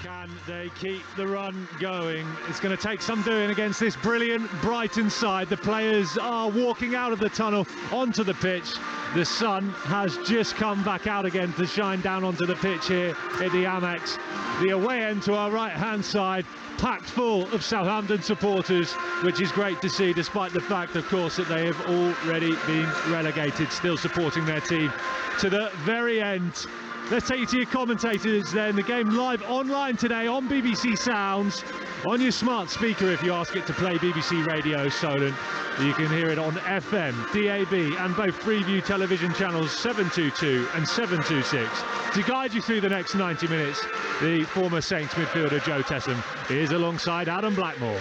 Can they keep the run going? It's going to take some doing against this brilliant Brighton side. The players are walking out of the tunnel onto the pitch. The sun has just come back out again to shine down onto the pitch here at the Amex. The away end to our right-hand side, packed full of Southampton supporters, which is great to see, despite the fact, of course, that they have already been relegated, still supporting their team to the very end. Let's take you to your commentators then. The game live online today on BBC Sounds, on your smart speaker if you ask it to play BBC Radio Solent. You can hear it on FM, DAB and both Freeview television channels 722 and 726. To guide you through the next 90 minutes, the former Saints midfielder Joe Tessam is alongside Adam Blackmore.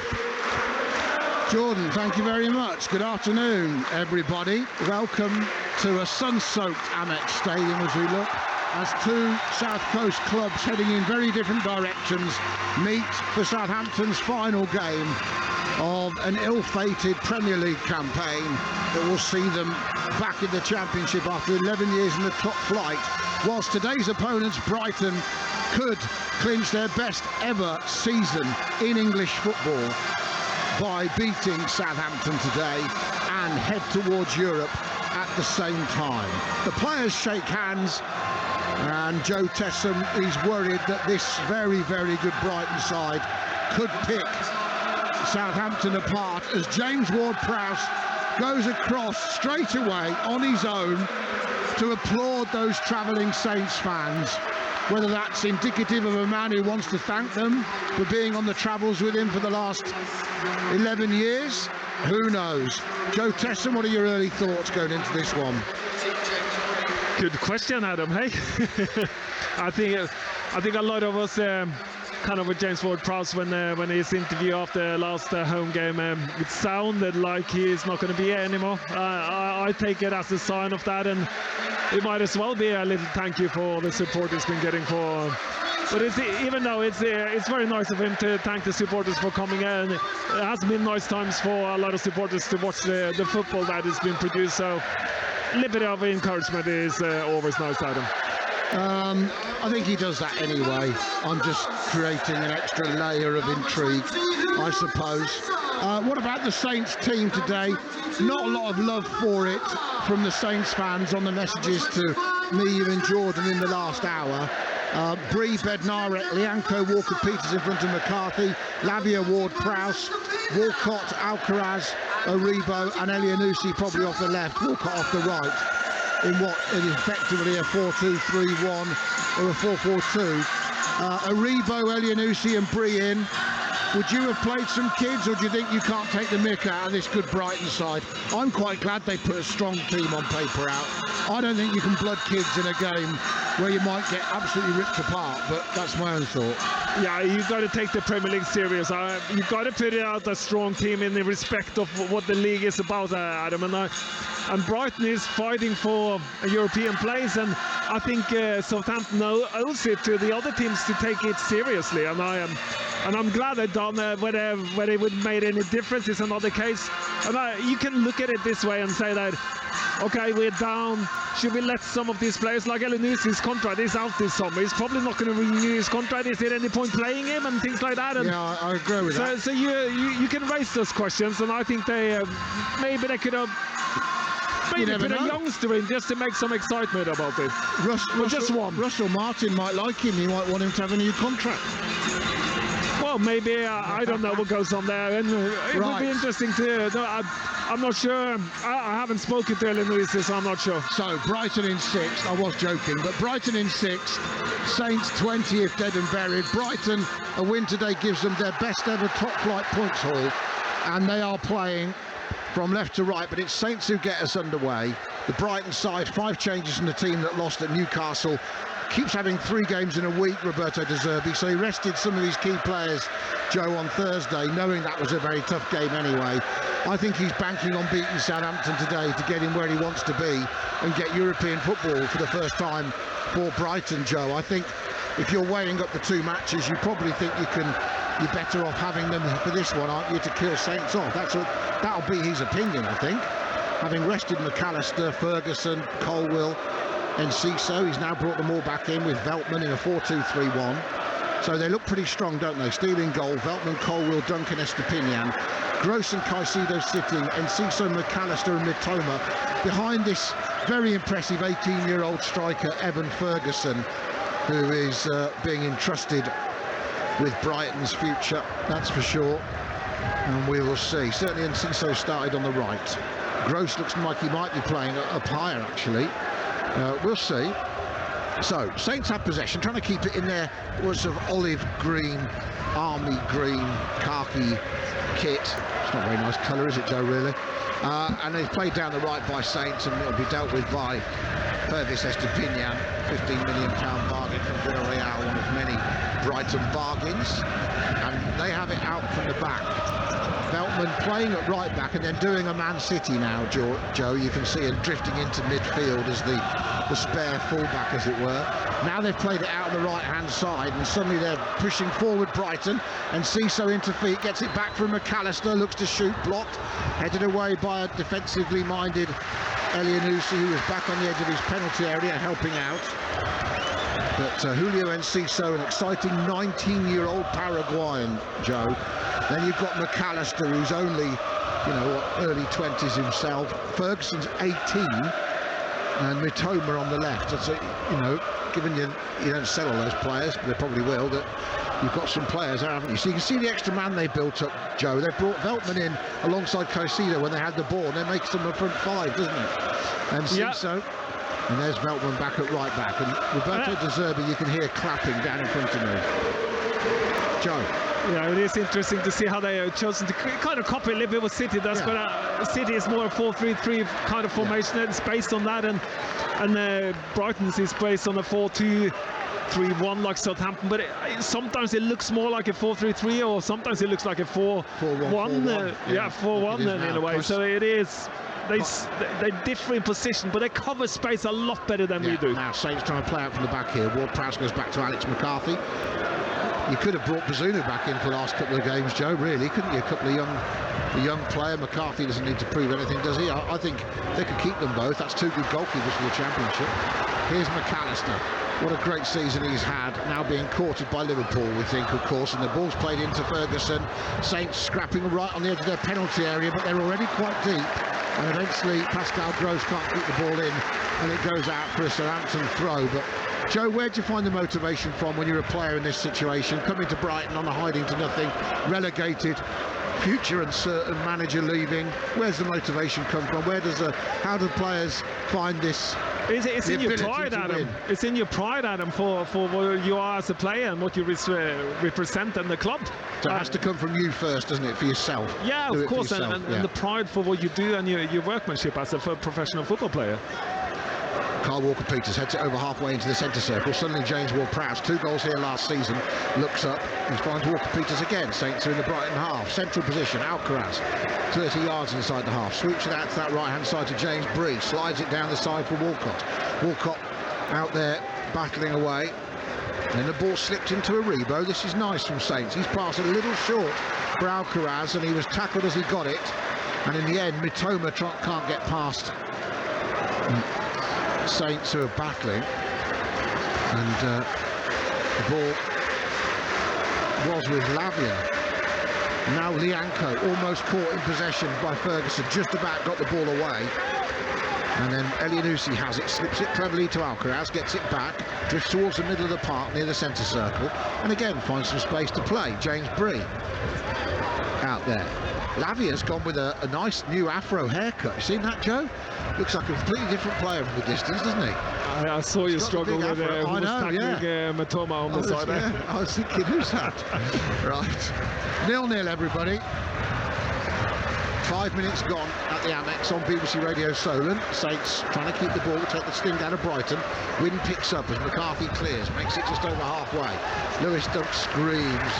Jordan, thank you very much. Good afternoon, everybody. Welcome to a sun-soaked Amex Stadium as we look as two South Coast clubs heading in very different directions meet for Southampton's final game of an ill-fated Premier League campaign that will see them back in the Championship after 11 years in the top flight, whilst today's opponents, Brighton, could clinch their best ever season in English football by beating Southampton today and head towards Europe at the same time. The players shake hands, and Joe Tessam is worried that this very, very good Brighton side could pick Southampton apart as James Ward-Prowse goes across straight away on his own to applaud those travelling Saints fans. Whether that's indicative of a man who wants to thank them for being on the travels with him for the last 11 years, who knows? Joe Tessam, what are your early thoughts going into this one? Good question, Adam. Hey, I think a lot of us kind of with James Ward-Prowse when his interview after last home game, it sounded like he's not going to be here anymore. I take it as a sign of that, and it might as well be a little thank you for all the support he's been getting for. But even though it's very nice of him to thank the supporters for coming in, it has been nice times for a lot of supporters to watch the football that has been produced. So a little bit of encouragement is always nice, Adam. I think he does that anyway. I'm just creating an extra layer of intrigue, I suppose. What about the Saints team today? Not a lot of love for it from the Saints fans on the messages to me, you and Jordan in the last hour. Bree, Bednarek, Lianco, Walker-Peters in front of McCarthy, Lavia, Ward-Prowse, Walcott, Alcaraz, Aribo and Elyounoussi probably off the left, Walcott off the right, in what is effectively a 4-2-3-1 or a 4-4-2. Aribo, Elyounoussi and Bree in. Would you have played some kids, or do you think you can't take the mick out of this good Brighton side? I'm quite glad they put a strong team on paper out. I don't think you can blood kids in a game where you might get absolutely ripped apart, but that's my own thought. Yeah, you've got to take the Premier League serious. You've got to put out a strong team in the respect of what the league is about, Adam. And Brighton is fighting for a European place, and I think Southampton owes it to the other teams to take it seriously. And I'm glad they've done. Whether it would have made any difference is another case. And you can look at it this way and say that, okay, we're down. Should we let some of these players, like Elyounoussi, contract is out this summer? He's probably not going to renew his contract. Is there any point playing him and things like that? And yeah, I agree with that. So you can raise those questions, and I think maybe they could have put a youngster in just to make some excitement about it. Russell Martin might like him. He might want him to have a new contract. Well, maybe, I don't know what goes on there, and it would be interesting to I'm not sure. I haven't spoken to Elyounoussi, so I'm not sure. So Brighton in 6th. I was joking, but Brighton in 6th. Saints 20th, dead and buried. Brighton, a win today gives them their best ever top flight points haul, and they are playing from left to right, but it's Saints who get us underway. The Brighton side, 5 changes from the team that lost at Newcastle. Keeps having 3 games in a week, Roberto De Zerbi, so he rested some of his key players, Joe, on Thursday, knowing that was a very tough game anyway. I think he's banking on beating Southampton today to get him where he wants to be and get European football for the first time for Brighton, Joe. I think if you're weighing up the 2 matches, you probably think you're better off having them for this one, aren't you, to kill Saints off? That'll be his opinion, I think. Having rested McAllister, Ferguson, Colwill, Enciso, he's now brought them all back in with Veltman in a 4-2-3-1. So they look pretty strong, don't they? Steele in goal, Veltman, Colwill, Duncan, Estepinian, Gross and Caicedo sitting, Enciso, McAllister and Mitoma. Behind this very impressive 18-year-old striker, Evan Ferguson, who is being entrusted with Brighton's future, that's for sure. And we will see. Certainly Enciso started on the right. Gross looks like he might be playing up higher, actually. We'll see. So, Saints have possession, trying to keep it in their sort of olive green, army green, khaki kit. It's not a very nice colour, is it, Joe, really? And they've played down the right by Saints, and it'll be dealt with by Pervis Estepinian, £15 million bargain from Villarreal, one of many Brighton bargains. And they have it out from the back. Veltman playing at right back and then doing a Man City now, Joe. You can see him drifting into midfield as the spare fullback, as it were. Now they've played it out on the right-hand side, and suddenly they're pushing forward Brighton, and Ciso into feet, gets it back from McAllister, looks to shoot, blocked, headed away by a defensively minded Elianusi, who was back on the edge of his penalty area helping out. But Julio Enciso, an exciting 19-year-old Paraguayan, Joe. Then you've got McAllister, who's only, early 20s himself. Ferguson's 18, and Mitoma on the left. That's given you don't sell all those players, but they probably will, that you've got some players there, haven't you? So you can see the extra man they built up, Joe. They brought Veltman in alongside Caicedo when they had the ball, and that makes them a front five, doesn't it? And Ciso. And there's Veltman back at right back, and Roberto De Zerbi, you can hear clapping down in front of me. Joe. Yeah, it is interesting to see how they have chosen to kind of copy a little bit what City does, but City is more a 4-3-3 kind of formation. It's based on that, and Brighton's is based on a 4-2-3-1 like Southampton, but sometimes it looks more like a 4-3-3, or sometimes it looks like a 4-1. 4-1 then in a way. So it is. They differ in position, but they cover space a lot better than we do. Now Saints trying to play out from the back here. Ward-Prowse goes back to Alex McCarthy. You could have brought Bazunu back in for the last couple of games, Joe, really, couldn't you? A young player. McCarthy doesn't need to prove anything, does he? I think they could keep them both. That's two good goalkeepers for the Championship. Here's McAllister. What a great season he's had, now being courted by Liverpool, we think, of course, and the ball's played into Ferguson. Saints scrapping right on the edge of their penalty area, but they're already quite deep, and eventually Pascal Gross can't keep the ball in, and it goes out for a Southampton throw. But Joe, where'd you find the motivation from when you're a player in this situation, coming to Brighton on a hiding to nothing, relegated, future uncertain, manager leaving? Where's the motivation come from? How do players find this? It's in your pride, Adam. It's in your pride, Adam, for what you are as a player and what you represent in the club. So it has to come from you first, doesn't it, for yourself? Yeah, of course, and the pride for what you do and your workmanship as a professional football player. Kyle Walker-Peters heads it over halfway into the centre circle. Suddenly James Ward-Prowse, 2 goals here last season, looks up and finds Walker-Peters again. Saints are in the Brighton half. Central position, Alcaraz, 30 yards inside the half. Sweeps it out to that right-hand side to James Bree. Slides it down the side for Walcott. Walcott out there battling away. And then the ball slipped into Aribo. This is nice from Saints. He's passed a little short for Alcaraz, and he was tackled as he got it. And in the end, Mitoma can't get past Saints, who are battling, and the ball was with Lavia. Now Lianco almost caught in possession by Ferguson, just about got the ball away, and then Elianusi has it, slips it cleverly to Alcaraz, gets it back, drifts towards the middle of the park near the centre circle, and again finds some space to play. James Bree out there. Lavia's gone with a nice new afro haircut. You seen that, Joe? Looks like a completely different player from the distance, doesn't he? I saw you struggle with Matoma on the side there. I was thinking, who's that? Right. 0-0, everybody. 5 minutes gone at the Amex on BBC Radio Solent. Saints trying to keep the ball, take the sting out of Brighton. Wind picks up as McCarthy clears, makes it just over halfway. Lewis Dunk screams,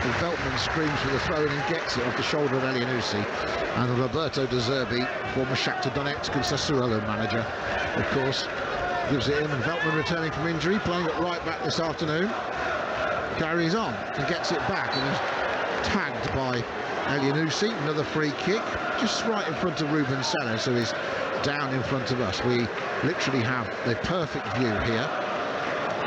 and Veltman screams for the throw-in and gets it off the shoulder of Elianusi. And Roberto De Zerbi, former Shakhtar Donetsk and Sassuolo manager, of course, gives it in. And Veltman, returning from injury, playing at right back this afternoon, carries on and gets it back, and is tagged by Elianusi. Another free kick, just right in front of Ruben Sellers, who is down in front of us. We literally have the perfect view here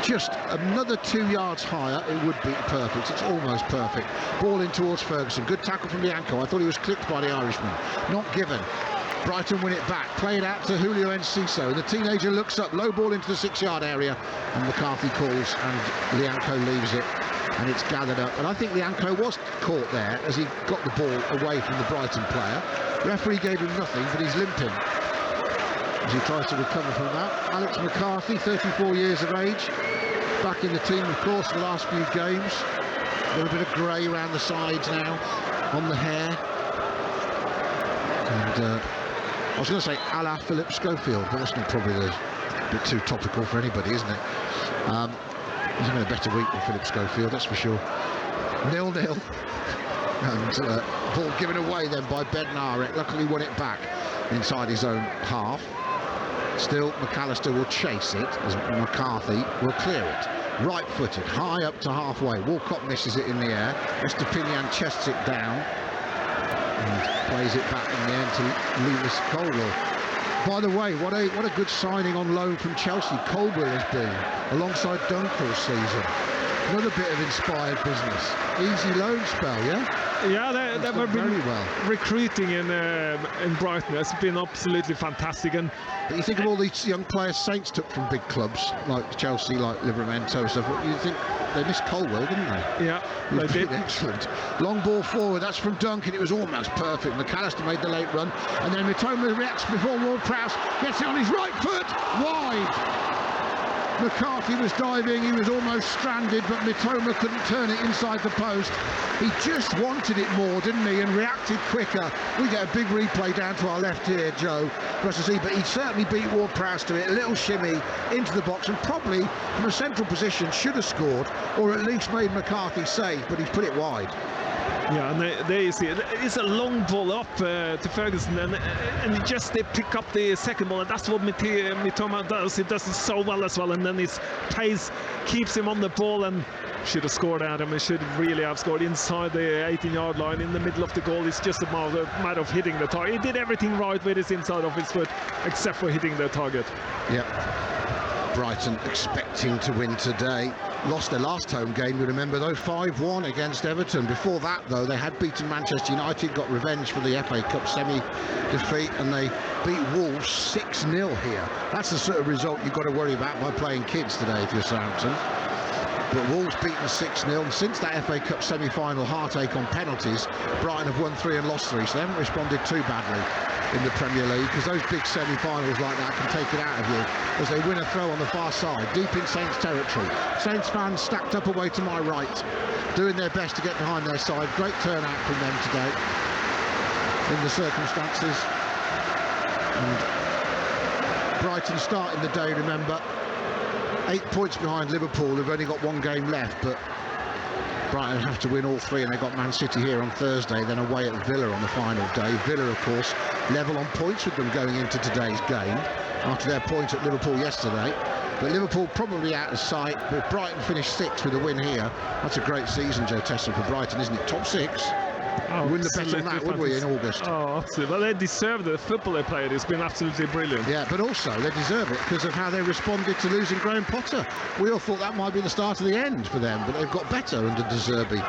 just another 2 yards higher, it would be perfect. It's almost perfect. Ball in towards Ferguson. Good tackle from Lianco. I thought he was clipped by the Irishman. Not given. Brighton win it back. Play it out to Julio Enciso. And the teenager looks up. Low ball into the 6-yard area. And McCarthy calls and Lianco leaves it. And it's gathered up. And I think Lianco was caught there as he got the ball away from the Brighton player. Referee gave him nothing, but he's limping as he tries to recover from that. Alex McCarthy, 34 years of age, back in the team, of course, the last few games. A little bit of grey around the sides now, on the hair. And I was going to say a la Philip Schofield, but that's not probably a bit too topical for anybody, isn't it? He's having a better week than Philip Schofield, that's for sure. 0-0. And ball given away then by Bednarek. Luckily won it back inside his own half. Still, McAllister will chase it as McCarthy will clear it. Right-footed, high up to halfway. Walcott misses it in the air. Estepinian chests it down and plays it back in the end to Lewis Colwell. By the way, what a good signing on loan from Chelsea Colwell has been, alongside Dunk all season. Another bit of inspired business. Easy loan spell, yeah? Yeah, they were very well. Recruiting in Brighton has been absolutely fantastic. And but you think of all these young players Saints took from big clubs like Chelsea, like Livramento and stuff. You think they missed Colwell, didn't they? Yeah, they did. Excellent. Long ball forward. That's from Duncan. It was almost perfect. McAllister made the late run, and then Mitoma reacts before Ward-Prowse gets it on his right foot, wide. McCarthy was diving, he was almost stranded, but Mitoma couldn't turn it inside the post. He just wanted it more, didn't he, and reacted quicker. We get a big replay down to our left here, Joe, for us to see, but he certainly beat Ward-Prowse to it. A little shimmy into the box, and probably from a central position should have scored, or at least made McCarthy safe, but he's put it wide. Yeah, and there you see it. It's a long ball up to Ferguson, and they pick up the second ball, and that's what Mitoma does. He does it so well as well, and then his pace keeps him on the ball, and should have scored at him. He should really have scored inside the 18-yard line in the middle of the goal. It's just a matter of hitting the target. He did everything right with his inside of his foot, except for hitting the target. Yep. Brighton expecting to win today. Lost their last home game, you remember, though, 5-1 against Everton. Before that, though, they had beaten Manchester United, got revenge for the FA Cup semi-defeat, and they beat Wolves 6-0 here. That's the sort of result you've got to worry about by playing kids today if you're Southampton. But Wolves beaten 6-0, and since that FA Cup semi-final heartache on penalties, Brighton have won 3 and lost 3, so they haven't responded too badly in the Premier League, because those big semi-finals like that can take it out of you as they win a throw on the far side, deep in Saints territory. Saints fans stacked up away to my right, doing their best to get behind their side. Great turnout from them today in the circumstances. And Brighton starting the day, remember, 8 points behind Liverpool, who've only got 1 game left, but Brighton have to win all 3, and they've got Man City here on Thursday, then away at Villa on the final day. Villa, of course, level on points with them going into today's game after their point at Liverpool yesterday. But Liverpool probably out of sight. But if Brighton finish 6th with a win here, that's a great season, Joe Tessa, for Brighton, isn't it? Top 6. Oh, win the bet on that, would we, in August? Oh, absolutely. Well, they deserve the football they played. It's been absolutely brilliant. Yeah, but also they deserve it because of how they responded to losing Graham Potter. We all thought that might be the start of the end for them, but they've got better under De Zerbi,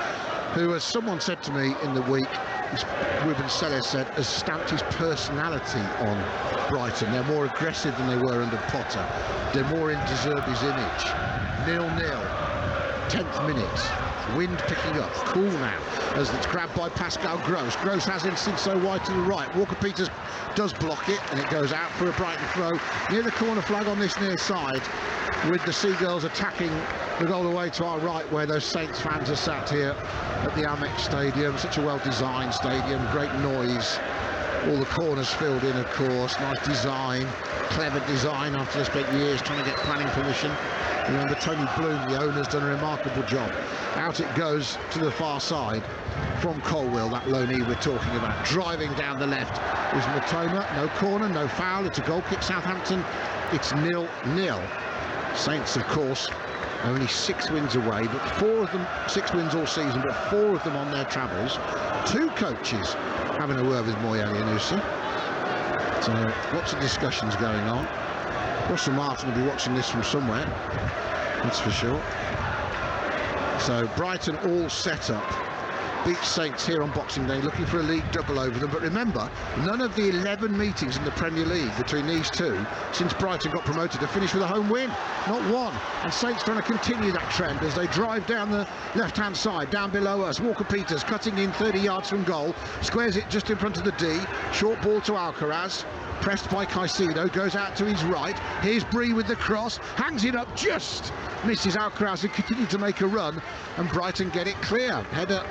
who, as someone said to me in the week, Ruben Selles said, has stamped his personality on Brighton. They're more aggressive than they were under Potter. They're more in De Zerbi's image. 0-0, 10th minute. Wind picking up, cool now, as it's grabbed by Pascal Gross. Gross has Enciso wide to the right. Walker-Peters does block it, and it goes out for a Brighton throw near the corner flag on this near side, with the Seagulls attacking the goal away to our right, where those Saints fans are sat here at the Amex Stadium. Such a well-designed stadium, great noise. All the corners filled in, of course. Nice design, clever design after they spent years trying to get planning permission. Remember, Tony Bloom, the owner's done a remarkable job. Out it goes to the far side from Colwell, that loanee we're talking about. Driving down the left is Mitoma. No corner, no foul. It's a goal kick, Southampton. It's 0-0. Saints, of course, only 6 wins away, but 4 of them, 6 wins all season, but 4 of them on their travels. 2 coaches having a word with Moye Alianusa. So lots of discussions going on. Russell Martin will be watching this from somewhere. that's for sure. So Brighton all set up. Beat Saints here on Boxing Day, looking for a league double over them. But remember, none of the 11 meetings in the Premier League between these two since Brighton got promoted have finished with a home win. Not one. And Saints trying to continue that trend as they drive down the left-hand side. Down below us, Walker-Peters cutting in 30 yards from goal. Squares it just in front of the D. Short ball to Alcaraz. Pressed by Caicedo, goes out to his right. Here's Bree with the cross, hangs it up, just misses Alcaraz, who continued to make a run, and Brighton get it clear. Header,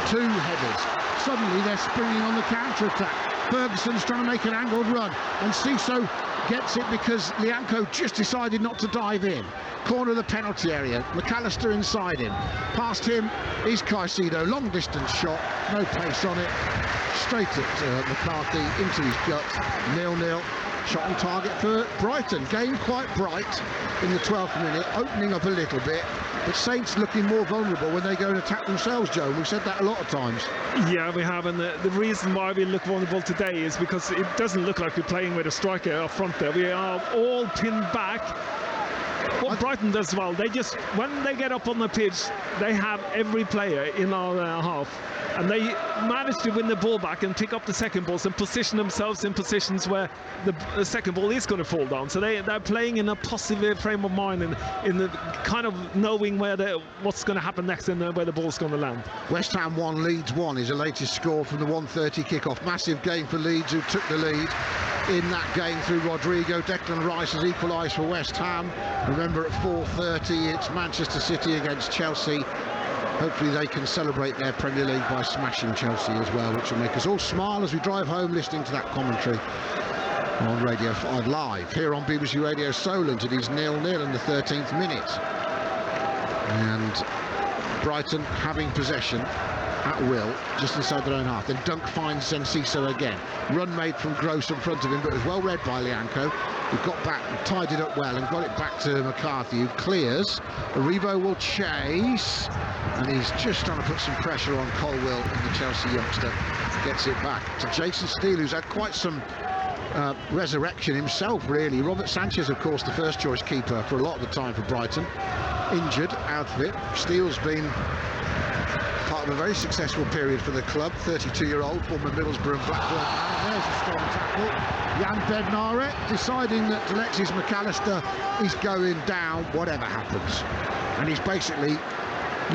2 headers. Suddenly they're springing on the counter-attack. Ferguson's trying to make an angled run, and Ciso gets it because Lianco just decided not to dive in. Corner of the penalty area, McAllister inside him. Past him is Caicedo, long distance shot, no pace on it. Straight at McCarthy into his gut. 0-0. Shot on target for Brighton. Game quite bright in the 12th minute, opening up a little bit, but Saints looking more vulnerable when they go and attack themselves, Joe. We've said that a lot of times. Yeah, we have, and the reason why we look vulnerable today is because it doesn't look like we're playing with a striker up front there. We are all pinned back. What Brighton does well, they just, when they get up on the pitch, they have every player in our half, and they manage to win the ball back and pick up the second balls and position themselves in positions where the second ball is going to fall down. So they're playing in a positive frame of mind, in the kind of knowing what's going to happen next and where the ball's going to land. West Ham 1, Leeds 1 is the latest score from the 1:30 kickoff. Massive game for Leeds, who took the lead in that game through Rodrigo. Declan Rice has equalised for West Ham. Remember, at 4:30 it's Manchester City against Chelsea. Hopefully they can celebrate their Premier League by smashing Chelsea as well, which will make us all smile as we drive home listening to that commentary on Radio 5 live here on BBC Radio Solent. It is 0-0 in the 13th minute, and Brighton having possession at will just inside their own half. Then Dunk finds Enciso again. Run made from Gross in front of him, but it was well read by Lianco, who got back and tied it up well and got it back to McCarthy, who clears. Aribo will chase, and he's just trying to put some pressure on Colwill, and the Chelsea youngster gets it back to Jason Steele, who's had quite some resurrection himself, really. Robert Sanchez, of course, the first choice keeper for a lot of the time for Brighton, injured, out of it. Steele's been part of a very successful period for the club. 32-year-old, former Middlesbrough and Blackburn. And there's a strong tackle. Jan Bednarek deciding that Alexis McAllister is going down whatever happens, and he's basically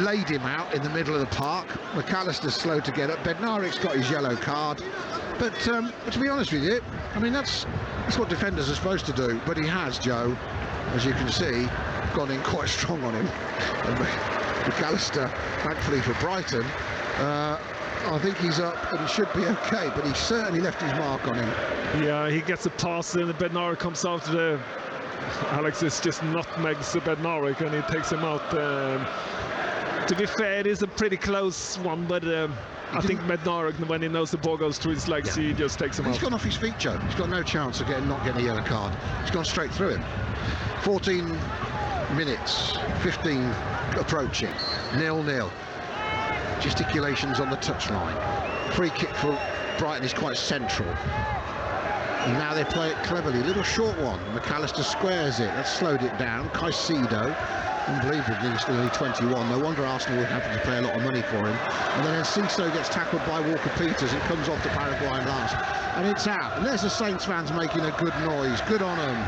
laid him out in the middle of the park. McAllister's slow to get up. Bednarek's got his yellow card, but to be honest with you, I mean, that's what defenders are supposed to do. But he has, Joe, as you can see, gone in quite strong on him. And McAllister, thankfully for Brighton, I think he's up and should be okay, but he certainly left his mark on him. Yeah, he gets a pass and the Bednarek comes out to the... Alexis just nutmegs the Bednarek and he takes him out. To be fair, it is a pretty close one, but I think Bednarek, when he knows the ball goes through his legs, he just takes him out. He's gone off his feet, Joe. He's got no chance of not getting a yellow card. He's gone straight through him. 14 minutes, 15 approaching, 0-0. Gesticulations on the touchline. Free kick for Brighton is quite central. And now they play it cleverly. Little short one. McAllister squares it. That's slowed it down. Caicedo, unbelievably, he's only 21. No wonder Arsenal would have to pay a lot of money for him. And then Enciso gets tackled by Walker-Peters. It comes off the Paraguayan last, and it's out. And there's the Saints fans making a good noise. Good on them.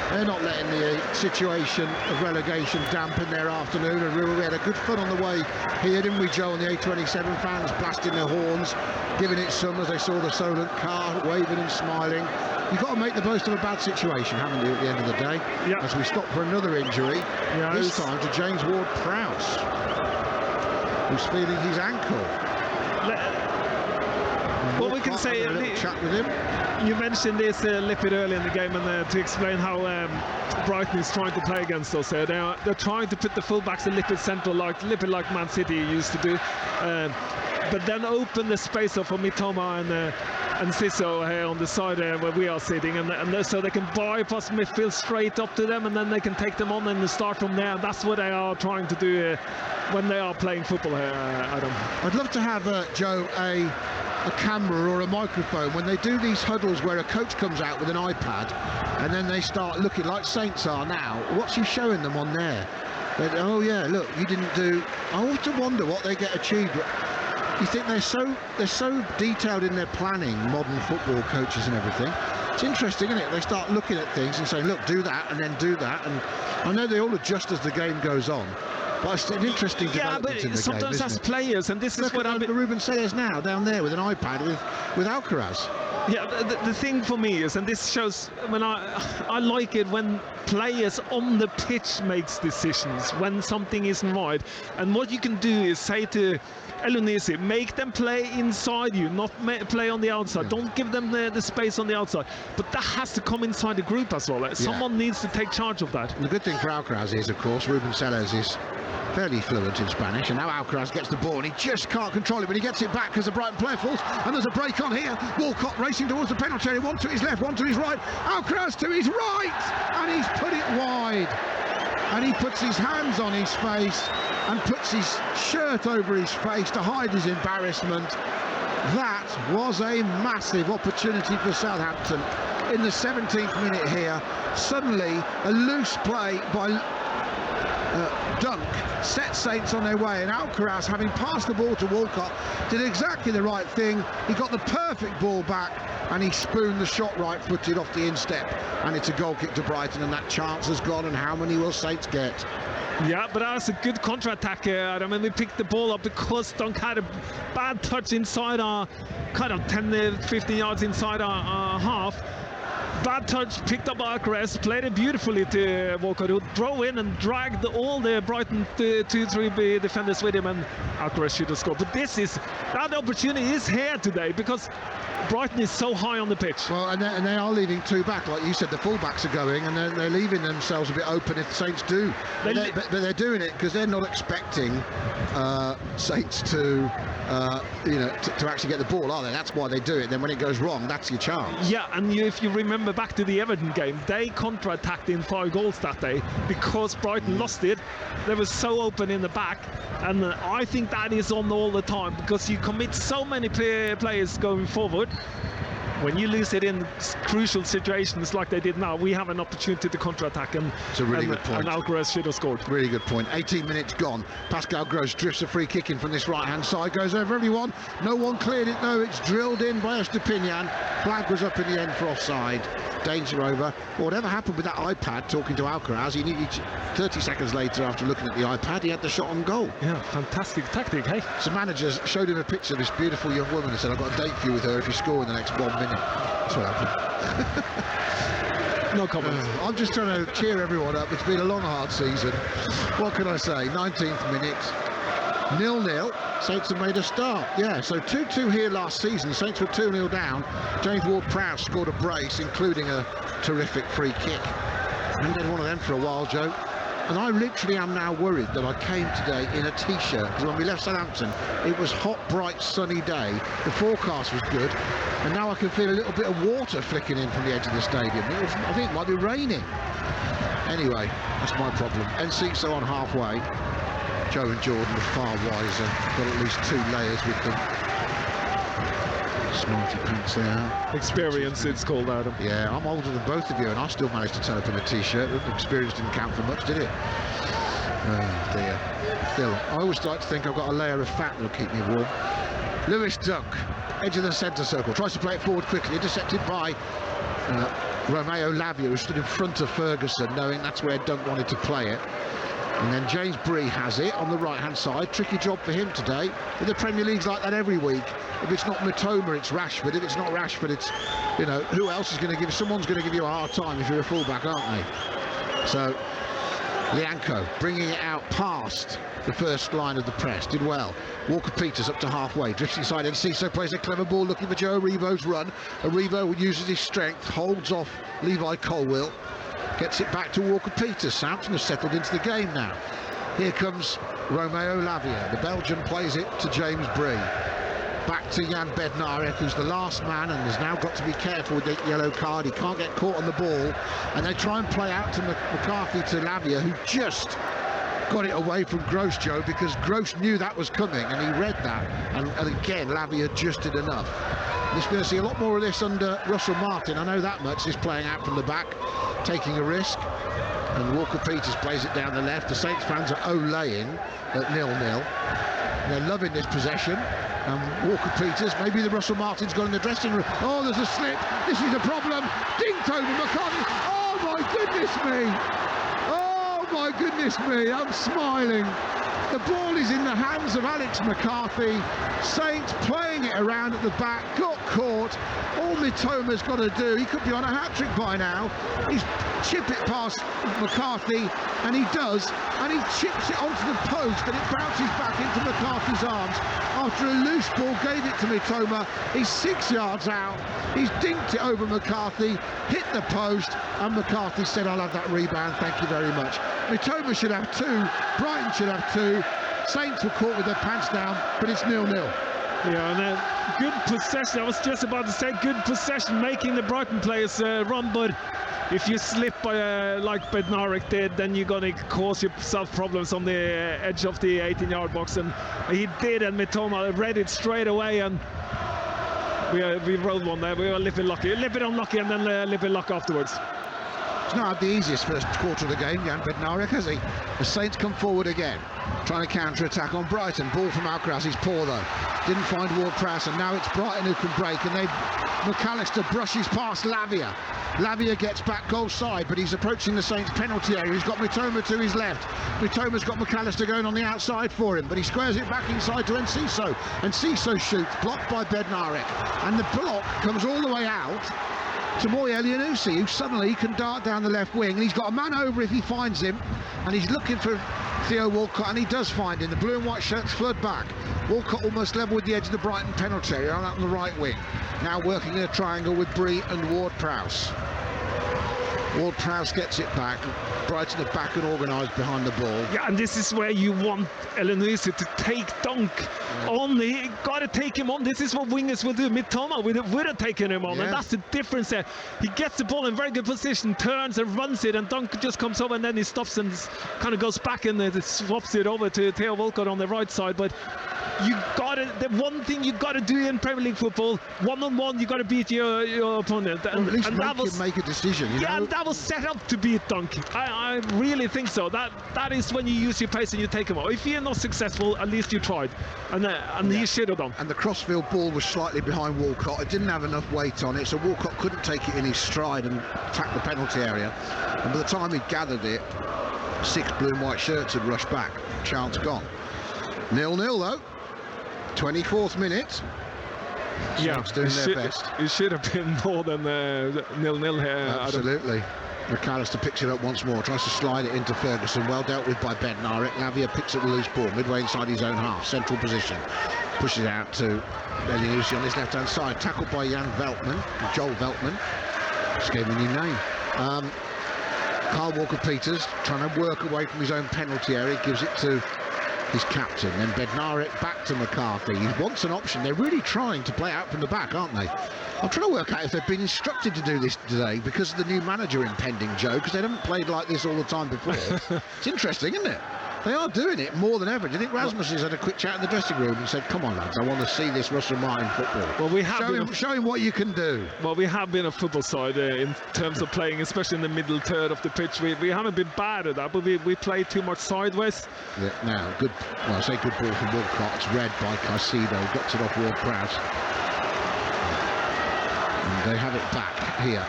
They're not letting the situation of relegation dampen their afternoon. And we had a good fun on the way here, didn't we, Joe? And the A27 fans blasting their horns, giving it some as they saw the Solent car, waving and smiling. You've got to make the most of a bad situation, haven't you, at the end of the day? Yeah. As we stop for another injury, this time to James Ward-Prowse, who's feeling his ankle. Well, we can say... chat with him. You mentioned this Lippid early in the game, and to explain how Brighton is trying to play against us. They're trying to put the fullbacks in Lippid central, like Man City used to do, but then open the space up for Mitoma and Ciso here on the side where we are sitting, and so they can bypass midfield straight up to them, and then they can take them on and start from there. That's what they are trying to do when they are playing football here, Adam. I'd love to have, Joe, a camera or a microphone when they do these huddles where a coach comes out with an iPad and then they start looking like Saints are now. What's he showing them on there? Oh yeah, look, you didn't do. I often wonder what they get achieved. You think they're so detailed in their planning, modern football coaches and everything. It's interesting, isn't it? They start looking at things and saying, look, do that and then do that, and I know they all adjust as the game goes on. But it's an interesting development in the game, sometimes as players, and this look is what at Ruben Sellers now down there with an iPad with Alcaraz. Yeah, the thing for me is, and this shows when I like it when players on the pitch makes decisions when something isn't right, and what you can do is say to Elunisi, make them play inside you, not play on the outside. Don't give them the space on the outside, but that has to come inside the group as well. Someone needs to take charge of that. And the good thing for Alcaraz is, of course, Ruben Sellers is fairly fluent in Spanish, and now Alcaraz gets the ball and he just can't control it, but he gets it back because the Brighton player falls, and there's a break on here. Walcott racing towards the penalty area, one to his left, one to his right. Alcaraz to his right, and he's put it wide, and he puts his hands on his face and puts his shirt over his face to hide his embarrassment. That was a massive opportunity for Southampton in the 17th minute here. Suddenly a loose play by Dunk set Saints on their way, and Alcaraz, having passed the ball to Walcott, did exactly the right thing. He got the perfect ball back and he spooned the shot right-footed off the instep, and it's a goal kick to Brighton, and that chance has gone. And how many will Saints get? Yeah, but that was a good counter-attack. I remember we picked the ball up because Dunk had a bad touch inside our kind of 10-15 yards inside our half. Bad touch, picked up Alcaraz, played it beautifully to Walker, who drove in and dragged all the Brighton 2-3 defenders with him, and Alcaraz should have scored. But that opportunity is here today because Brighton is so high on the pitch. Well, and they are leaving two back, like you said. The full-backs are going, and they're leaving themselves a bit open if the Saints do. But they're doing it because they're not expecting Saints to actually get the ball, are they? That's why they do it. Then when it goes wrong, that's your chance. Yeah, and if you remember back to the Everton game, they counter-attacked in 5 goals that day because Brighton lost it. They were so open in the back, and I think that is on all the time because you commit so many players going forward. When you lose it in crucial situations like they did now, we have an opportunity to counter-attack, and it's a really good point. And Alcaraz should have scored. Really good point. 18 minutes gone. Pascal Gross drifts a free kick in from this right-hand side, goes over everyone. No one cleared it though. It's drilled in by Estepinian. Flag was up in the end for offside. Danger over. Well, whatever happened with that iPad talking to Alcaraz, he needed 30 seconds later, after looking at the iPad, he had the shot on goal. Yeah, fantastic tactic, hey? Some managers showed him a picture of this beautiful young woman and said, I've got a date for you with her if you score in the next 1 minute. That's what happened. No comment. I'm just trying to cheer everyone up. It's been a long, hard season. What can I say? 19th minute. 0-0. Saints have made a start. Yeah, so 2-2 here last season. Saints were 2-0 down. James Ward-Prowse scored a brace, including a terrific free kick. I haven't had one of them for a while, Joe. And I literally am now worried that I came today in a t-shirt, because when we left Southampton, it was hot, bright, sunny day. The forecast was good, and now I can feel a little bit of water flicking in from the edge of the stadium. I think it might be raining. Anyway, that's my problem. End seats are on halfway. Joe and Jordan are far wiser. Got at least 2 layers with them. Smarty pants they are. Experience, it's called, Adam. Yeah, I'm older than both of you, and I still managed to turn up in a t-shirt. Experience didn't count for much, did it? Oh dear. Still, I always like to think I've got a layer of fat that'll keep me warm. Lewis Dunk, edge of the centre circle, tries to play it forward quickly, intercepted by Romeo Lavia, who stood in front of Ferguson, knowing that's where Dunk wanted to play it. And then James Bree has it on the right-hand side. Tricky job for him today. In the Premier League's like that every week. If it's not Matoma, it's Rashford. If it's not Rashford, it's, who else is going to give... Someone's going to give you a hard time if you're a fullback, aren't they? So, Lianco bringing it out past the first line of the press. Did well. Walker-Peters up to halfway. Drifts inside, and Enciso plays a clever ball looking for Joe Aribo's run. Aribo uses his strength, holds off Levi Colwill. Gets it back to Walker-Peters. Southampton has settled into the game now. Here comes Romeo Lavia. The Belgian plays it to James Bree. Back to Jan Bednarek, who's the last man and has now got to be careful with the yellow card. He can't get caught on the ball. And they try and play out to McCarthy to Lavia, who just got it away from Gross, Joe, because Gross knew that was coming and he read that. And again, Lavia just did enough. He's going to see a lot more of this under Russell Martin. I know that much. He's playing out from the back, taking a risk. And Walker-Peters plays it down the left. The Saints fans are olaying at 0-0. They're loving this possession. And Walker-Peters, maybe the Russell Martin's got in the dressing room. Oh, there's a slip. This is a problem. Dinked over McCarthy. Oh, my goodness me. Oh, my goodness me. I'm smiling. The ball is in the hands of Alex McCarthy. Saints playing it around at the back, got caught. All Mitoma's got to do, he could be on a hat-trick by now, he's chip it past McCarthy, and he does, and he chips it onto the post, and it bounces back into McCarthy's arms. After a loose ball, gave it to Mitoma. He's 6 yards out. He's dinked it over McCarthy, hit the post, and McCarthy said, "I'll have that rebound, thank you very much." Mitoma should have 2, Brighton should have 2. Saints were caught with their pants down, but it's 0-0. Yeah, and good possession. I was just about to say good possession, making the Brighton players run, but if you slip like Bednarek did, then you're going to cause yourself problems on the edge of the 18-yard box, and he did, and Mitoma read it straight away, and we rolled one there. We were a little bit lucky, a little bit unlucky, and then a little bit luck afterwards. He's not had the easiest first quarter of the game, Jan Bednarek, has he? The Saints come forward again, trying to counter-attack on Brighton. Ball from Alcaraz, he's poor though. Didn't find Ward-Prowse, and now it's Brighton who can break, and McAllister brushes past Lavia. Lavia gets back goal side, but he's approaching the Saints penalty area. He's got Mitoma to his left. Mitoma's got McAllister going on the outside for him, but he squares it back inside to Enciso. Enciso shoots, blocked by Bednarek, and the block comes all the way out to Moy Elianusi, who suddenly can dart down the left wing, and he's got a man over if he finds him, and he's looking for Theo Walcott, and he does find him. The blue and white shirts flood back. Walcott almost level with the edge of the Brighton penalty area out on the right wing. Now working in a triangle with Bree and Ward-Prowse. Ward-Prowse gets it back. Brighton are back and organised behind the ball. Yeah, and this is where you want Elianusi to take Dunk on. He got to take him on. This is what wingers will do. Mitoma would have taken him on, and that's the difference there. He gets the ball in very good position, turns and runs it, and Dunk just comes over, and then he stops and kind of goes back and swaps it over to Theo Walcott on the right side. But the one thing you got to do in Premier League football, one-on-one, you got to beat your opponent, and at least that make a decision. You know? And that was set up to beat Dunk. I really think so. That is when you use your pace and you take him out. If you're not successful, at least you tried, and he should have done. And the crossfield ball was slightly behind Walcott. It didn't have enough weight on it, so Walcott couldn't take it in his stride and attack the penalty area. And by the time he'd gathered it, 6 blue and white shirts had rushed back. Chance gone. 0-0 though. 24th minute. Yeah, doing their best. It should have been more than 0-0 here. Absolutely. McAllister picks it up once more, tries to slide it into Ferguson, well dealt with by Bednarek. Lavia picks up the loose ball midway inside his own half, central position, pushes it out to Elianusi on his left hand side, tackled by Joel Veltman, just gave him a new name. Carl Walker-Peters trying to work away from his own penalty area, gives it to his captain, then Bednarek back to McCarthy. He wants an option. They're really trying to play out from the back, aren't they? I'm trying to work out if they've been instructed to do this today because of the new manager impending, Joe, because they haven't played like this all the time before. It's interesting, isn't it? They are doing it more than ever. Do you think Rasmus has had a quick chat in the dressing room and said, "Come on, lads, I want to see this Russell Martin football"? Well, we have show him what you can do. Well, we have been a football side in terms of playing, especially in the middle third of the pitch. We haven't been bad at that, but we play too much sideways. Yeah, now, good. Well, I say good ball from Walcott. It's read by Caicedo. Gets it off Ward-Prowse. And they have it back here.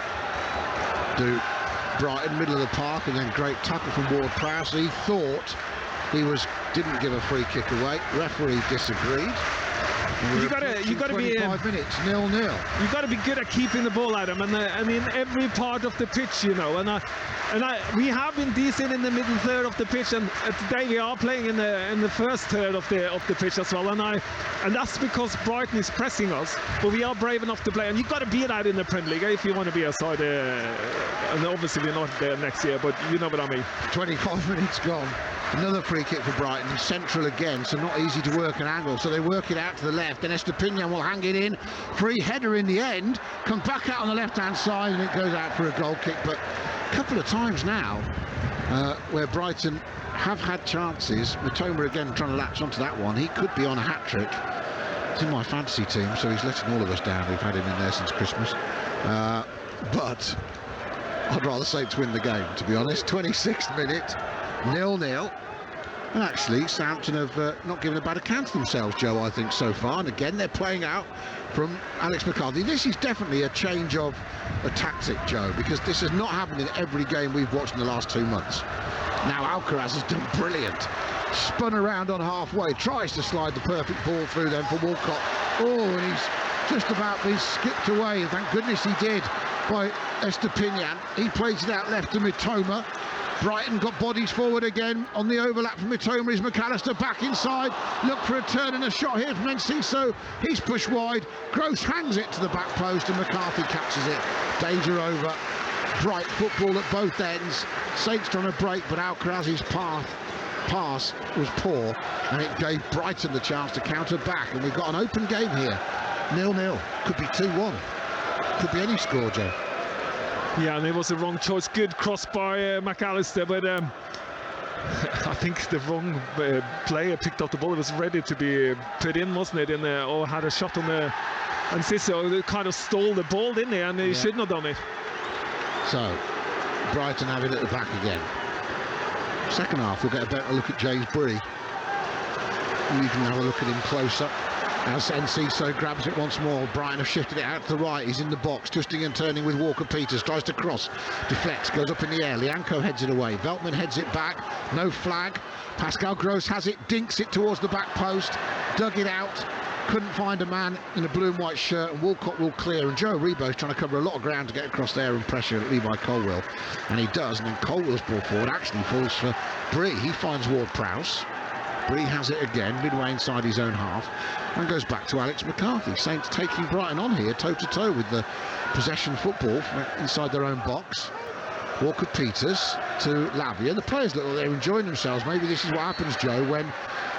Do Brighton, middle of the park, and then great tackle from Ward-Prowse. He thought didn't give a free kick away. Referee disagreed. You got to be 5 minutes, 0-0. You got to be good at keeping the ball at him, and I mean every part of the pitch, you know. We have been decent in the middle third of the pitch, and today we are playing in the first third of the pitch as well. And that's because Brighton is pressing us, but we are brave enough to play. And you've got to be that in the Premier League if you want to be a side. And obviously we're not there next year, but you know what I mean. 25 minutes gone. Another free kick for Brighton, central again, so not easy to work an angle, so they work it out to the left, and Estepinian will hang it in. Free header in the end, come back out on the left-hand side, and it goes out for a goal kick. But a couple of times now where Brighton have had chances. Mitoma again trying to latch onto that one. He could be on a hat-trick. It's in my fantasy team, so he's letting all of us down. We've had him in there since Christmas. But I'd rather Saints win the game, to be honest. 26th minute, 0-0. And actually, Southampton have not given a bad account of themselves, Joe, I think, so far. And again, they're playing out from Alex McCarthy. This is definitely a change of a tactic, Joe, because this has not happened in every game we've watched in the last 2 months. Now, Alcaraz has done brilliant. Spun around on halfway, tries to slide the perfect ball through them for Walcott. Oh, and he's just about been skipped away. Thank goodness he did by Estepinian. He plays it out left to Mitoma. Brighton got bodies forward again. On the overlap from Mitoma is McAllister back inside. Look for a turn and a shot here from Enciso. He's pushed wide. Gross hangs it to the back post and McCarthy catches it. Danger over. Bright football at both ends. Saints trying to break, but Alcaraz's pass was poor, and it gave Brighton the chance to counter back, and we've got an open game here. 0-0. Could be 2-1. Could be any score, Joe. Yeah, and it was the wrong choice. Good cross by McAllister, but I think the wrong player picked up the ball. It was ready to be put in, wasn't it? Or had a shot on the... And Sisso kind of stole the ball, didn't he? And he shouldn't have done it. So, Brighton have it at the back again. Second half, we'll get a better look at James Bree. You can have a look at him closer. As Enciso grabs it once more, Brighton have shifted it out to the right. He's in the box, twisting and turning with Walker-Peters. Tries to cross, deflects, goes up in the air. Lianco heads it away. Veltman heads it back. No flag. Pascal Gross has it, dinks it towards the back post. Dug it out. Couldn't find a man in a blue and white shirt, and Walcott will clear. And Joe Rebo's trying to cover a lot of ground to get across there and pressure Levi Colwill. And he does, and then Colwill's ball forward actually falls for Bree. He finds Ward-Prowse. Bree has it again, midway inside his own half, and goes back to Alex McCarthy. Saints taking Brighton on here, toe-to-toe with the possession football inside their own box. Walker-Peters to Lavia. The players look like they're enjoying themselves. Maybe this is what happens, Joe, when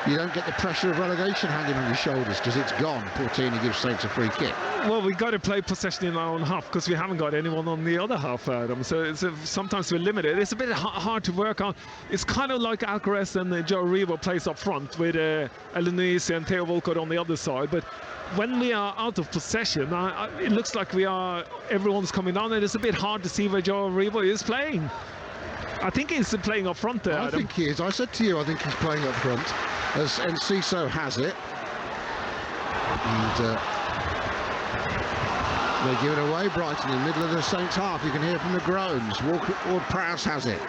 you don't get the pressure of relegation hanging on your shoulders, because it's gone. Portini gives Saints a free kick. Well, we've got to play possession in our own half because we haven't got anyone on the other half, Adam. So sometimes we're limited. It's a bit hard to work on. It's kind of like Alcaraz and Joe Rebo plays up front with Elenise and Theo Walcott on the other side. But when we are out of possession, it looks like everyone's coming on, and it's a bit hard to see where Joe Rebo is playing. I think he's playing up front there, Adam. I think he is. I said to you, I think he's playing up front, as Enciso has it. And they give it away. Brighton in the middle of the Saints half. You can hear from the groans. Ward-Prowse has it.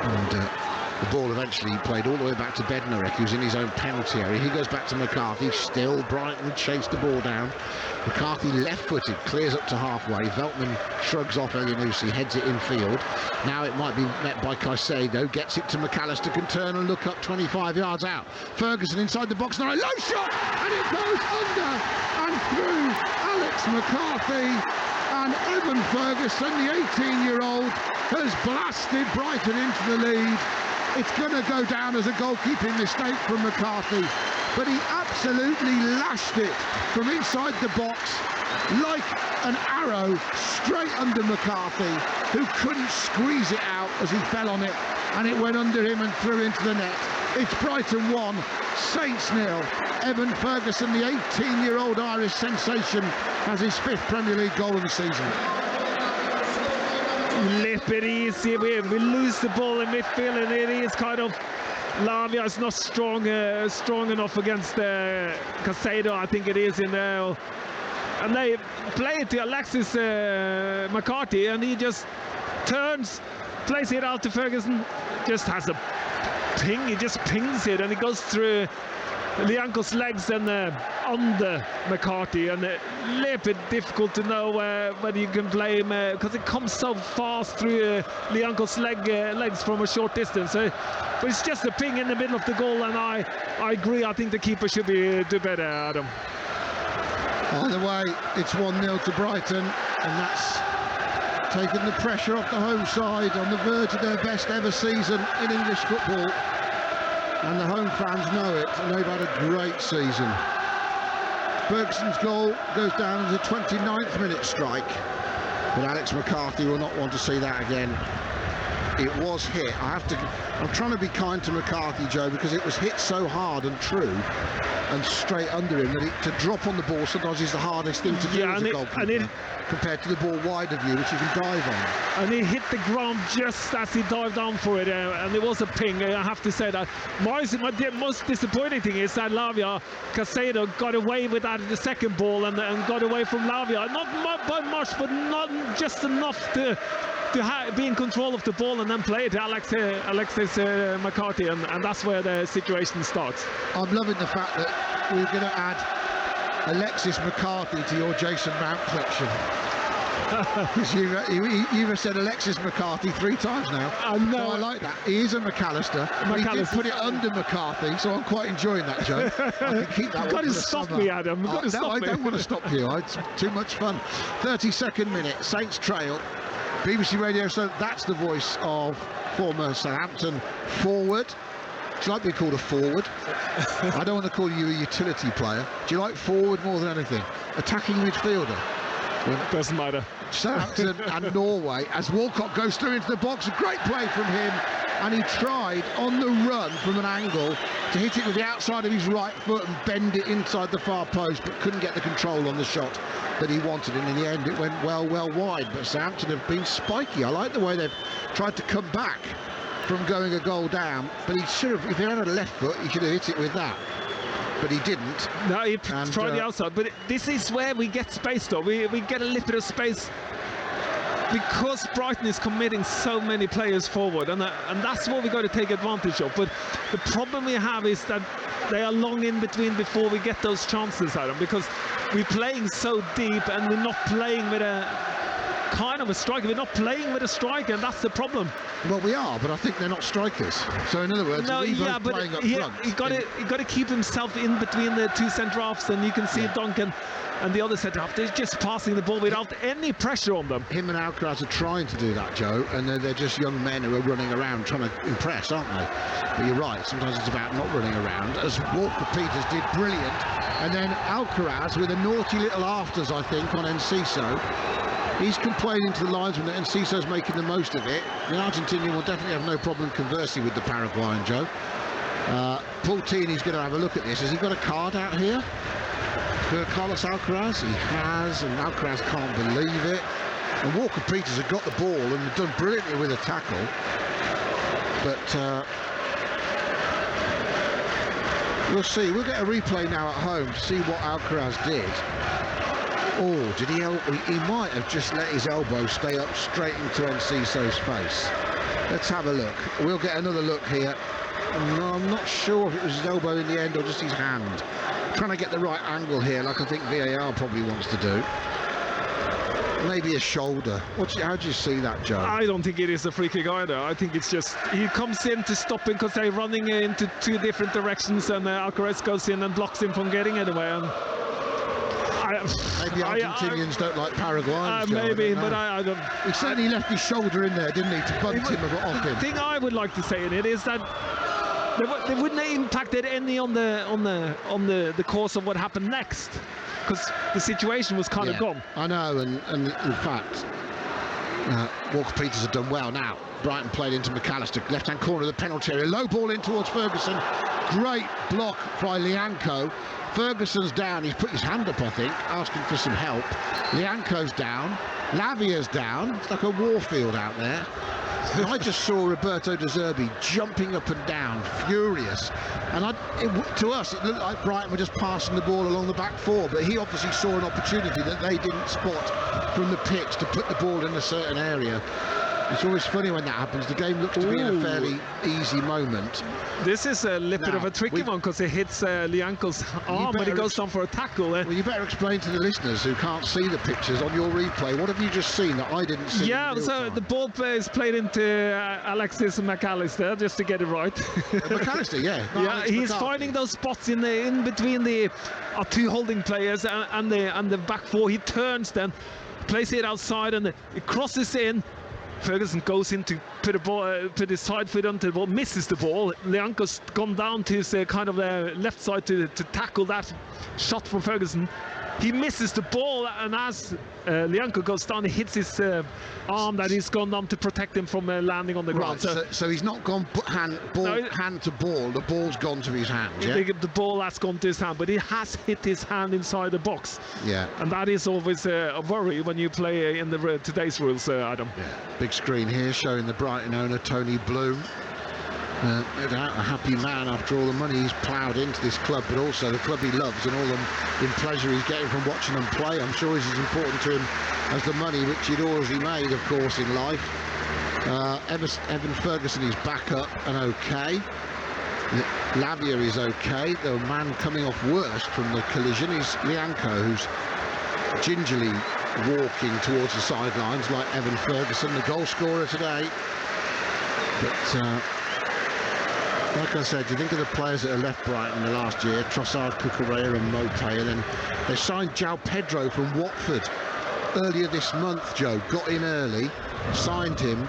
And the ball eventually played all the way back to Bednarek, who's in his own penalty area. He goes back to McCarthy. Still Brighton chase the ball down. McCarthy left-footed, clears up to halfway. Veltman shrugs off Elianusi, heads it infield. Now it might be met by Caicedo, gets it to McAllister, can turn and look up 25 yards out. Ferguson inside the box, now a low shot, and it goes under and through Alex McCarthy. And Evan Ferguson, the 18-year-old, has blasted Brighton into the lead. It's going to go down as a goalkeeping mistake from McCarthy, but he absolutely lashed it from inside the box like an arrow straight under McCarthy, who couldn't squeeze it out as he fell on it, and it went under him and through into the net. It's Brighton 1, Saints 0. Evan Ferguson, the 18-year-old Irish sensation, has his 5th Premier League goal of the season. Lip it easy. We lose the ball in midfield, and it is kind of Lavia is not strong enough against Caicedo, I think it is, in there. And they play it to Alexis McCarthy, and he just turns, plays it out to Ferguson, just has a ping, he just pings it, and it goes through Lianco's legs and under McCarthy, and a little bit difficult to know whether you can blame because it comes so fast through Lianco's legs from a short distance. But it's just a ping in the middle of the goal, and I agree. I think the keeper should do better, Adam. Either way, it's 1-0 to Brighton, and that's taken the pressure off the home side on the verge of their best ever season in English football. And the home fans know it, and they've had a great season. Bergson's goal goes down as a 29th minute strike, but Alex McCarthy will not want to see that again. it was hit. I'm trying to be kind to McCarthy, Joe, because it was hit so hard and true and straight under him that to drop on the ball sometimes is the hardest thing to do as a goalkeeper, compared to the ball wide of you, which you can dive on. And he hit the ground just as he dived down for it, and it was a ping. I have to say that. My most disappointing thing is that Lavia Casado got away with that in the second ball and got away from Lavia. Not by much, but not just enough to be in control of the ball and then play it to Alexis McCarthy, and that's where the situation starts. I'm loving the fact that we're going to add Alexis McCarthy to your Jason Mount collection. Because you've said Alexis McCarthy 3 times now. I know. So I like that. He is a McAllister. He did put it under McCarthy, so I'm quite enjoying that, Joe. I can keep that. You've got to stop me, Adam. No, I don't want to stop you. It's too much fun. 32nd minute, Saints trail. BBC Radio, so that's the voice of former Southampton forward. Do you like being called a forward? I don't want to call you a utility player. Do you like forward more than anything? Attacking midfielder? Doesn't matter. Southampton and Norway, as Walcott goes through into the box, a great play from him, and he tried on the run from an angle to hit it with the outside of his right foot and bend it inside the far post, but couldn't get the control on the shot that he wanted, and in the end it went well wide. But Southampton have been spiky. I like the way they've tried to come back from going a goal down, but he should have, if he had a left foot, he should have hit it with that. But he didn't. No, he tried the outside. But this is where we get space, though. We get a little bit of space because Brighton is committing so many players forward, and that's what we've got to take advantage of. But the problem we have is that they are long in between before we get those chances, Adam, because we're playing so deep and we're not playing with a kind of a striker. We're not playing with a striker, and that's the problem. Well, we are, but I think they're not strikers. So in other words, no, yeah, but he got to keep himself in between the 2 centre halves, and you can see Duncan and the other centre half. They're just passing the ball without any pressure on them. Him and Alcaraz are trying to do that, Joe, and they're just young men who are running around trying to impress, aren't they? But you're right. Sometimes it's about not running around, as Walker Peters did brilliant, and then Alcaraz with a naughty little afters, I think, on Enciso. He's complaining to the linesman that Enciso's making the most of it. The Argentinian will definitely have no problem conversing with the Paraguayan, Joe. Paul Tini's going to have a look at this. Has he got a card out here for Carlos Alcaraz? He has, and Alcaraz can't believe it. And Walker Peters have got the ball and done brilliantly with a tackle. But we'll see. We'll get a replay now at home to see what Alcaraz did. Oh, did he might have just let his elbow stay up straight into Enciso's face. Let's have a look. We'll get another look here. No, I'm not sure if it was his elbow in the end or just his hand. Trying to get the right angle here, like I think VAR probably wants to do. Maybe a shoulder. How do you see that, Joe? I don't think it is a free kick either. I think it's just he comes in to stop him because they're running into 2 different directions, and Alcaraz goes in and blocks him from getting it away. And maybe Argentinians don't like Paraguayans. Maybe, but I don't. He certainly left his shoulder in there, didn't he, to bunt him off him. The thing I would like to say in it is that they wouldn't have impacted any on the course of what happened next, because the situation was kind of gone. I know, and in fact, Walker Peters have done well now. Brighton played into McAllister, left-hand corner of the penalty area. Low ball in towards Ferguson. Great block by Lianco. Ferguson's down. He's put his hand up, I think, asking for some help. Lianco's down. Lavia's down. It's like a war field out there. And I just saw Roberto De Zerbi jumping up and down, furious. And to us, it looked like Brighton were just passing the ball along the back 4, but he obviously saw an opportunity that they didn't spot from the pitch to put the ball in a certain area. It's always funny when that happens. The game looks to be in a fairly easy moment. This is a little bit of a tricky one, because it hits Lianco's arm when he goes down for a tackle. Well, you better explain to the listeners who can't see the pictures on your replay. What have you just seen that I didn't see? Yeah, so the ball is played into Alexis McAllister, just to get it right. McAllister, yeah. No, yeah, he's finding those spots in between the 2 holding players and the back 4. He turns, then plays it outside, and it crosses in. Ferguson goes in to put his side foot onto the ball, misses the ball. Lianco's gone down to his kind of left side to tackle that shot from Ferguson. he misses the ball, and as Lianco goes down, he hits his arm that he's gone down to protect him from landing on the ground. So he's not gone hand to ball. The ball's gone to his hand. Yeah? The ball has gone to his hand, but he has hit his hand inside the box. Yeah. And that is always a worry when you play in the today's rules, Adam. Yeah. Big screen here showing the Brighton owner, Tony Bloom. No doubt a happy man after all the money he's ploughed into this club, but also the club he loves and all the pleasure he's getting from watching them play. I'm sure it's as important to him as the money which he'd already made, of course, in life. Evan Ferguson is back up and okay. Lavia is okay. The man coming off worst from the collision is Lianco, who's gingerly walking towards the sidelines like Evan Ferguson, the goal scorer today. But like I said, you think of the players that have left Brighton the last year, Trossard, Cucurella and Mope, and then they signed João Pedro from Watford earlier this month. Joe got in early, signed him,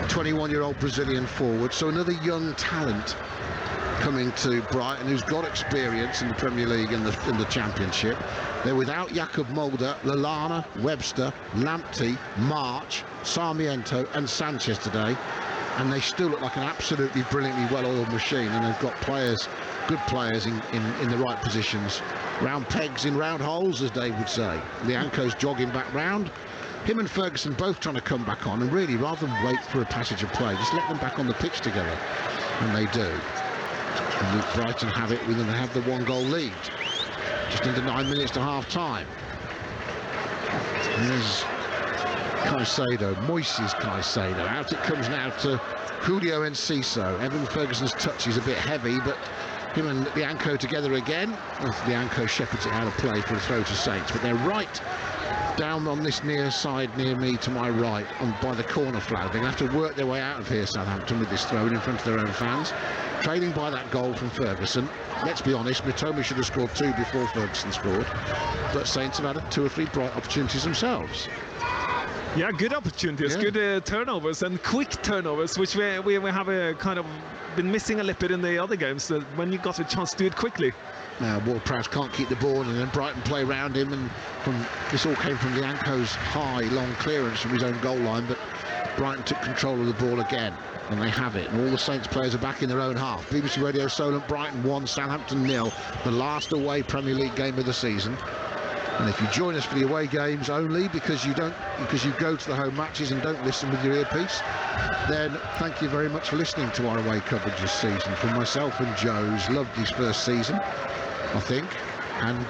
21-year-old Brazilian forward, so another young talent coming to Brighton who's got experience in the Premier League and the Championship. They're without Jakob Mulder, Lallana, Webster, Lamptey, March, Sarmiento and Sanchez today, and they still look like an absolutely brilliantly well-oiled machine, and they've got players, good players in the right positions, round pegs in round holes, as Dave would say. Lianco's jogging back round, him and Ferguson both trying to come back on, and really, rather than wait for a passage of play, just let them back on the pitch together, and they do. And Brighton have it with them. They have the 1-goal lead, just under 9 minutes to half-time. And there's Moises Caicedo. Out it comes now to Julio Enciso. Evan Ferguson's touch is a bit heavy, but him and Lianco together again. Lianco shepherds it out of play for a throw to Saints, but they're right down on this near side near me to my right by the corner flag. They're going to have to work their way out of here, Southampton, with this throw in front of their own fans. Trailing by that goal from Ferguson. Let's be honest, Mitoma should have scored 2 before Ferguson scored, but Saints have had 2 or 3 bright opportunities themselves. Yeah, good opportunities, good turnovers and quick turnovers, which we have kind of been missing a little bit in the other games, when you got a chance to do it quickly. Now Ward-Prowse can't keep the ball, and then Brighton play around him, and this all came from Lianco's high, long clearance from his own goal line, but Brighton took control of the ball again, and they have it, and all the Saints players are back in their own half. BBC Radio Solent, Brighton 1, Southampton 0, the last away Premier League game of the season. And if you join us for the away games only because you go to the home matches and don't listen with your earpiece, then thank you very much for listening to our away coverage this season. From myself and Joe's, loved his first season, I think. And,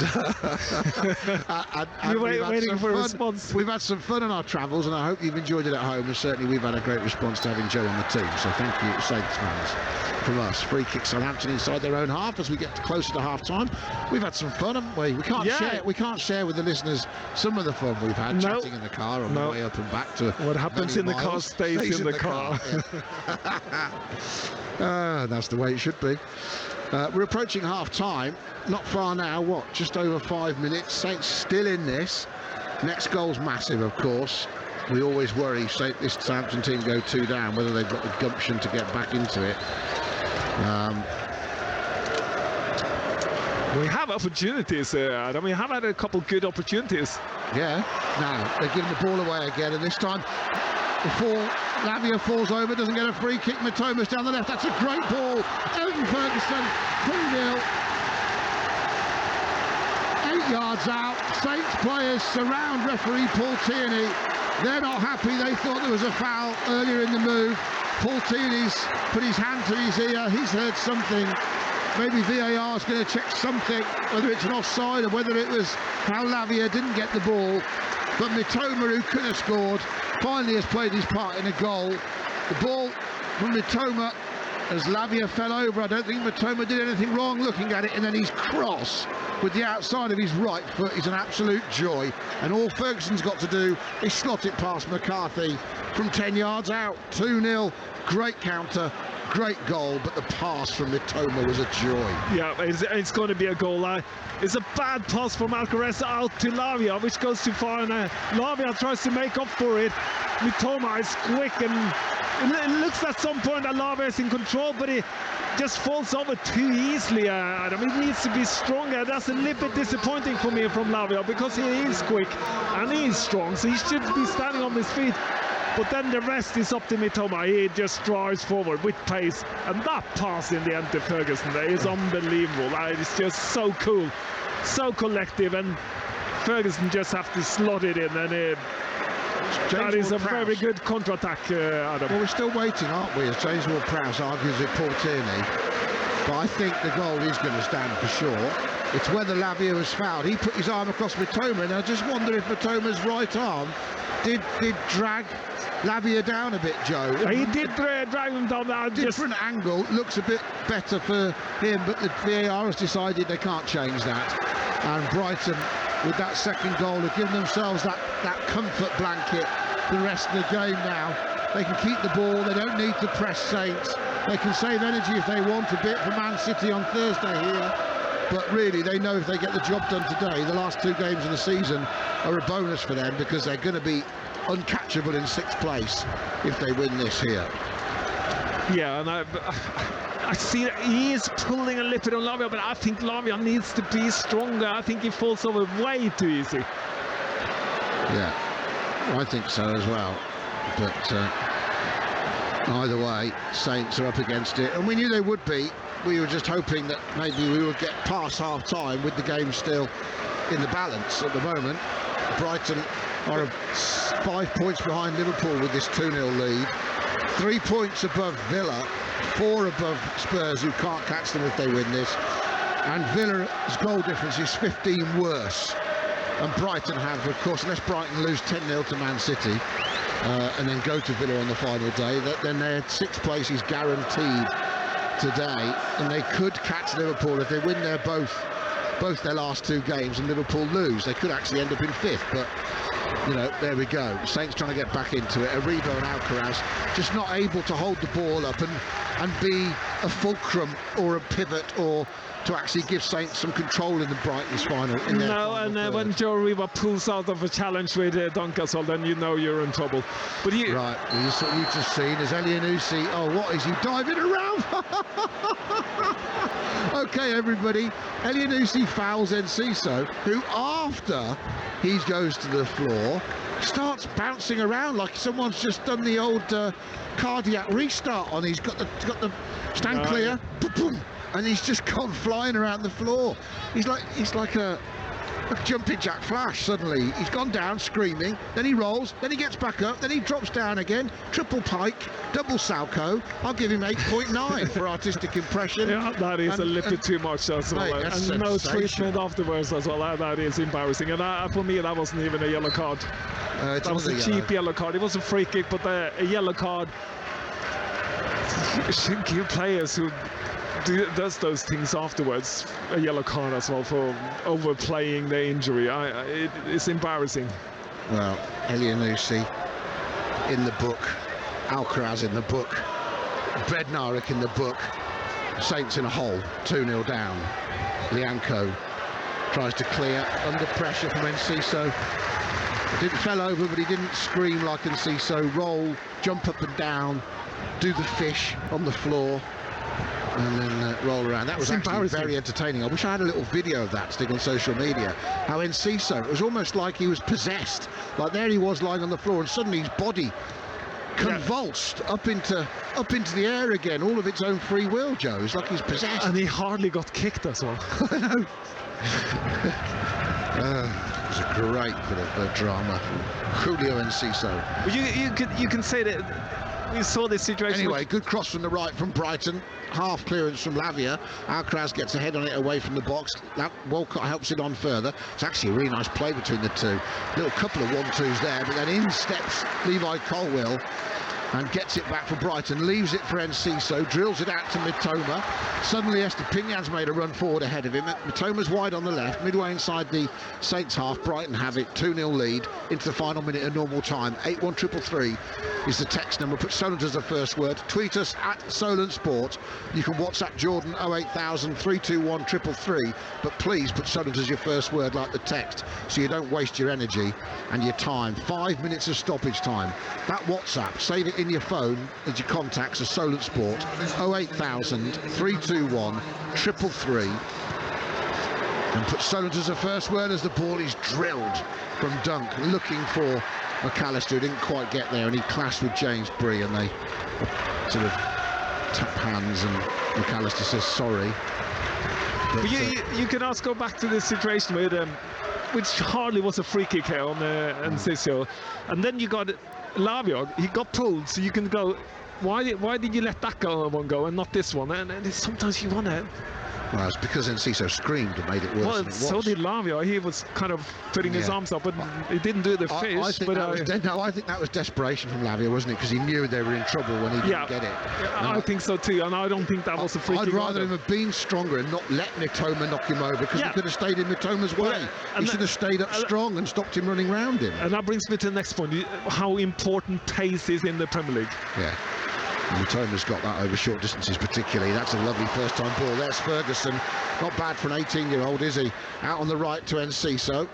you're waiting for a response. We've had some fun on our travels, and I hope you've enjoyed it at home, and certainly we've had a great response to having Joe on the team, so thank you, Saints fans, from us. Free kick Southampton inside their own half as we get closer to half-time. We've had some fun, haven't we? We can't share with the listeners some of the fun we've had chatting in the car on the way up and back to what happens in the car stays in the car. That's the way it should be. We're approaching half-time. Not far now, just over 5 minutes. Saints still in this. Next goal's massive, of course. We always worry, this Southampton team go 2 down, whether they've got the gumption to get back into it. We have opportunities, Adam. We have had a couple good opportunities. Yeah. Now, they're giving the ball away again, and this time, before Lavia falls over, doesn't get a free kick. Mitoma's down the left. That's a great ball. Evan Ferguson, 2-0. 8 yards out. Saints players surround referee Paul Tierney. They're not happy. They thought there was a foul earlier in the move. Paul Tierney's put his hand to his ear. He's heard something. Maybe VAR is going to check something, whether it's an offside or whether it was how Lavia didn't get the ball. But Mitoma, who could have scored, finally has played his part in a goal. The ball from Mitoma as Lavia fell over. I don't think Mitoma did anything wrong looking at it, and then his cross with the outside of his right foot is an absolute joy, and all Ferguson's got to do is slot it past McCarthy from 10 yards out. 2-0, great counter, great goal, but the pass from Mitoma was a joy. Yeah, it's going to be a goal. It's a bad pass from Alcaraz out to Lavia, which goes too far, and Lavia tries to make up for it. Mitoma is quick, and it looks at some point that Lavia is in control, but just falls over too easily. Adam, he needs to be stronger. That's a little bit disappointing for me from Lavia, because he is quick and he is strong, so he should be standing on his feet. But then the rest is up to Mitoma. He just drives forward with pace, and that pass in the end to Ferguson there is unbelievable. It's just so cool, so collective, and Ferguson just have to slot it in, and that is a very good counter-attack, Adam. Well, we're still waiting, aren't we, as James Ward-Prowse argues with Paul Tierney. But I think the goal is going to stand for sure. It's whether Lavia was fouled. He put his arm across Mitoma, and I just wonder if Mitoma's right arm did drag Lavia down a bit, Joe. He did drag him down. Different angle, looks a bit better for him, but the VAR has decided they can't change that. And Brighton, with that second goal, have given themselves that comfort blanket the rest of the game now. They can keep the ball, they don't need to press Saints. They can save energy if they want a bit for Man City on Thursday here. But really, they know if they get the job done today, the last two games of the season are a bonus for them, because they're going to be uncatchable in 6th place if they win this here. Yeah, and I see that he is pulling a little bit on Lavia, but I think Lavia needs to be stronger. I think he falls over way too easy. Yeah, I think so as well. But either way, Saints are up against it, and we knew they would be. We were just hoping that maybe we would get past half-time with the game still in the balance at the moment. Brighton are 5 points behind Liverpool with this 2-0 lead. 3 points above Villa, 4 above Spurs, who can't catch them if they win this. And Villa's goal difference is 15 worse. And Brighton have, of course, unless Brighton lose 10-0 to Man City and then go to Villa on the final day, then their 6th place is guaranteed today. And they could catch Liverpool if they win both their last 2 games and Liverpool lose. They could actually end up in 5th, but you know, there we go. Saints trying to get back into it. Aribo and Alcaraz just not able to hold the ball up and be a fulcrum or a pivot, or to actually give Saints some control in the Brighton's final. When Joe Aribo pulls out of a challenge with Dunkasol, then you know you're in trouble. But right, you just seen as Elianusi. Oh, what is he diving around? Okay, everybody. Elianusi fouls Enciso, who after he goes to the floor starts bouncing around like someone's just done the old cardiac restart on. He's got the stand clear, boom, and he's just gone flying around the floor. He's like a jumping jack flash. Suddenly he's gone down screaming, then he rolls, then he gets back up, then he drops down again. Triple pike, double Salco. I'll give him 8.9 for artistic impression. Yeah, that is a little bit too much as well. Mate, and no treatment afterwards as well. That is embarrassing. And for me, that wasn't even a yellow card. That was a cheap yellow card. It was a free kick, but a yellow card should give players who does those things afterwards a yellow card as well for overplaying their injury. It's embarrassing. Well, Elianusi in the book, Alcaraz in the book, Bednarek in the book, Saints in a hole, 2-0 down. Lianco tries to clear under pressure from Enciso. Didn't fell over, but he didn't scream like Enciso. Roll, jump up and down, do the fish on the floor, and then roll around. That was actually very entertaining. I wish I had a little video of that to stick on social media. How Enciso, it was almost like he was possessed. Like there he was lying on the floor, and suddenly his body convulsed up into the air again, all of its own free will, Joe. It's like he's possessed. And he hardly got kicked as well. I know. It was a great bit of drama. Julio Enciso. You can say that we saw this situation. Anyway, good cross from the right from Brighton. Half clearance from Lavia. Alcaraz gets a head on it away from the box. Walcott helps it on further. It's actually a really nice play between the two. Little couple of 1-2s there, but then in steps Levi Colwill and gets it back for Brighton, leaves it for Enciso, drills it out to Mitoma. Suddenly Estepinan's made a run forward ahead of him. Mitoma's wide on the left, midway inside the Saints half. Brighton have it, 2-0 lead into the final minute of normal time. 81333 is the text number. Put Solent as the first word. Tweet us at Solent Sport. You can WhatsApp Jordan 08000 321 333, but please put Solent as your first word like the text, so you don't waste your energy and your time. 5 minutes of stoppage time. That WhatsApp, save it in your phone as your contacts are Solent Sport, 08000 321 333, and put Solent as the first word as the ball is drilled from Dunk, looking for McAllister, who didn't quite get there, and he clashed with James Bree, and they sort of tap hands, and McAllister says sorry. But you can also go back to this situation with which hardly was a free kick here on Enciso, and then you got Lavio. He got pulled, so you can go, why did you let that one go and not this one? And sometimes you want to. Well, it's because Enciso screamed and made it worse. Well, so did Lavio. He was kind of putting his arms up, but he didn't do the fish. I think that was desperation from Lavio, wasn't it? Because he knew they were in trouble when he didn't get it. I think so too, and I don't think that was a free kick. I'd rather him have been stronger and not let Mitoma knock him over, because he could have stayed in Mitoma's way. He should have stayed up strong and stopped him running round him. And that brings me to the next point: how important pace is in the Premier League. Yeah. Mitoma's got that over short distances particularly. That's a lovely first-time ball. There's Ferguson. Not bad for an 18-year-old, is he? Out on the right to Enciso.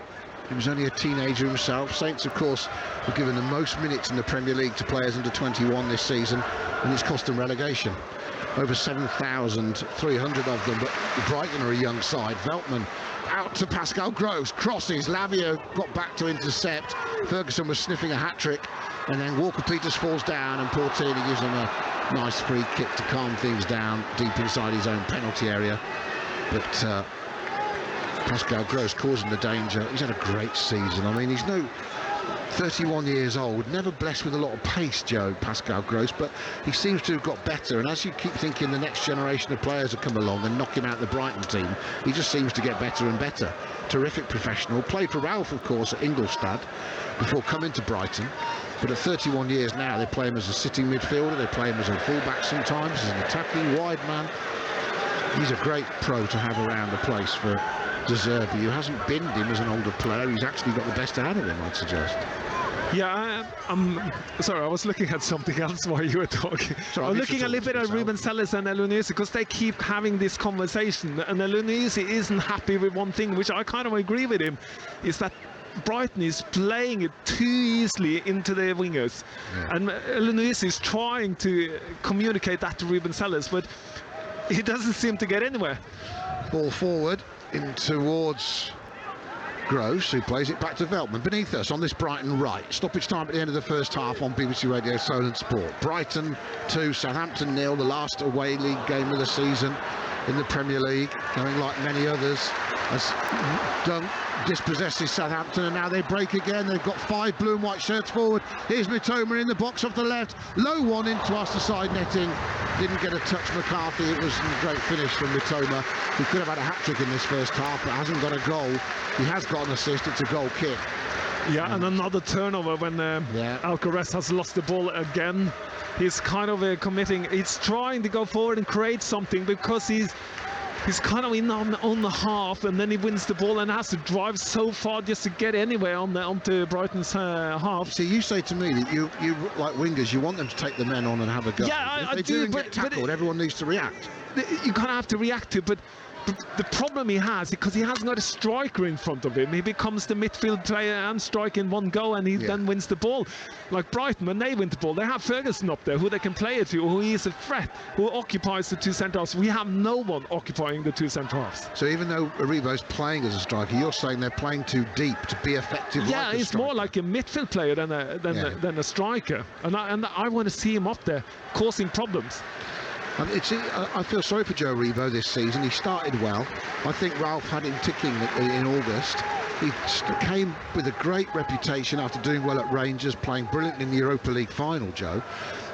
He was only a teenager himself. Saints, of course, were given the most minutes in the Premier League to players under 21 this season, and it's cost them relegation. Over 7,300 of them, but Brighton are a young side. Veltman out to Pascal Gross, crosses. Lavio got back to intercept. Ferguson was sniffing a hat-trick, and then Walker-Peters falls down, and Portieri gives him a nice free kick to calm things down deep inside his own penalty area. But Pascal Gross causing the danger. He's had a great season. I mean, he's no 31 years old, never blessed with a lot of pace, Joe, Pascal Gross, but he seems to have got better, and as you keep thinking the next generation of players will come along and knock him out the Brighton team, he just seems to get better and better. Terrific professional. Played for Ralph, of course, at Ingolstadt before coming to Brighton, but at 31 years now they play him as a sitting midfielder, they play him as a fullback sometimes, as an attacking wide man. He's a great pro to have around the place for De Zerbi, who hasn't binned him as an older player. He's actually got the best out of him, I'd suggest. Yeah, I'm sorry, I was looking at something else while you were talking. I'm looking a little bit at Ruben Selles and Elunisi, because they keep having this conversation, and Elunisi isn't happy with one thing, which I kind of agree with him, is that Brighton is playing it too easily into the wingers. Yeah. And Elunisi is trying to communicate that to Ruben Selles, but he doesn't seem to get anywhere. Ball forward in towards Gross, who plays it back to Veltman. Beneath us on this Brighton right. Stoppage time at the end of the first half on BBC Radio Solent Sport. Brighton 2, Southampton 0, the last away league game of the season in the Premier League, going like many others as Dunk dispossesses Southampton, and now they break again. They've got 5 blue and white shirts forward. Here's Mitoma in the box off the left, low one in towards the side netting, didn't get a touch. McCarthy. It was a great finish from Mitoma. He could have had a hat-trick in this first half, but hasn't got a goal. He has got an assist. It's a goal kick. Yeah, and another turnover when Alcaraz has lost the ball again. He's kind of committing, he's trying to go forward and create something, because he's kind of in on the half, and then he wins the ball and has to drive so far just to get anywhere onto Brighton's half. So you say to me that you like wingers, you want them to take the men on and have a go. Yeah, I do. And get tackled, everyone needs to react. You kind of have to react to, but the problem he has, because he hasn't got a striker in front of him, he becomes the midfield player and strike in one go, and he then wins the ball. Like Brighton, when they win the ball, they have Ferguson up there who they can play it to, who is a threat, who occupies the 2 centre-halves. We have no one occupying the 2 centre-halves. So even though Aribo's playing as a striker, you're saying they're playing too deep to be effective. Yeah, like he's more like a midfield player than a striker, and I want to see him up there causing problems. I feel sorry for Joe Aribo this season. He started well. I think Ralph had him ticking in August. He came with a great reputation after doing well at Rangers, playing brilliantly in the Europa League final, Joe.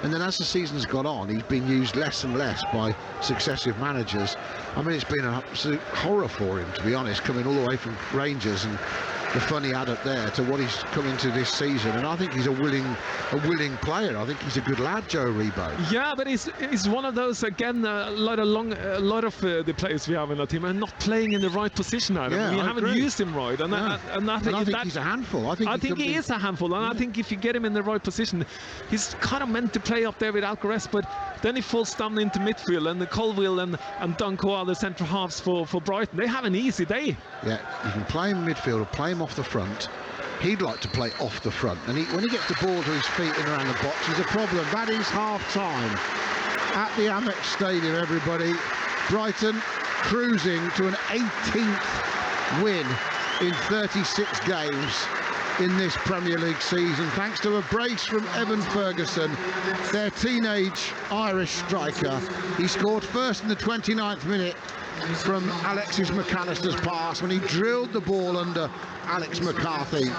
And then as the season's gone on, he's been used less and less by successive managers. I mean, it's been an absolute horror for him, to be honest, coming all the way from Rangers and the fun he had up there to what he's come into this season. And I think he's a willing player. I think he's a good lad, Joe Aribo. Yeah, but he's one of those, again, a lot of the players we have in the team are not playing in the right position. Yeah, we haven't used him right, and I think he's a handful. I think he is a handful, and I think if you get him in the right position, he's kind of meant to play up there with Alcaraz, but then he falls down into midfield, and the Colville and Dunco are the centre halves for Brighton. They have an easy day. Yeah, you can play him midfield or play him off the front, He'd like to play off the front, and when he gets the ball to his feet and around the box, he's a problem. That is half-time at the Amex Stadium, everybody. Brighton cruising to an 18th win in 36 games in this Premier League season, thanks to a brace from Evan Ferguson, their teenage Irish striker. He scored first in the 29th minute from Alexis McAllister's pass when he drilled the ball under Alex McCarthy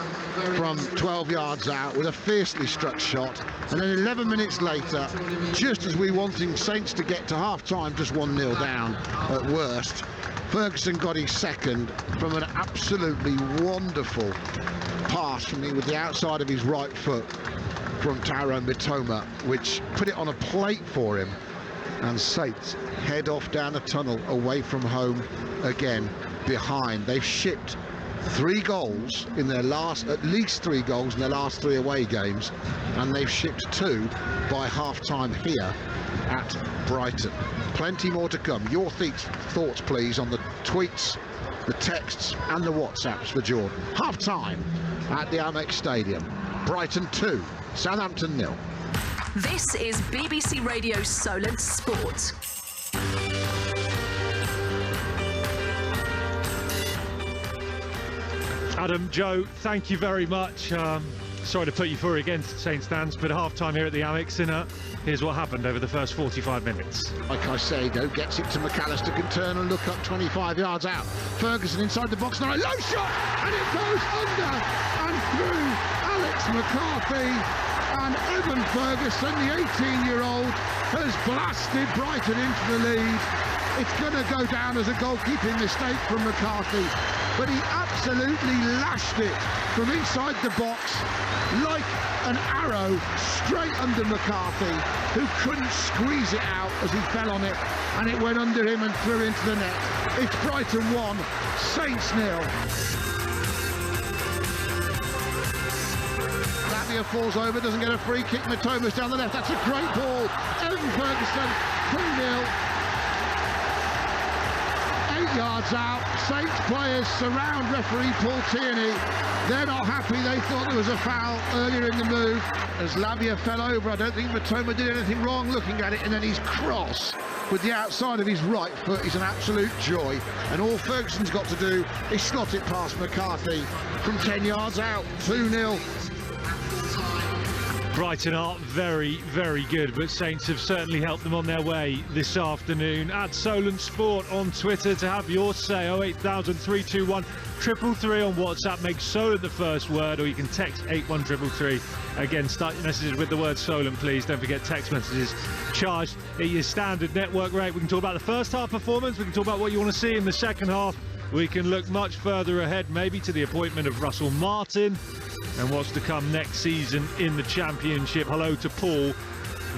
from 12 yards out with a fiercely struck shot. And then 11 minutes later, just as we wanting Saints to get to half-time, just 1-0 down at worst, Ferguson got his second from an absolutely wonderful pass with the outside of his right foot from Tyrone Mitoma, which put it on a plate for him. And Saints head off down the tunnel away from home again behind. They've shipped 3 goals in their last, at least 3 goals in their last 3 away games, and they've shipped 2 by half-time here at Brighton. Plenty more to come. Your thoughts, please, on the tweets, the texts and the WhatsApps for Jordan. Half-time at the Amex Stadium. Brighton 2, Southampton 0. This is BBC Radio Solent Sport. Adam, Joe, thank you very much. Sorry to put you through against St Stan's, but half-time here at the Amex, and here's what happened over the first 45 minutes. Like I say, though, gets it to McAllister, can turn and look up 25 yards out. Ferguson inside the box, now a low shot, and it goes under and through Alex McCarthy. And Evan Ferguson, the 18-year-old, has blasted Brighton into the lead. It's going to go down as a goalkeeping mistake from McCarthy, but he absolutely lashed it from inside the box like an arrow straight under McCarthy, who couldn't squeeze it out as he fell on it, and it went under him and through into the net. It's Brighton 1, Saints 0. Falls over, doesn't get a free kick. Mitoma's down the left. That's a great ball. Evan Ferguson, 2-0. 8 yards out. Saints players surround referee Paul Tierney. They're not happy. They thought there was a foul earlier in the move. As Lavia fell over, I don't think Mitoma did anything wrong looking at it, and then his cross with the outside of his right foot is an absolute joy. And all Ferguson's got to do is slot it past McCarthy from 10 yards out. 2-0. Brighton are very, very good, but Saints have certainly helped them on their way this afternoon. At Solent Sport on Twitter to have your say. 08000 321 333 on WhatsApp. Make Solent the first word, or you can text 81333. Again, start your messages with the word Solent, please. Don't forget, text messages charged at your standard network rate. We can talk about the first half performance. We can talk about what you want to see in the second half. We can look much further ahead, maybe to the appointment of Russell Martin and what's to come next season in the Championship. Hello to Paul.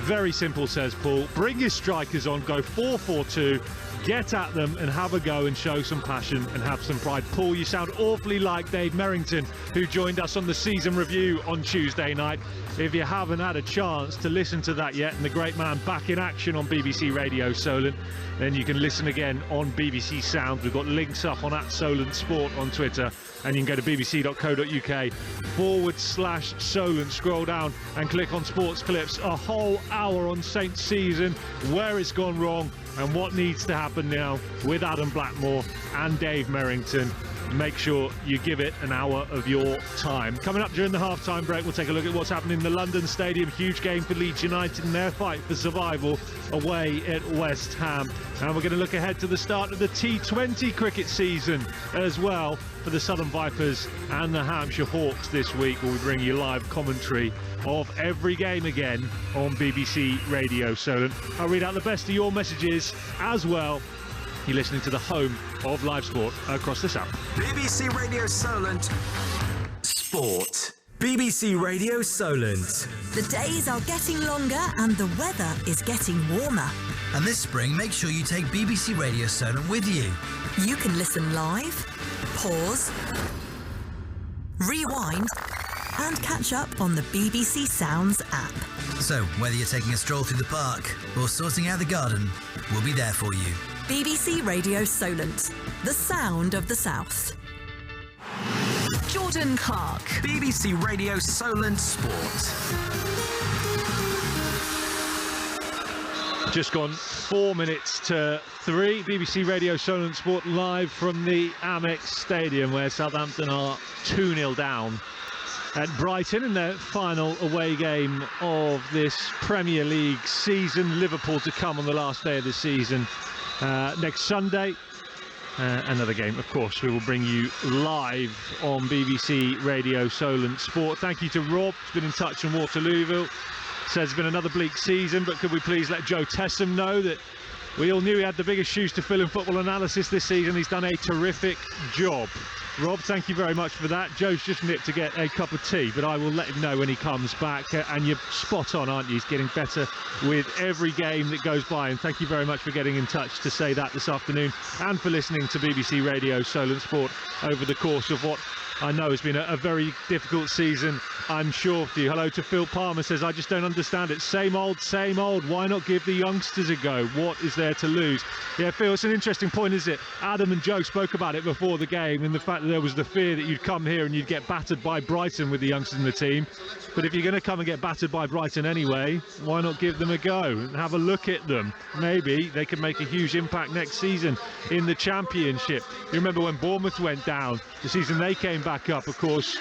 Very simple, says Paul. Bring your strikers on, go 4-4-2, get at them and have a go and show some passion and have some pride. Paul, you sound awfully like Dave Merrington, who joined us on the season review on Tuesday night. If you haven't had a chance to listen to that yet, and the great man back in action on BBC Radio Solent, then you can listen again on BBC Sound. We've got links up on @Solent Sport on Twitter, and you can go to bbc.co.uk/Solent, scroll down and click on Sports Clips. A whole hour on Saints season, where it's gone wrong and what needs to happen now with Adam Blackmore and Dave Merrington. Make sure you give it an hour of your time. Coming up during the half-time break, we'll take a look at what's happening in the London Stadium. Huge game for Leeds United in their fight for survival away at West Ham. And we're going to look ahead to the start of the T20 cricket season as well for the Southern Vipers and the Hampshire Hawks this week, where we bring you live commentary of every game again on BBC Radio Solent. I'll read out the best of your messages as well. You're listening to the home of live sport across the south. BBC Radio Solent Sport. BBC Radio Solent. The days are getting longer and the weather is getting warmer. And this spring, make sure you take BBC Radio Solent with you. You can listen live, pause, rewind, and catch up on the BBC Sounds app. So, whether you're taking a stroll through the park or sorting out the garden, we'll be there for you. BBC Radio Solent, the sound of the South. Jordan Clark. BBC Radio Solent Sport. Just gone 4 minutes to 3. BBC Radio Solent Sport live from the Amex Stadium, where Southampton are 2-0 down at Brighton in their final away game of this Premier League season. Liverpool to come on the last day of the season next Sunday. Another game, of course, we will bring you live on BBC Radio Solent Sport. Thank you to Rob, who's been in touch from Waterlooville. Says it's been another bleak season, but could we please let Joe Tessam know that we all knew he had the biggest shoes to fill in football analysis this season. He's done a terrific job. Rob, thank you very much for that. Joe's just nipped to get a cup of tea, but I will let him know when he comes back. And you're spot on, aren't you? He's getting better with every game that goes by. And thank you very much for getting in touch to say that this afternoon, and for listening to BBC Radio Solent Sport over the course of what I know has been a very difficult season, I'm sure, for you. Hello to Phil Palmer, says, I just don't understand it. Same old, same old. Why not give the youngsters a go? What is there to lose? Yeah, Phil, it's an interesting point, isn't it? Adam and Joe spoke about it before the game, and the fact that there was the fear that you'd come here and you'd get battered by Brighton with the youngsters in the team. But if you're going to come and get battered by Brighton anyway, why not give them a go and have a look at them? Maybe they could make a huge impact next season in the Championship. You remember when Bournemouth went down, the season they came back up, of course,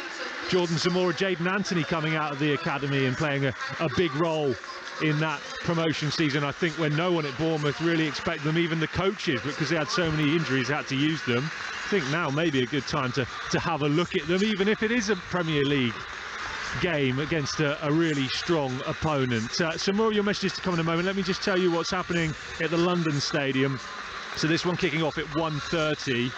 Jordan Zamora, Jayden Anthony coming out of the academy and playing a big role in that promotion season. I think when no one at Bournemouth really expected them, even the coaches, because they had so many injuries, had to use them. I think now may be a good time to have a look at them, even if it is a Premier League game against a really strong opponent. Some more of your messages to come in a moment. Let me just tell you what's happening at the London Stadium. So this one kicking off at 1:30.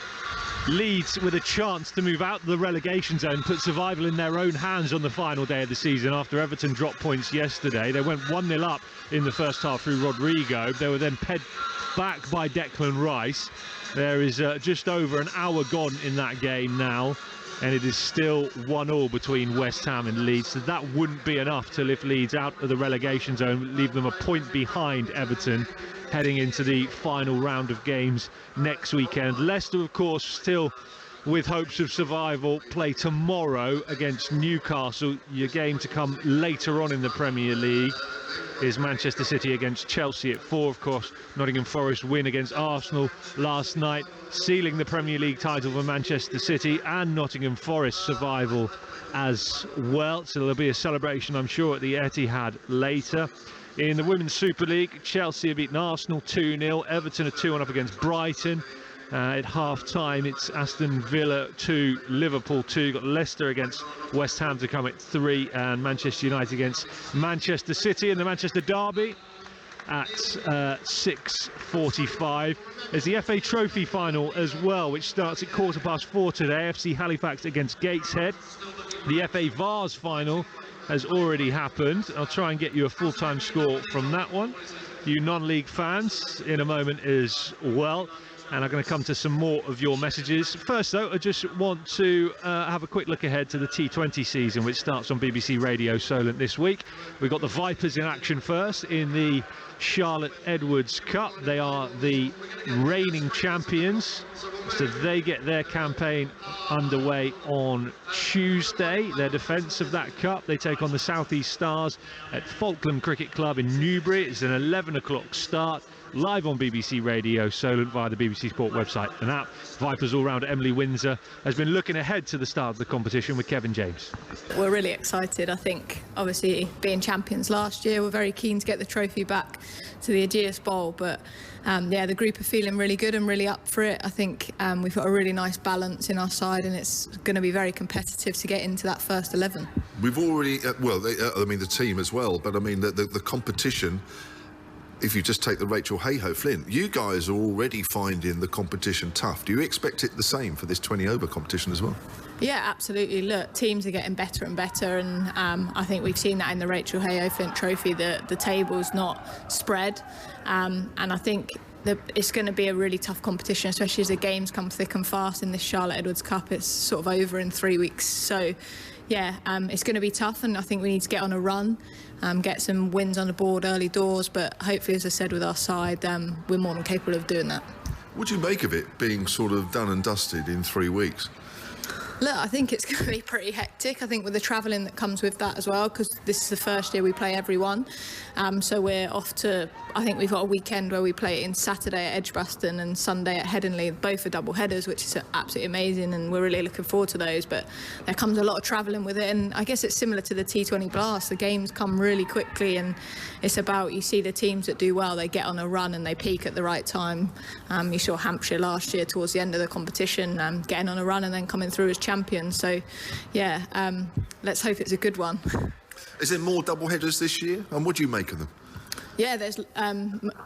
Leeds with a chance to move out of the relegation zone, put survival in their own hands on the final day of the season after Everton dropped points yesterday. They went 1-0 up in the first half through Rodrigo. They were then pegged back by Declan Rice. There is just over an hour gone in that game now, and it is still 1-1 between West Ham and Leeds. So that wouldn't be enough to lift Leeds out of the relegation zone, leave them a point behind Everton heading into the final round of games next weekend. Leicester, of course, still with hopes of survival, play tomorrow against Newcastle. Your game to come later on in the Premier League is Manchester City against Chelsea at 4. Of course, Nottingham Forest win against Arsenal last night, sealing the Premier League title for Manchester City, and Nottingham Forest survival as well. So there'll be a celebration, I'm sure, at the Etihad later. In the Women's Super League, Chelsea have beaten Arsenal 2-0. Everton are 2-1 up against Brighton. At half-time, it's Aston Villa 2, Liverpool 2. You've got Leicester against West Ham to come at 3, and Manchester United against Manchester City in the Manchester Derby at 6:45. There's the FA Trophy final as well, which starts at 4:15 today. FC Halifax against Gateshead. The FA Vars final has already happened. I'll try and get you a full-time score from that one, you non-league fans, in a moment as well. And I'm going to come to some more of your messages. First, though, I just want to have a quick look ahead to the T20 season, which starts on BBC Radio Solent this week. We've got the Vipers in action first in the Charlotte Edwards Cup. They are the reigning champions, so they get their campaign underway on Tuesday. Their defence of that cup, they take on the South East Stars at Falkland Cricket Club in Newbury. It's an 11 o'clock start, live on BBC Radio Solent via the BBC Sport website and app. Vipers all-rounder Emily Windsor has been looking ahead to the start of the competition with Kevin James. We're really excited. I think, obviously, being champions last year, we're very keen to get the trophy back to the Ageas Bowl, but yeah, the group are feeling really good and really up for it. I think we've got a really nice balance in our side, and it's going to be very competitive to get into that first 11. We've already, I mean the team as well, but I mean the competition. If you just take the Rachel Hayhoe Flint, you guys are already finding the competition tough. Do you expect it the same for this 20 over competition as well? Yeah, absolutely. Look, teams are getting better and better, and I think we've seen that in the Rachel Hayhoe Flint Trophy, that the table's not spread, and I think it's going to be a really tough competition, especially as the games come thick and fast in this Charlotte Edwards Cup. It's sort of over in 3 weeks, so yeah, it's going to be tough, and I think we need to get on a run, get some wins on the board early doors, but hopefully, as I said, with our side, we're more than capable of doing that. What do you make of it being sort of done and dusted in 3 weeks? Look, I think it's going to be pretty hectic. I think with the travelling that comes with that as well, because this is the first year we play everyone. So we're off to, I think we've got a weekend where we play in Saturday at Edgbaston and Sunday at Headingley. Both are double headers, which is absolutely amazing, and we're really looking forward to those. But there comes a lot of travelling with it, and I guess it's similar to the T20 Blast. The games come really quickly, and it's about, you see the teams that do well, they get on a run and they peak at the right time. You saw Hampshire last year towards the end of the competition, getting on a run and then coming through as champions. So yeah, let's hope it's a good one. Is there more double headers this year, and what do you make of them? Yeah, there's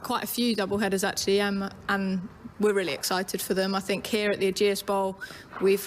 quite a few double headers actually, and we're really excited for them. I think here at the Ageas Bowl,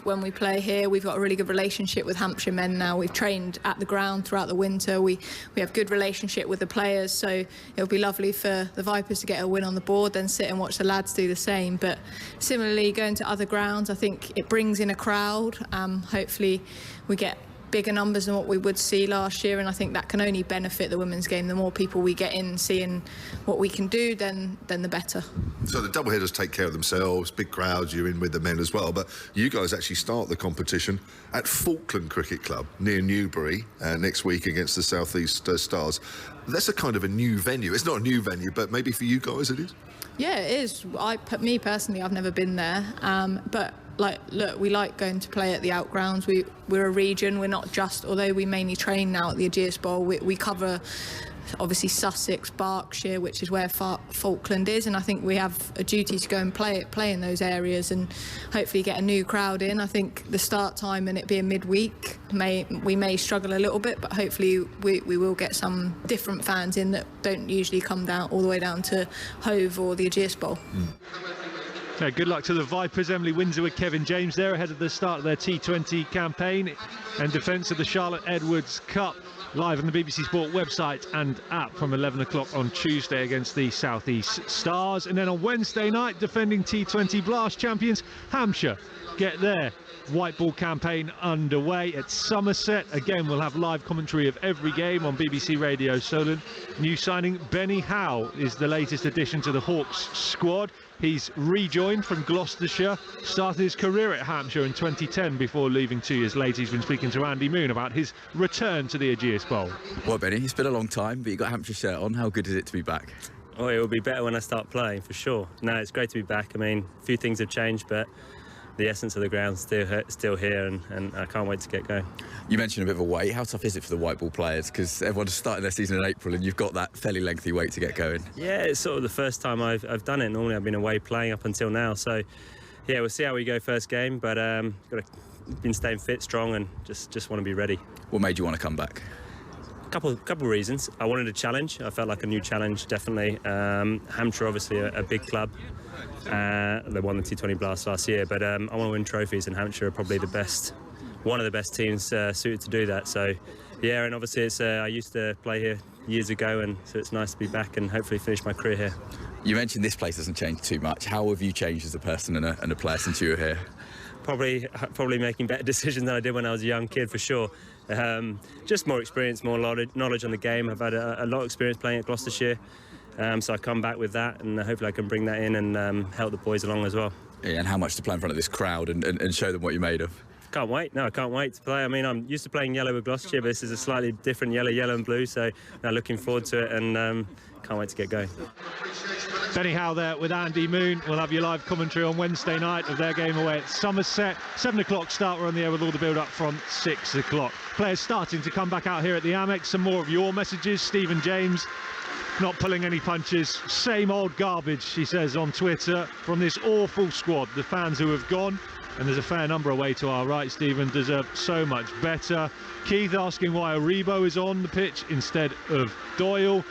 when we play here, we've got a really good relationship with Hampshire men now. We've trained at the ground throughout the winter. We have good relationship with the players, so it'll be lovely for the Vipers to get a win on the board, then sit and watch the lads do the same. But similarly, going to other grounds, I think it brings in a crowd. Hopefully we get bigger numbers than what we would see last year, and I think that can only benefit the women's game. The more people we get in seeing what we can do, then the better. So the double headers take care of themselves, big crowds, you're in with the men as well, but you guys actually start the competition at Falkland Cricket Club near Newbury next week against the South East Stars. That's a kind of a new venue. It's not a new venue, but maybe for you guys it is? Yeah, it is. Me personally, I've never been there, but look, we like going to play at the outgrounds. We're a region. We're not just, although we mainly train now at the Ageas Bowl, we cover obviously Sussex, Berkshire, which is where Falkland is, and I think we have a duty to go and play in those areas and hopefully get a new crowd in. I think the start time and it being midweek, we may struggle a little bit, but hopefully we will get some different fans in that don't usually come down all the way down to Hove or the Ageas Bowl. Yeah, good luck to the Vipers. Emily Windsor with Kevin James there ahead of the start of their T20 campaign and defence of the Charlotte Edwards Cup, live on the BBC Sport website and app from 11 o'clock on Tuesday against the South East Stars. And then on Wednesday night, defending T20 Blast champions Hampshire get their white ball campaign underway at Somerset. Again, we'll have live commentary of every game on BBC Radio Solent. New signing Benny Howe is the latest addition to the Hawks squad. He's rejoined from Gloucestershire, started his career at Hampshire in 2010 before leaving 2 years later. He's been speaking to Andy Moon about his return to the Ageas Bowl. Well, Benny, it's been a long time, but you got a Hampshire shirt on. How good is it to be back? Oh, it will be better when I start playing, for sure. No, it's great to be back. I mean, a few things have changed, but the essence of the ground's still here, and I can't wait to get going. You mentioned a bit of a wait. How tough is it for the white ball players? Because everyone's starting their season in April and you've got that fairly lengthy wait to get going. Yeah, it's sort of the first time I've done it. Normally I've been away playing up until now. So, yeah, we'll see how we go first game. But been staying fit, strong, and just want to be ready. What made you want to come back? Couple of reasons. I wanted a challenge. I felt like a new challenge, definitely. Hampshire, obviously, a big club. They won the T20 Blast last year, but I want to win trophies, and Hampshire are probably one of the best teams suited to do that. So, yeah, and obviously I used to play here years ago, and so it's nice to be back and hopefully finish my career here. You mentioned this place hasn't changed too much. How have you changed as a person and a player since you were here? Probably making better decisions than I did when I was a young kid, for sure. Just more experience, more knowledge on the game. I've had a lot of experience playing at Gloucestershire. So I come back with that, and hopefully I can bring that in and help the boys along as well. Yeah, and how much to play in front of this crowd and show them what you're made of? Can't wait. No, I can't wait to play. I mean, I'm used to playing yellow with Gloucestershire, but this is a slightly different yellow and blue, so now looking forward to it, and can't wait to get going. Benny Howe there with Andy Moon. We'll have your live commentary on Wednesday night of their game away at Somerset. 7 o'clock start. We're on the air with all the build-up from 6 o'clock. Players starting to come back out here at the Amex. Some more of your messages. Stephen James, not pulling any punches. Same old garbage, he says on Twitter, from this awful squad. The fans who have gone, and there's a fair number away to our right, Stephen, deserve so much better. Keith asking why Aribo is on the pitch instead of Doyle.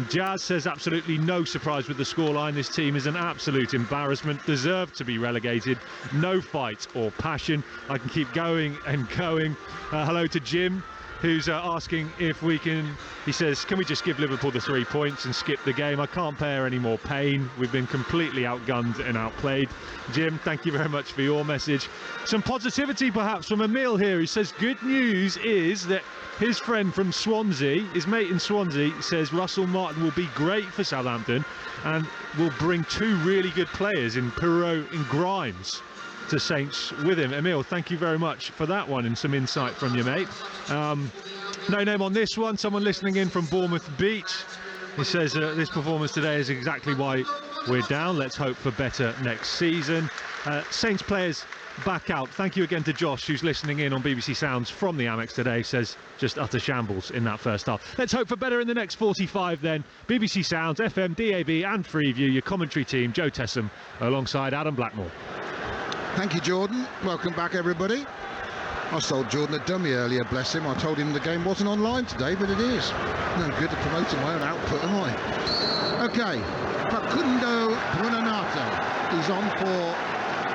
Jazz says absolutely no surprise with the scoreline. This team is an absolute embarrassment, deserve to be relegated. No fight or passion. I can keep going and going. Hello to Jim, who's asking if we can, he says, can we just give Liverpool the 3 points and skip the game? I can't bear any more pain. We've been completely outgunned and outplayed. Jim, thank you very much for your message. Some positivity perhaps from Emil here. He says good news is that his friend from Swansea, his mate in Swansea, says Russell Martin will be great for Southampton and will bring 2 really good players in Perot and Grimes. to Saints with him. Emil, thank you very much for that one and some insight from you, mate. No name on this one. Someone listening in from Bournemouth Beach. He says this performance today is exactly why we're down. Let's hope for better next season. Saints players back out. Thank you again to Josh, who's listening in on BBC Sounds from the Amex today. Says just utter shambles in that first half. Let's hope for better in the next 45 then. BBC Sounds, FM, DAB and Freeview. Your commentary team, Joe Tessam, alongside Adam Blackmore. Thank you, Jordan. Welcome back, everybody. I sold Jordan a dummy earlier, bless him. I told him the game wasn't online today, but it is. No good at promoting my own output, am I? OK, Facundo Buonanotte. He's on for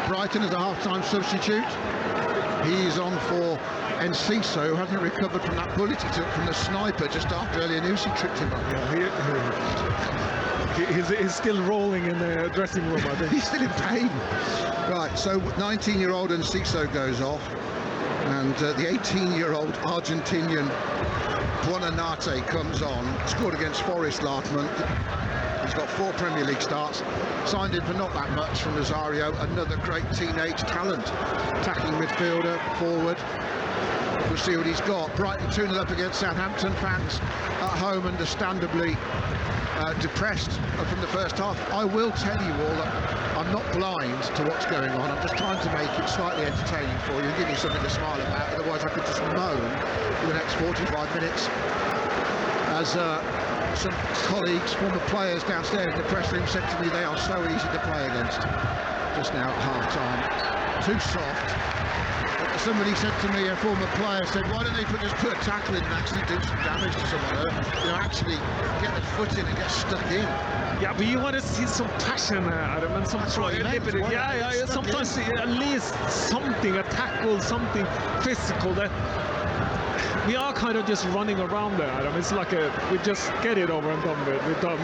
Brighton as a half-time substitute. He's on for Enciso, who hasn't recovered from that bullet he took from the sniper just after earlier news. He tripped him up. Yeah, he's still rolling in the dressing room, I think. He's still in pain. Right, so 19-year-old Enciso goes off. And the 18-year-old Argentinian Buonanotte comes on, scored against Forest last month. He's got 4 Premier League starts, signed in for not that much from Rosario, another great teenage talent, attacking midfielder, forward. We'll see what he's got. Brighton 2-0 up against Southampton. Fans at home understandably depressed from the first half. I will tell you all that I'm not blind to what's going on. I'm just trying to make it slightly entertaining for you and give you something to smile about. Otherwise I could just moan for the next 45 minutes as some colleagues, former players downstairs in the press room said to me they are so easy to play against just now at half-time. Too soft. Somebody said to me, a former player said, why don't they just put a tackle in and actually do some damage to someone? Actually get the foot in and get stuck in. Yeah, but you want to see some passion, Adam, and some liberty. Yeah, sometimes at least something, a tackle, something physical. That we are kind of just running around there, Adam. It's like we just get it over and done with. We're done.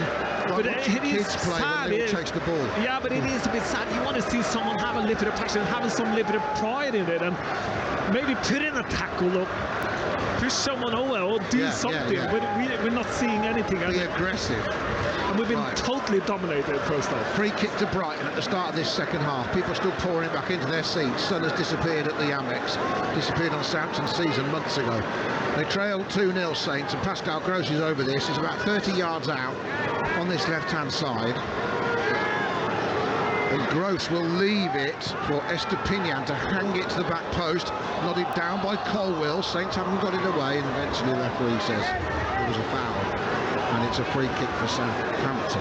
Like but it is sad. It takes the ball. Yeah, but it is a bit sad. You want to see someone have a little bit of passion, having some little bit of pride in it, and maybe put in a tackle or push someone over or do something. Yeah. But we're not seeing anything. Be aggressive. And we've been totally dominated first half. Free kick to Brighton at the start of this second half. People still pouring back into their seats. Sun has disappeared at the Amex. Disappeared on Southampton season months ago. They trail 2-0 Saints, and Pascal Gross is over this. He's about 30 yards out on this left-hand side. And Gross will leave it for Estepinian to hang it to the back post. Nodded down by Colwill. Saints haven't got it away, and eventually the referee says it was a foul. And it's a free kick for Southampton.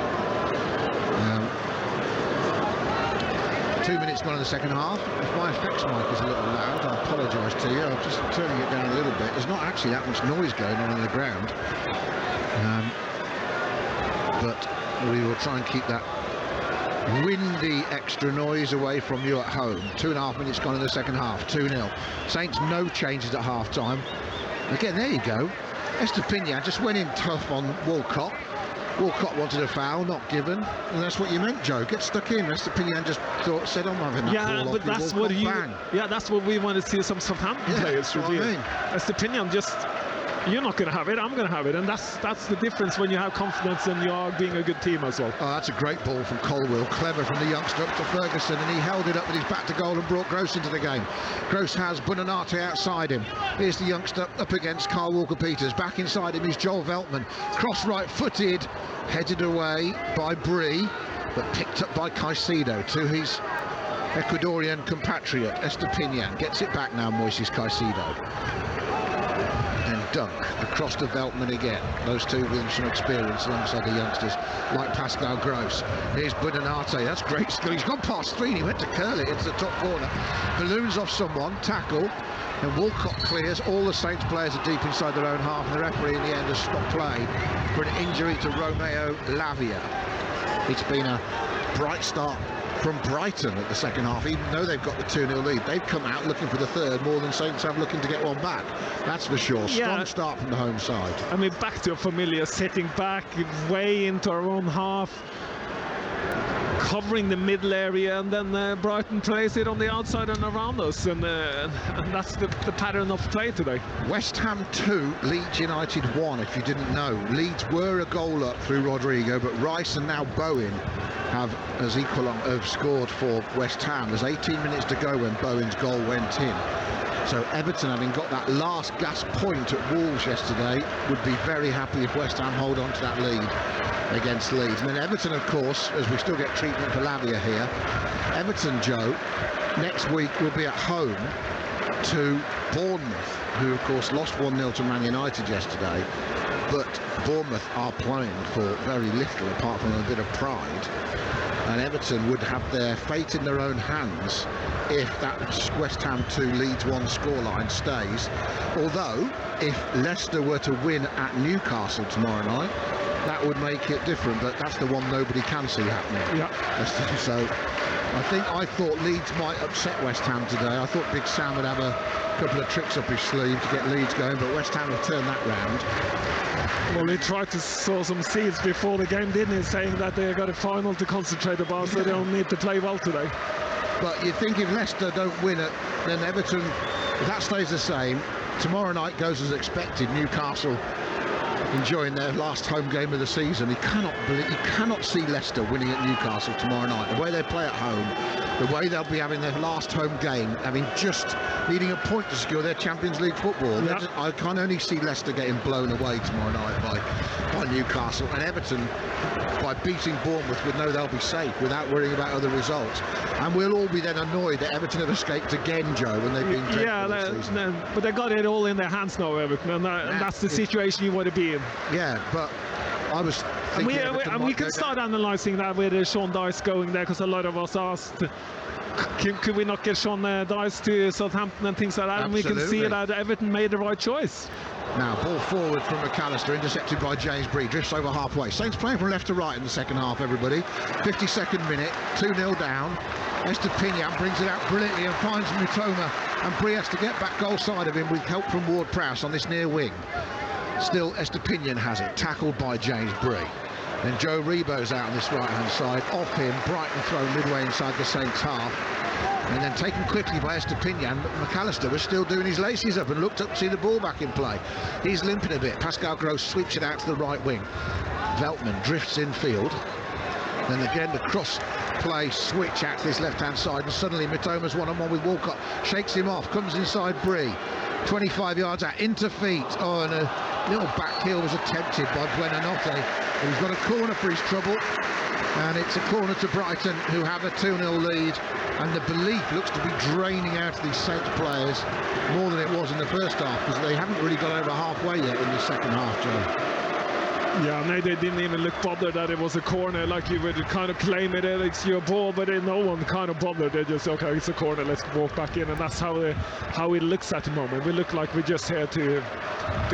2 minutes gone in the second half. If my effects mic is a little loud, I apologise to you. I'm just turning it down a little bit. There's not actually that much noise going on the ground. But we will try and keep that windy extra noise away from you at home. 2.5 minutes gone in the second half. 2-0. Saints no changes at half-time. Again, there you go. Estepinian just went in tough on Walcott. Walcott wanted a foul, not given, and that's what you meant, Joe. Get stuck in. Estepinian just said, I'm having that ball but off that's Walcott, what you. bang. Yeah, that's what we want to see some Southampton players that's reveal. what I mean. Estepinian just. You're not going to have it, I'm going to have it, and that's the difference when you have confidence and you are being a good team as well. Oh, that's a great ball from Colwill, clever from the youngster up to Ferguson, and he held it up with his back to goal and brought Gross into the game. Gross has Buonanotte outside him. Here's the youngster up against Kyle Walker-Peters. Back inside him is Joel Veltman. Cross right-footed, headed away by Bree, but picked up by Caicedo to his Ecuadorian compatriot. Estepinian gets it back now, Moises Caicedo. Dunk across to Veltman again. Those two with some experience alongside the youngsters like Pascal Gross. Here's Buonanotte. That's great skill. He's gone past 3 and he went to curl it into the top corner. Balloons off someone, tackle, and Walcott clears. All the Saints players are deep inside their own half, and the referee in the end has stopped play for an injury to Romeo Lavia. It's been a bright start from Brighton at the second half, even though they've got the 2-0 lead. They've come out looking for the third more than Saints have looking to get one back. That's for sure. Strong start from the home side. I mean, back to a familiar setting back, way into our own half. covering the middle area, and then Brighton plays it on the outside and around us, and that's the pattern of play today. West Ham 2, Leeds United 1, if you didn't know. Leeds were a goal up through Rodrigo, but Rice and now Bowen have scored for West Ham. There's 18 minutes to go when Bowen's goal went in. So Everton, having got that last gasp point at Wolves yesterday, would be very happy if West Ham hold on to that lead against Leeds. And then Everton, of course, as we still get treatment for Lavia here, Everton, Joe, next week will be at home to Bournemouth, who of course lost 1-0 to Man United yesterday, but Bournemouth are playing for very little apart from a bit of pride, and Everton would have their fate in their own hands if that West Ham 2 Leeds 1 scoreline stays. Although if Leicester were to win at Newcastle tomorrow night, that would make it different, but that's the one nobody can see happening. Yeah. So I thought Leeds might upset West Ham today. I thought Big Sam would have a couple of tricks up his sleeve to get Leeds going, but West Ham have turned that round. Well, he tried to sow some seeds before the game, didn't he, saying that they've got a final to concentrate about, so they don't need to play well today. But you think if Leicester don't win it, then Everton, if that stays the same, tomorrow night goes as expected. Newcastle enjoying their last home game of the season. You cannot see Leicester winning at Newcastle tomorrow night. The way they play at home, the way they'll be having their last home game, having just needing a point to secure their Champions League football. Yep. I can only see Leicester getting blown away tomorrow night by Newcastle, and Everton, by beating Bournemouth, would know they'll be safe without worrying about other results. And we'll all be then annoyed that Everton have escaped again, Joe, when they've been but they got it all in their hands now, Everton, and that's the situation you want to be in. Yeah, but I was thinking we can start analysing that with Sean Dice going there, because a lot of us asked, could we not get Sean Dice to Southampton and things like that? Absolutely. And we can see that Everton made the right choice. Now, ball forward from McAllister, intercepted by James Bree, drifts over halfway. Saints playing from left to right in the second half, everybody. 52nd minute, 2-0 down. Estepinian brings it out brilliantly and finds Mitoma, and Bree has to get back goal side of him with help from Ward-Prowse on this near wing. Still, Estepinian has it, tackled by James Bree. Then Joe Rebo's out on this right-hand side, off him, Brighton throw midway inside the Saints half. And then taken quickly by Estepinian, but McAllister was still doing his laces up and looked up to see the ball back in play. He's limping a bit. Pascal Gross sweeps it out to the right wing. Veltman drifts infield. Then again the cross play switch out to this left-hand side, and suddenly Mitoma's one-on-one with Walcott, shakes him off, comes inside Bree. 25 yards out, into feet. Oh, and a little back heel was attempted by Buenanotte. He's got a corner for his trouble, and it's a corner to Brighton, who have a 2-0 lead, and the belief looks to be draining out of these Saints players more than it was in the first half, because they haven't really got over halfway yet in the second half, Joe. Yeah, no, they didn't even look bothered that it was a corner, like you would kind of claim it's your ball, but no one kind of bothered. They just, okay, it's a corner, let's walk back in, and that's how it looks at the moment. We look like we're just here to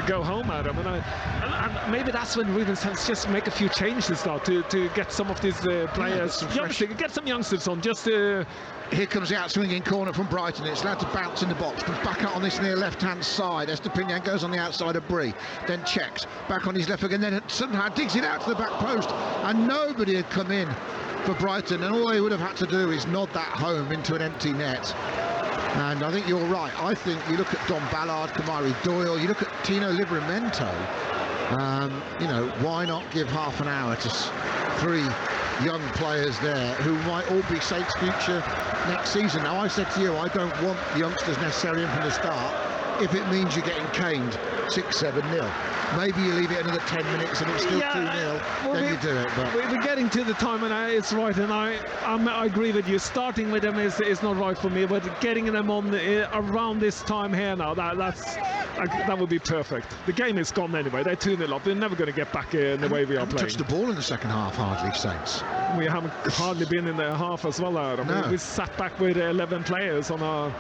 go home, Adam, and maybe that's when Ruben says just make a few changes now to get some of these players, get some youngsters on, just to... Here comes the out-swinging corner from Brighton. It's allowed to bounce in the box. Comes back out on this near left-hand side. Estepinian goes on the outside of Bree. Then checks. Back on his left again. Then somehow digs it out to the back post. And nobody had come in for Brighton. And all they would have had to do is nod that home into an empty net. And I think you're right. I think you look at Don Ballard, Kamari Doyle. You look at Tino Livramento. Why not give half an hour to three young players there who might all be Saints' future next season. Now, I said to you, I don't want youngsters necessarily in from the start if it means you're getting caned 6-7-0. Maybe you leave it another 10 minutes and it's still 2-0, then you do it. But we're getting to the time, and it's right, and I agree with you. Starting with them is not right for me, but getting them on around this time here now, that would be perfect. The game is gone anyway. They're 2-0 up. They're never going to get back in the way we are playing. Touched the ball in the second half, hardly, Saints. We haven't hardly been in the half as well, Adam. No. We sat back with 11 players on our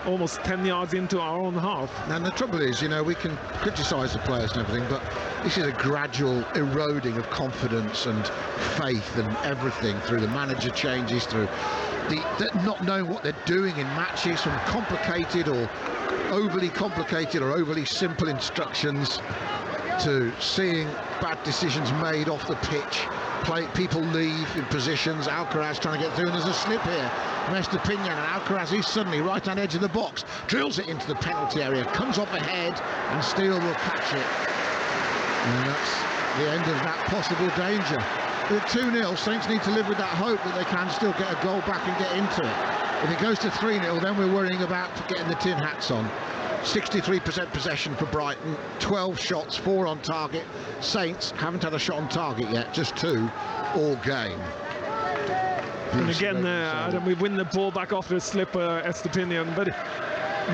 almost 10 yards into our own half. And the trouble is, we can criticise the players and everything, but this is a gradual eroding of confidence and faith and everything through the manager changes, through the not knowing what they're doing in matches, from complicated or overly simple instructions to seeing bad decisions made off the pitch. people leave in positions. Alcaraz trying to get through, and there's a slip here. Estepinian, and Alcaraz is suddenly right-hand edge of the box, drills it into the penalty area, comes off ahead, and Steele will catch it. And that's the end of that possible danger. At 2-0, Saints need to live with that hope that they can still get a goal back and get into it. If it goes to 3-0, then we're worrying about getting the tin hats on. 63% possession for Brighton, 12 shots, 4 on target. Saints haven't had a shot on target yet, just 2 all game. And again, Adam, we win the ball back off the slip, Estepinian, but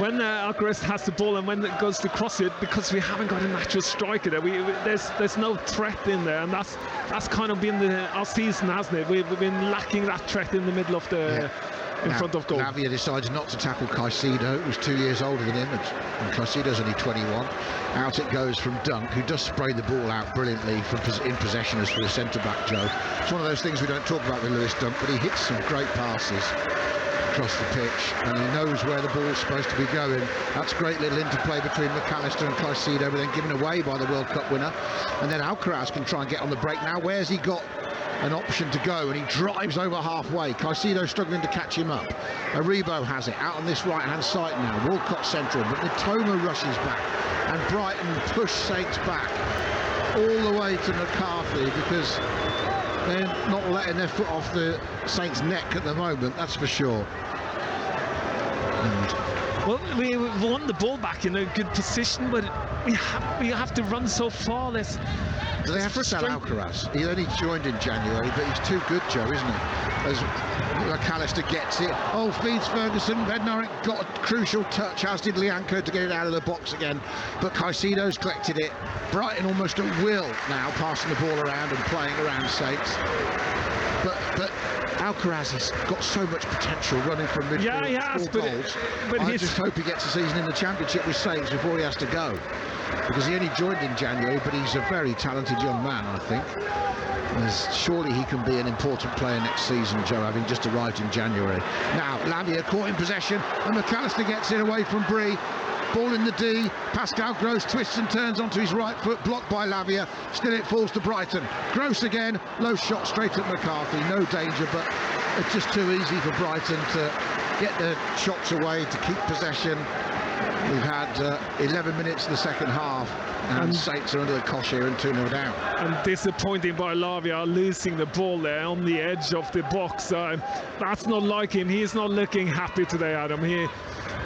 when Alcaraz has the ball and when it goes to cross it, because we haven't got a natural striker there, there's no threat in there, and that's kind of been our season, hasn't it? We've been lacking that threat in the middle of the... in front of goal. Lavia decides not to tackle Caicedo, who's 2 years older than him, and Caicedo's only 21. Out it goes from Dunk, who does spray the ball out brilliantly in possession as for a centre-back, Joe. It's one of those things we don't talk about with Lewis Dunk, but he hits some great passes across the pitch, and he knows where the ball's supposed to be going. That's great little interplay between McAllister and Caicedo, but then given away by the World Cup winner. And then Alcaraz can try and get on the break now. Where's he got an option to go, and he drives over halfway. Caicedo struggling to catch him up. Aribo has it out on this right-hand side now. Walcott central, but Mitoma rushes back, and Brighton push Saints back all the way to McCarthy, because they're not letting their foot off the Saints' neck at the moment, that's for sure. Well, we won the ball back in a good position, but we have to run so far. Do they have to sell Alcaraz? He only joined in January, but he's too good, Joe, isn't he? As McAllister gets it. Oh, feeds Ferguson. Bednarek got a crucial touch, as did Lianco, to get it out of the box again. But Caicedo's collected it. Brighton almost at will now, passing the ball around and playing around Saints. But Alcaraz has got so much potential running from midfield. Yeah, he has, but I just hope he gets a season in the Championship with Saints before he has to go, because he only joined in January, but he's a very talented young man, I think. Surely he can be an important player next season, Joe, having just arrived in January. Now, Lavia caught in possession, and McAllister gets it away from Bree. Ball in the D, Pascal Gross twists and turns onto his right foot, blocked by Lavia. Still it falls to Brighton. Gross again, low shot straight at McCarthy, no danger, but it's just too easy for Brighton to get the shots away, to keep possession. We've had 11 minutes in the second half, and Saints are under the cosh here and 2-0 down. And disappointing by Lavia, losing the ball there on the edge of the box. That's not like him. He's not looking happy today, Adam.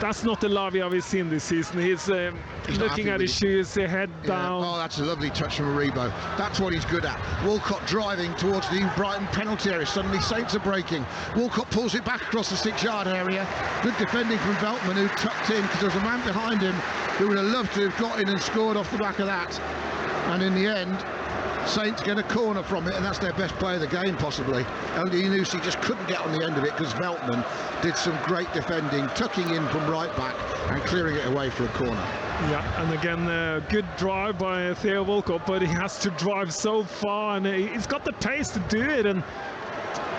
That's not the Lavia we've seen this season. He's looking at his shoes, head down. Oh, that's a lovely touch from Aribo. That's what he's good at. Walcott driving towards the Brighton penalty area. Suddenly Saints are breaking. Walcott pulls it back across the 6-yard area. Good defending from Veltman, who tucked in, because there was a man behind him who would have loved to have got in and scored off the back of that. And in the end, Saints get a corner from it, and that's their best play of the game, possibly. Only Inusi just couldn't get on the end of it, because Veltman did some great defending, tucking in from right back and clearing it away for a corner. Yeah, and again, good drive by Theo Walcott, but he has to drive so far, and he's got the pace to do it. And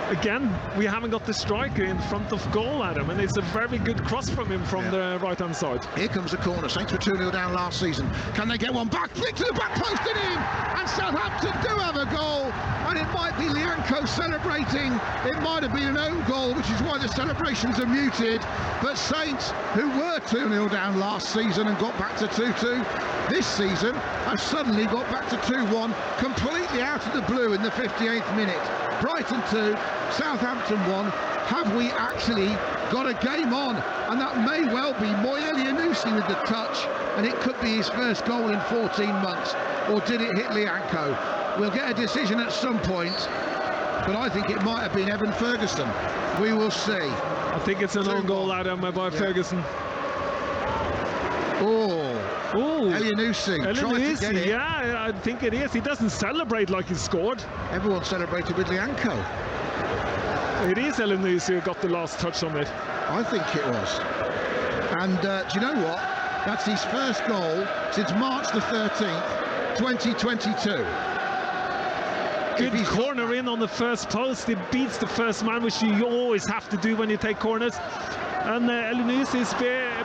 again, we haven't got the striker in front of goal, Adam, and it's a very good cross from him from the right-hand side. Here comes the corner. Saints were 2-0 down last season. Can they get one back? Flick to the back post and in! And Southampton do have a goal, and it might be Lianco celebrating. It might have been an own goal, which is why the celebrations are muted. But Saints, who were 2-0 down last season and got back to 2-2, this season have suddenly got back to 2-1, completely out of the blue in the 58th minute. Brighton 2, Southampton 1. Have we actually got a game on? And that may well be Moyeli Anusi with the touch, and it could be his first goal in 14 months. Or did it hit Lianco? We'll get a decision at some point, but I think it might have been Evan Ferguson. We will see. I think it's an own goal, Adam, by Ferguson. Elyounoussi tried to get it. Yeah, I think it is. He doesn't celebrate like he scored. Everyone celebrated with Lianco. It is Elyounoussi who got the last touch on it. I think it was. And do you know what? That's his first goal since March the 13th, 2022. Good corner in on the first post. It beats the first man, which you always have to do when you take corners. And Elyounoussi is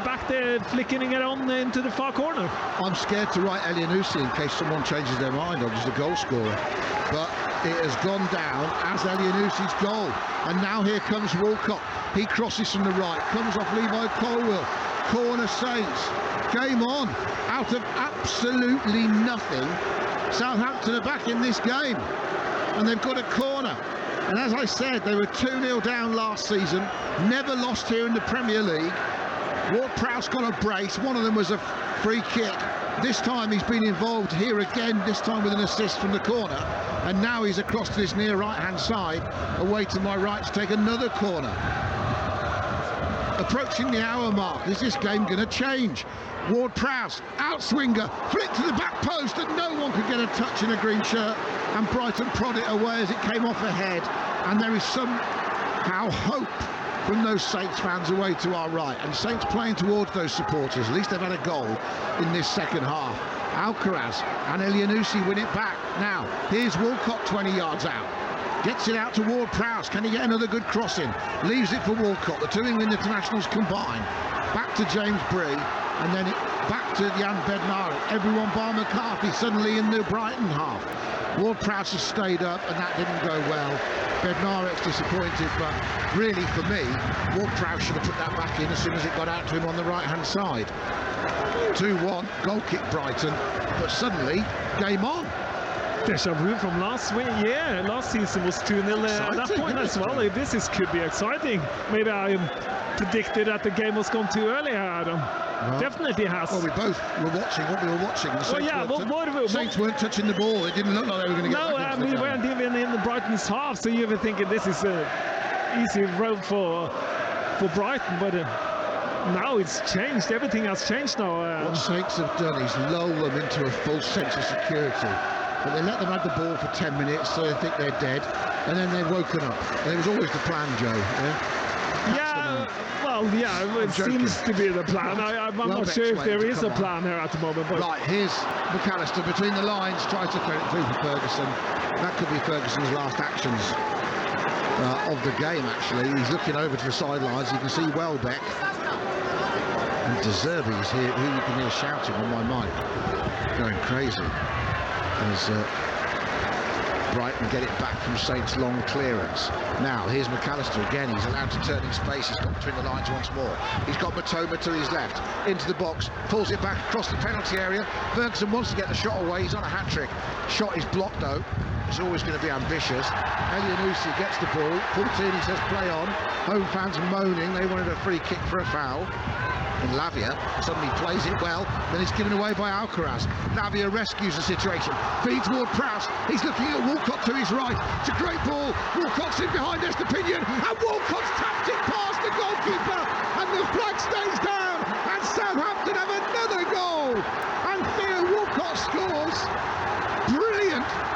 back there flicking it on into the far corner. I'm scared to write Elyounoussi in case someone changes their mind or just a goal scorer. But it has gone down as Elianusi's goal. And now here comes Walcott. He crosses from the right, comes off Levi Colwell. Corner Saints. Game on. Out of absolutely nothing, Southampton are back in this game. And they've got a corner. And as I said, they were 2-0 down last season. Never lost here in the Premier League. Ward-Prowse got a brace. One of them was a free kick. This time he's been involved here again, this time with an assist from the corner. And now he's across to this near right-hand side, away to my right to take another corner. Approaching the hour mark, is this game going to change? Ward-Prowse, outswinger, flick to the back post, and no one could get a touch in a green shirt. And Brighton prod it away as it came off ahead. And there is somehow hope from those Saints fans away to our right. And Saints playing towards those supporters. At least they've had a goal in this second half. Alcaraz and Elianusi win it back. Now, here's Walcott 20 yards out. Gets it out to Ward-Prowse. Can he get another good crossing? Leaves it for Walcott. The two England internationals combine. Back to James Bree. And then back to Jan Bednarek. Everyone bar McCarthy suddenly in the Brighton half. Ward-Prowse has stayed up and that didn't go well. Bednarek's disappointed, but really for me, Ward-Prowse should have put that back in as soon as it got out to him on the right-hand side. 2-1, goal kick Brighton, but suddenly, game on. Deja vu from last week, yeah. Last season was 2-0 at that point as well. This could be exciting. Maybe I predicted that the game was gone too early, Adam. Well, definitely has. Well, we both were watching what we were watching. The Saints weren't touching the ball. It didn't look like they were going to get back into the game. We weren't even in the Brighton's half, so you were thinking this is an easy road for Brighton, but now it's changed. Everything has changed now. What Saints have done is lull them into a false sense of security. But they let them have the ball for 10 minutes, so they think they're dead, and then they've woken up. And it was always the plan, Joe. It seems to be the plan. I'm not sure if there is a plan here at the moment. But right, here's McAllister between the lines, tries to throw it through for Ferguson. That could be Ferguson's last actions of the game, actually. He's looking over to the sidelines. You can see Welbeck and De Zerbi's here, who you can hear shouting on my mic, going crazy. As Brighton get it back from Saints' long clearance. Now, here's McAllister again. He's allowed to turn in space. He's got between the lines once more. He's got Matoma to his left. Into the box. Pulls it back across the penalty area. Ferguson wants to get the shot away. He's on a hat-trick. Shot is blocked, though. It's always going to be ambitious. Elianusi gets the ball. 14, he says, play on. Home fans moaning. They wanted a free kick for a foul. And Lavia suddenly plays it well, then it's given away by Alcaraz. Lavia rescues the situation, feeds Ward-Prowse. He's looking at Walcott to his right. It's a great ball. Walcott's in behind Estepinian, and Walcott's tapped it past the goalkeeper, and the flag stays down. And Southampton have another goal. And Theo Walcott scores.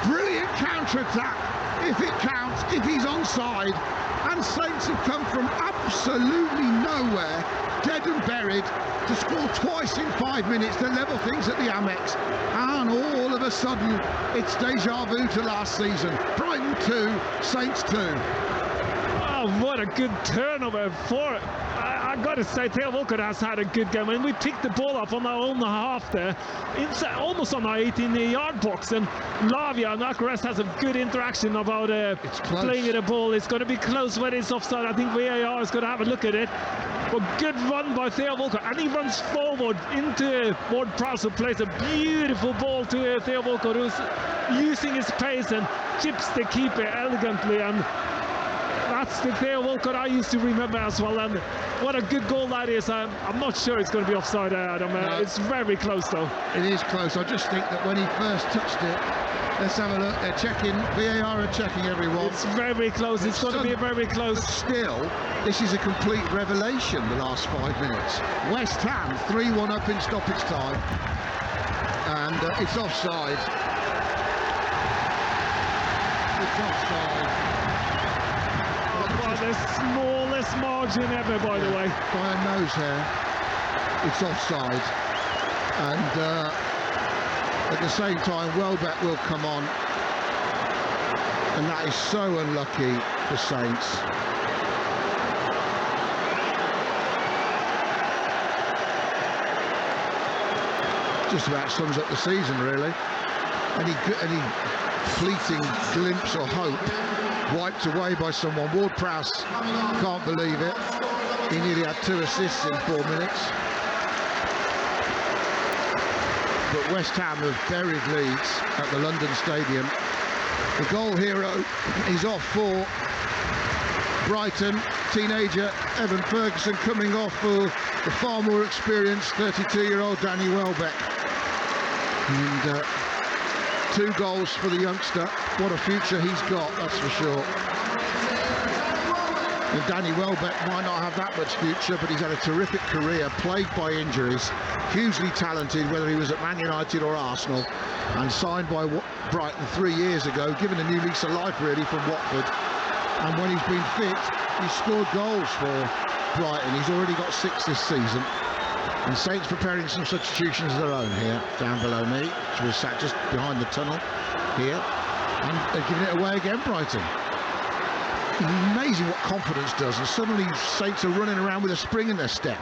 Brilliant counter-attack. If it counts, if he's onside. And Saints have come from absolutely nowhere, dead and buried, to score twice in 5 minutes to level things at the Amex, and all of a sudden it's deja vu to last season. Brighton 2, Saints 2. Oh, what a good turnover for it. I've got to say, Theo Walcott has had a good game, and we picked the ball up on our own half there, almost on our 18-yard box, and Lavia and Alcaraz has a good interaction about playing at a ball. It's going to be close when it's offside. I think VAR is going to have a look at it. But good run by Theo Walcott, and he runs forward into Ward-Prowse, who plays a beautiful ball to Theo Walcott, who's using his pace and chips the keeper elegantly, and that's the Theo Walcott I used to remember as well. And what a good goal that is. I'm not sure it's going to be offside, Adam. No. It's very close, though. It is close. I just think that when he first touched it, let's have a look. They're checking. VAR are checking everyone. It's very close. It's going to be very close. But still, this is a complete revelation, the last 5 minutes. West Ham 3-1 up in stoppage time. And it's offside. It's offside. The smallest margin ever, by the way. By a nose hair. It's offside. And at the same time, Welbeck will come on. And that is so unlucky for Saints. Just about sums up the season, really. any fleeting glimpse or hope wiped away by someone. Ward-Prowse can't believe it. He nearly had 2 assists in 4 minutes. But West Ham have buried Leeds at the London Stadium. The goal hero is off for Brighton. Teenager Evan Ferguson coming off for the far more experienced 32-year-old Danny Welbeck. And 2 goals for the youngster. What a future he's got, that's for sure. And Danny Welbeck might not have that much future, but he's had a terrific career, plagued by injuries, hugely talented, whether he was at Man United or Arsenal, and signed by Brighton 3 years ago, given a new lease of life really from Watford. And when he's been fit, he's scored goals for Brighton. He's already got 6 this season. And Saints preparing some substitutions of their own here, down below me, which was sat just behind the tunnel here. And they're giving it away again, Brighton. Amazing what confidence does, and suddenly Saints are running around with a spring in their step.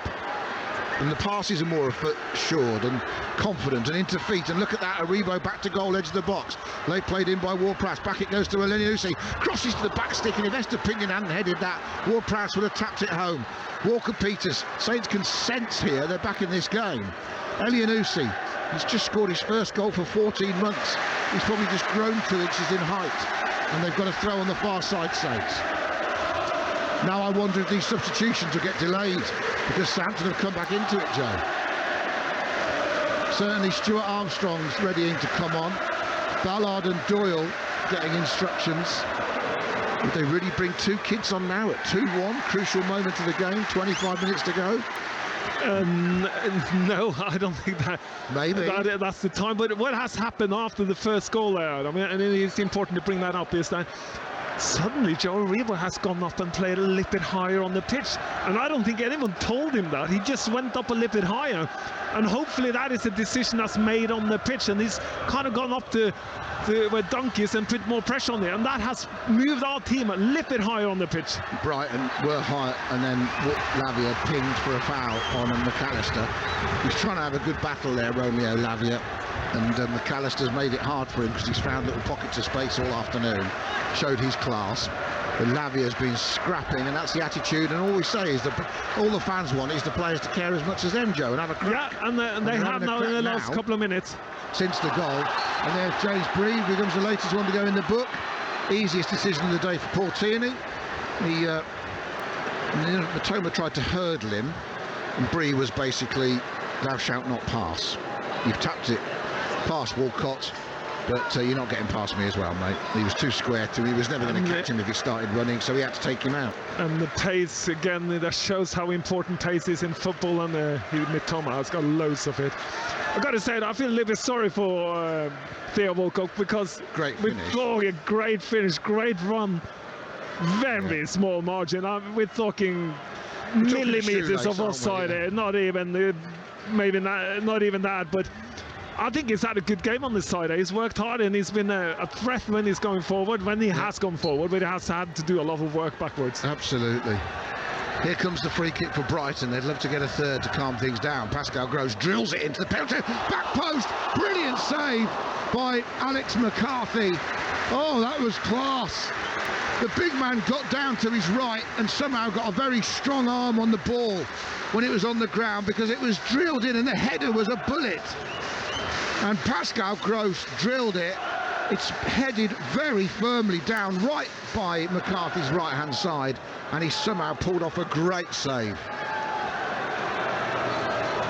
And the passes are more assured and confident and into feet. And look at that, Aribo back to goal, edge of the box. Late played in by Ward-Prowse. Back it goes to Eleniusi. Crosses to the back stick, and if Estepinian hadn't headed that, Ward-Prowse would have tapped it home. Walker-Peters. Saints can sense here they're back in this game. Eleniusi, he's just scored his first goal for 14 months. He's probably just grown 2 inches in height. And they've got a throw on the far side, Saints. Now I wonder if these substitutions will get delayed because Southampton have come back into it, Joe. Certainly Stuart Armstrong's readying to come on. Ballard and Doyle getting instructions. Would they really bring 2 kids on now at 2-1? Crucial moment of the game, 25 minutes to go. No, I don't think that. Maybe that's the time. But what has happened after the first goal there? I mean, and it's important to bring that up. Is that suddenly Joe Aribo has gone up and played a little bit higher on the pitch, and I don't think anyone told him that. He just went up a little bit higher, and hopefully that is a decision that's made on the pitch, and he's kind of gone up to where Dunk is and put more pressure on there, and that has moved our team a little bit higher on the pitch. Brighton were high, and then Lavia pinged for a foul on McAllister. He's trying to have a good battle there, Romeo Lavia, and McAllister's made it hard for him because he's found little pockets of space all afternoon. Showed his class. But Lavia's been scrapping, and that's the attitude, and all we say is that all the fans want is the players to care as much as them, Joe, and have a crack. Yeah, and they have now in the last couple of minutes. Since the goal. And there's James Bree, becomes the latest one to go in the book. Easiest decision of the day for Paul Tierney. Matoma tried to hurdle him, and Bree was basically, thou shalt not pass. You've tapped it past Walcott, but you're not getting past me as well, mate. He was too square to him. He was never going to catch him if he started running, so he had to take him out. And the pace, again, that shows how important pace is in football, and Mitoma has got loads of it. I've got to say, I feel a little bit sorry for Theo Walcott, because great finish. Great finish, great run, very small margin. We're talking millimeters of offside here, not even maybe not even that, but I think he's had a good game on this side. He's worked hard, and he's been a threat when he's going forward, when he has gone forward, but he has had to do a lot of work backwards. Absolutely. Here comes the free kick for Brighton. They'd love to get a third to calm things down. Pascal Gross drills it into the penalty. Back post. Brilliant save by Alex McCarthy. Oh, that was class. The big man got down to his right and somehow got a very strong arm on the ball when it was on the ground, because it was drilled in and the header was a bullet. And Pascal Gross drilled it. It's headed very firmly down right by McCarthy's right-hand side, and he somehow pulled off a great save.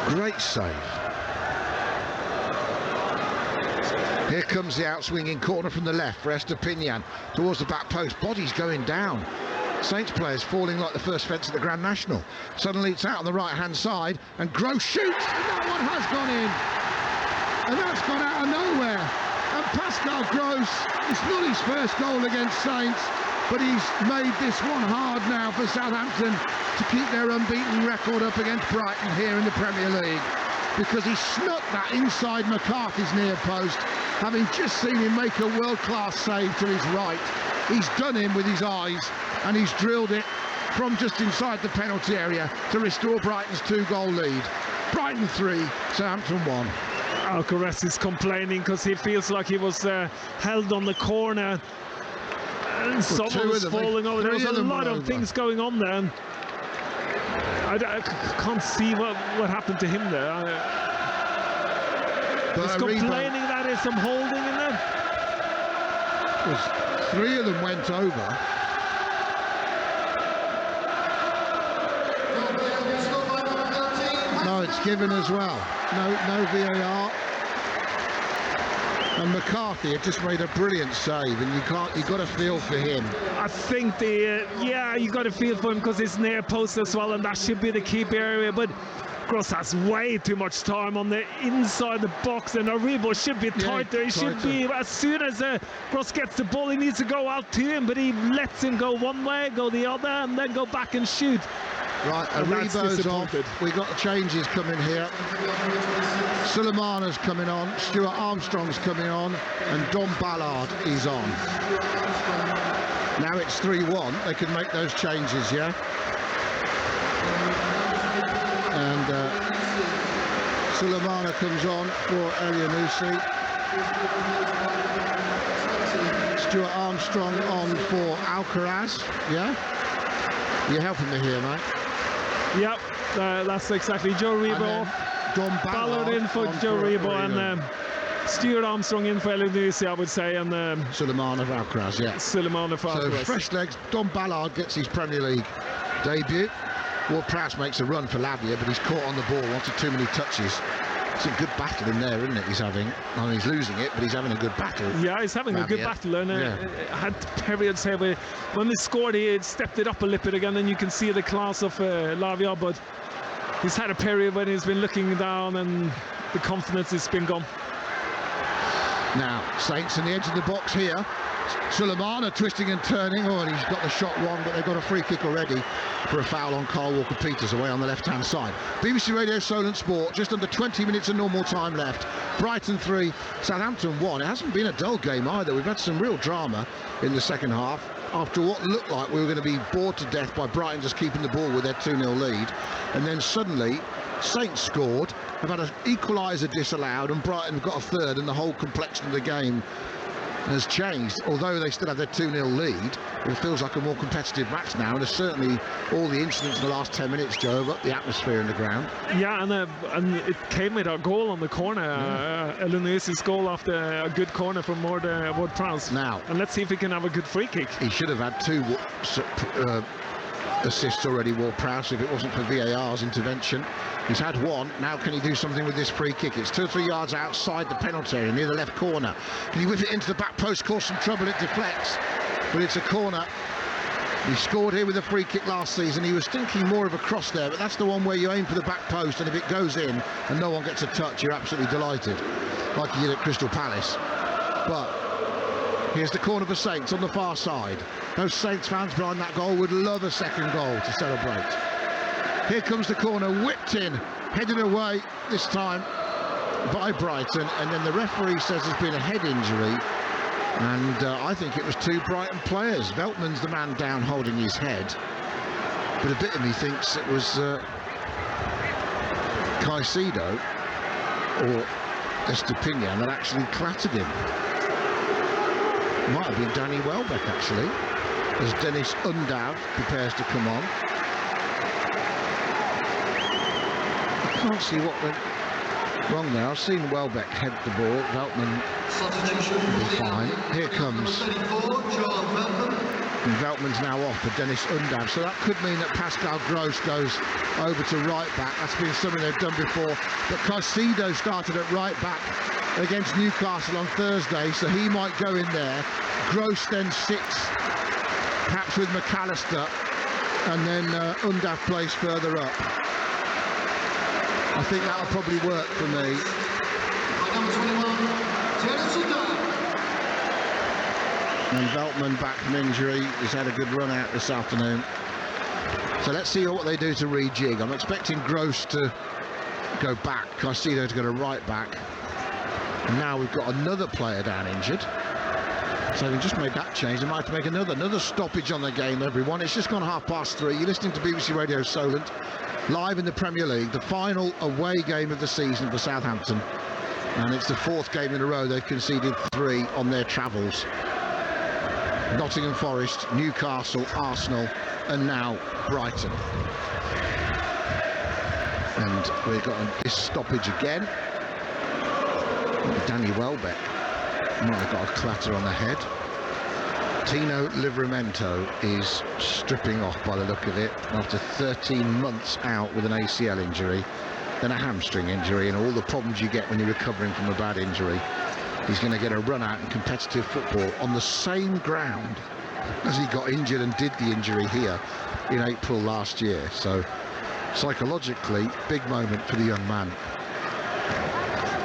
Great save. Here comes the out-swinging corner from the left for Estepinian towards the back post. Body's going down. Saints players falling like the first fence at the Grand National. Suddenly it's out on the right-hand side, and Gross shoots, and that one has gone in. And that's gone out of nowhere. And Pascal Gross, it's not his first goal against Saints, but he's made this one hard now for Southampton to keep their unbeaten record up against Brighton here in the Premier League, because he snuck that inside McCarthy's near post, having just seen him make a world-class save to his right. He's done him with his eyes, and he's drilled it from just inside the penalty area to restore Brighton's 2-goal lead. Brighton 3, Southampton 1. Alcaraz is complaining because he feels like he was held on the corner and someone was falling over. There was a lot of things going on there. And I can't see what happened to him there. He's complaining that there's some holding in there. Because 3 of them went over. No, it's given as well. No VAR. And McCarthy had just made a brilliant save, and you've got to feel for him. I think you got to feel for him because it's near post as well, and that should be the keep area. But Gross has way too much time on the inside the box, and Aribo should be tighter. He should be, as soon as Gross gets the ball, he needs to go out to him, but he lets him go one way, go the other, and then go back and shoot. Right, Aribo's off. We've got changes coming here. Sulemana's coming on, Stuart Armstrong's coming on, and Don Ballard is on. Now it's 3-1. They can make those changes, yeah? And Sulemana comes on for Elianusi. Stuart Armstrong on for Alcaraz, yeah? You're helping me here, mate. Yep, that's exactly Joe Rebo. Don Ballard in for Joe Rebo, and Stuart Armstrong in for Elianusi, I would say, and Sulemana for Alcaraz, yeah. Sulemana for Alcaraz. So fresh legs. Don Ballard gets his Premier League debut. Ward-Prowse makes a run for Lavia, but he's caught on the ball, wanted too many touches. It's a good battle in there, isn't it, he's having? I mean, he's losing it, but he's having a good battle. Yeah, he's having a good battle, and had periods here where when they scored, he had stepped it up a little bit again, and you can see the class of Lavia, but he's had a period when he's been looking down and the confidence has been gone. Now, Saints in the edge of the box here. Sulemana twisting and turning. Oh, and he's got the shot wrong, but they've got a free kick already for a foul on Carl Walker-Peters away on the left-hand side. BBC Radio Solent Sport, just under 20 minutes of normal time left. Brighton 3, Southampton 1. It hasn't been a dull game either. We've had some real drama in the second half after what looked like we were going to be bored to death by Brighton just keeping the ball with their 2-0 lead. And then suddenly, Saints scored, have had an equaliser disallowed, and Brighton have got a third, and the whole complexion of the game has changed. Although they still have their 2-0 lead, it feels like a more competitive match now, and there's certainly all the incidents in the last 10 minutes, Joe, have got the atmosphere in the ground. Yeah, and it came with a goal on the corner, Elianusi's goal after a good corner from Ward-Prowse. Now, and let's see if he can have a good free kick. He should have had 2 assists already, Ward-Prowse, if it wasn't for VAR's intervention. He's had 1. Now can he do something with this free kick? It's 2 or 3 yards outside the penalty area, near the left corner. Can he whip it into the back post, cause some trouble? It deflects, but it's a corner. He scored here with a free kick last season. He was thinking more of a cross there, but that's the one where you aim for the back post, and if it goes in and no one gets a touch, you're absolutely delighted, like he did at Crystal Palace. But here's the corner for Saints on the far side. Those Saints fans behind that goal would love a second goal to celebrate. Here comes the corner, whipped in, headed away this time by Brighton, and then the referee says there's been a head injury, and I think it was 2 Brighton players. Veltman's the man down holding his head, but a bit of me thinks it was Caicedo or Estepinian that actually clattered him. Might have been Danny Welbeck, actually, as Dennis Undav prepares to come on. I can't see what went wrong there. I've seen Welbeck head the ball. Veltman will be fine. Here comes. And Veltman's now off for Dennis Undav. So that could mean that Pascal Gross goes over to right back. That's been something they've done before. But Caicedo started at right back against Newcastle on Thursday, so he might go in there. Gross then sits, perhaps with McAllister, and then Undav plays further up. I think that'll probably work for me. And Veltman back from injury. He's had a good run out this afternoon. So let's see what they do to rejig. I'm expecting Gross to go back, Caicedo to go to right back. And now we've got another player down injured. So they just made that change. They might have to make another stoppage on the game, everyone. It's just gone 3:30. You're listening to BBC Radio Solent, live in the Premier League, the final away game of the season for Southampton. And it's the 4th game in a row they've conceded 3 on their travels. Nottingham Forest, Newcastle, Arsenal, and now Brighton. And we've got this stoppage again. Danny Welbeck might have got a clatter on the head. Tino Livramento is stripping off by the look of it after 13 months out with an ACL injury, then a hamstring injury, and all the problems you get when you're recovering from a bad injury. He's going to get a run out in competitive football on the same ground as he got injured and did the injury here in April last year. So psychologically, big moment for the young man.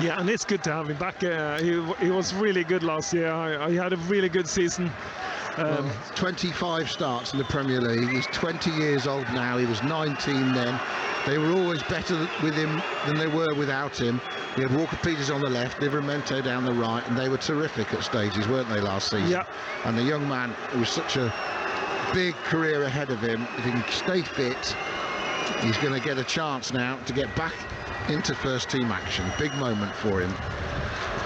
Yeah, and it's good to have him back. He was really good last year. He had a really good season. 25 starts in the Premier League. He's 20 years old now. He was 19 then. They were always better with him than they were without him. We had Walker-Peters on the left, Livramento down the right, and they were terrific at stages, weren't they, last season? Yeah. And the young man, who was such a big career ahead of him, if he can stay fit, he's going to get a chance now to get back into first team action. Big moment for him,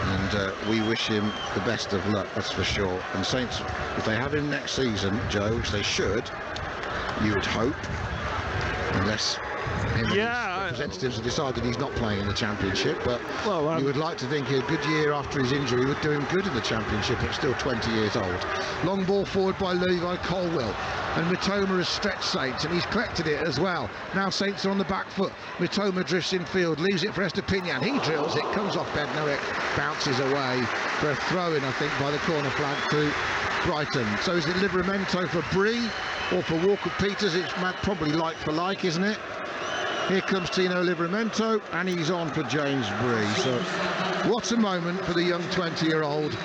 and we wish him the best of luck, that's for sure. And Saints, if they have him next season, Joe, which they should, you would hope, unless him and his representatives have decided he's not playing in the Championship, but you would like to think a good year after his injury would do him good in the Championship at still 20 years old. Long ball forward by Levi Colwill, and Mitoma has stretched Saints, and he's collected it as well. Now Saints are on the back foot. Mitoma drifts in field, leaves it for Estepinian. He drills it, comes off Bednarek, bounces away for a throw-in, I think, by the corner flag to Brighton. So is it Livramento for Bree or for Walker-Peters? It's probably like for like, isn't it? Here comes Tino Livramento, and he's on for James Bree. So what a moment for the young 20-year-old.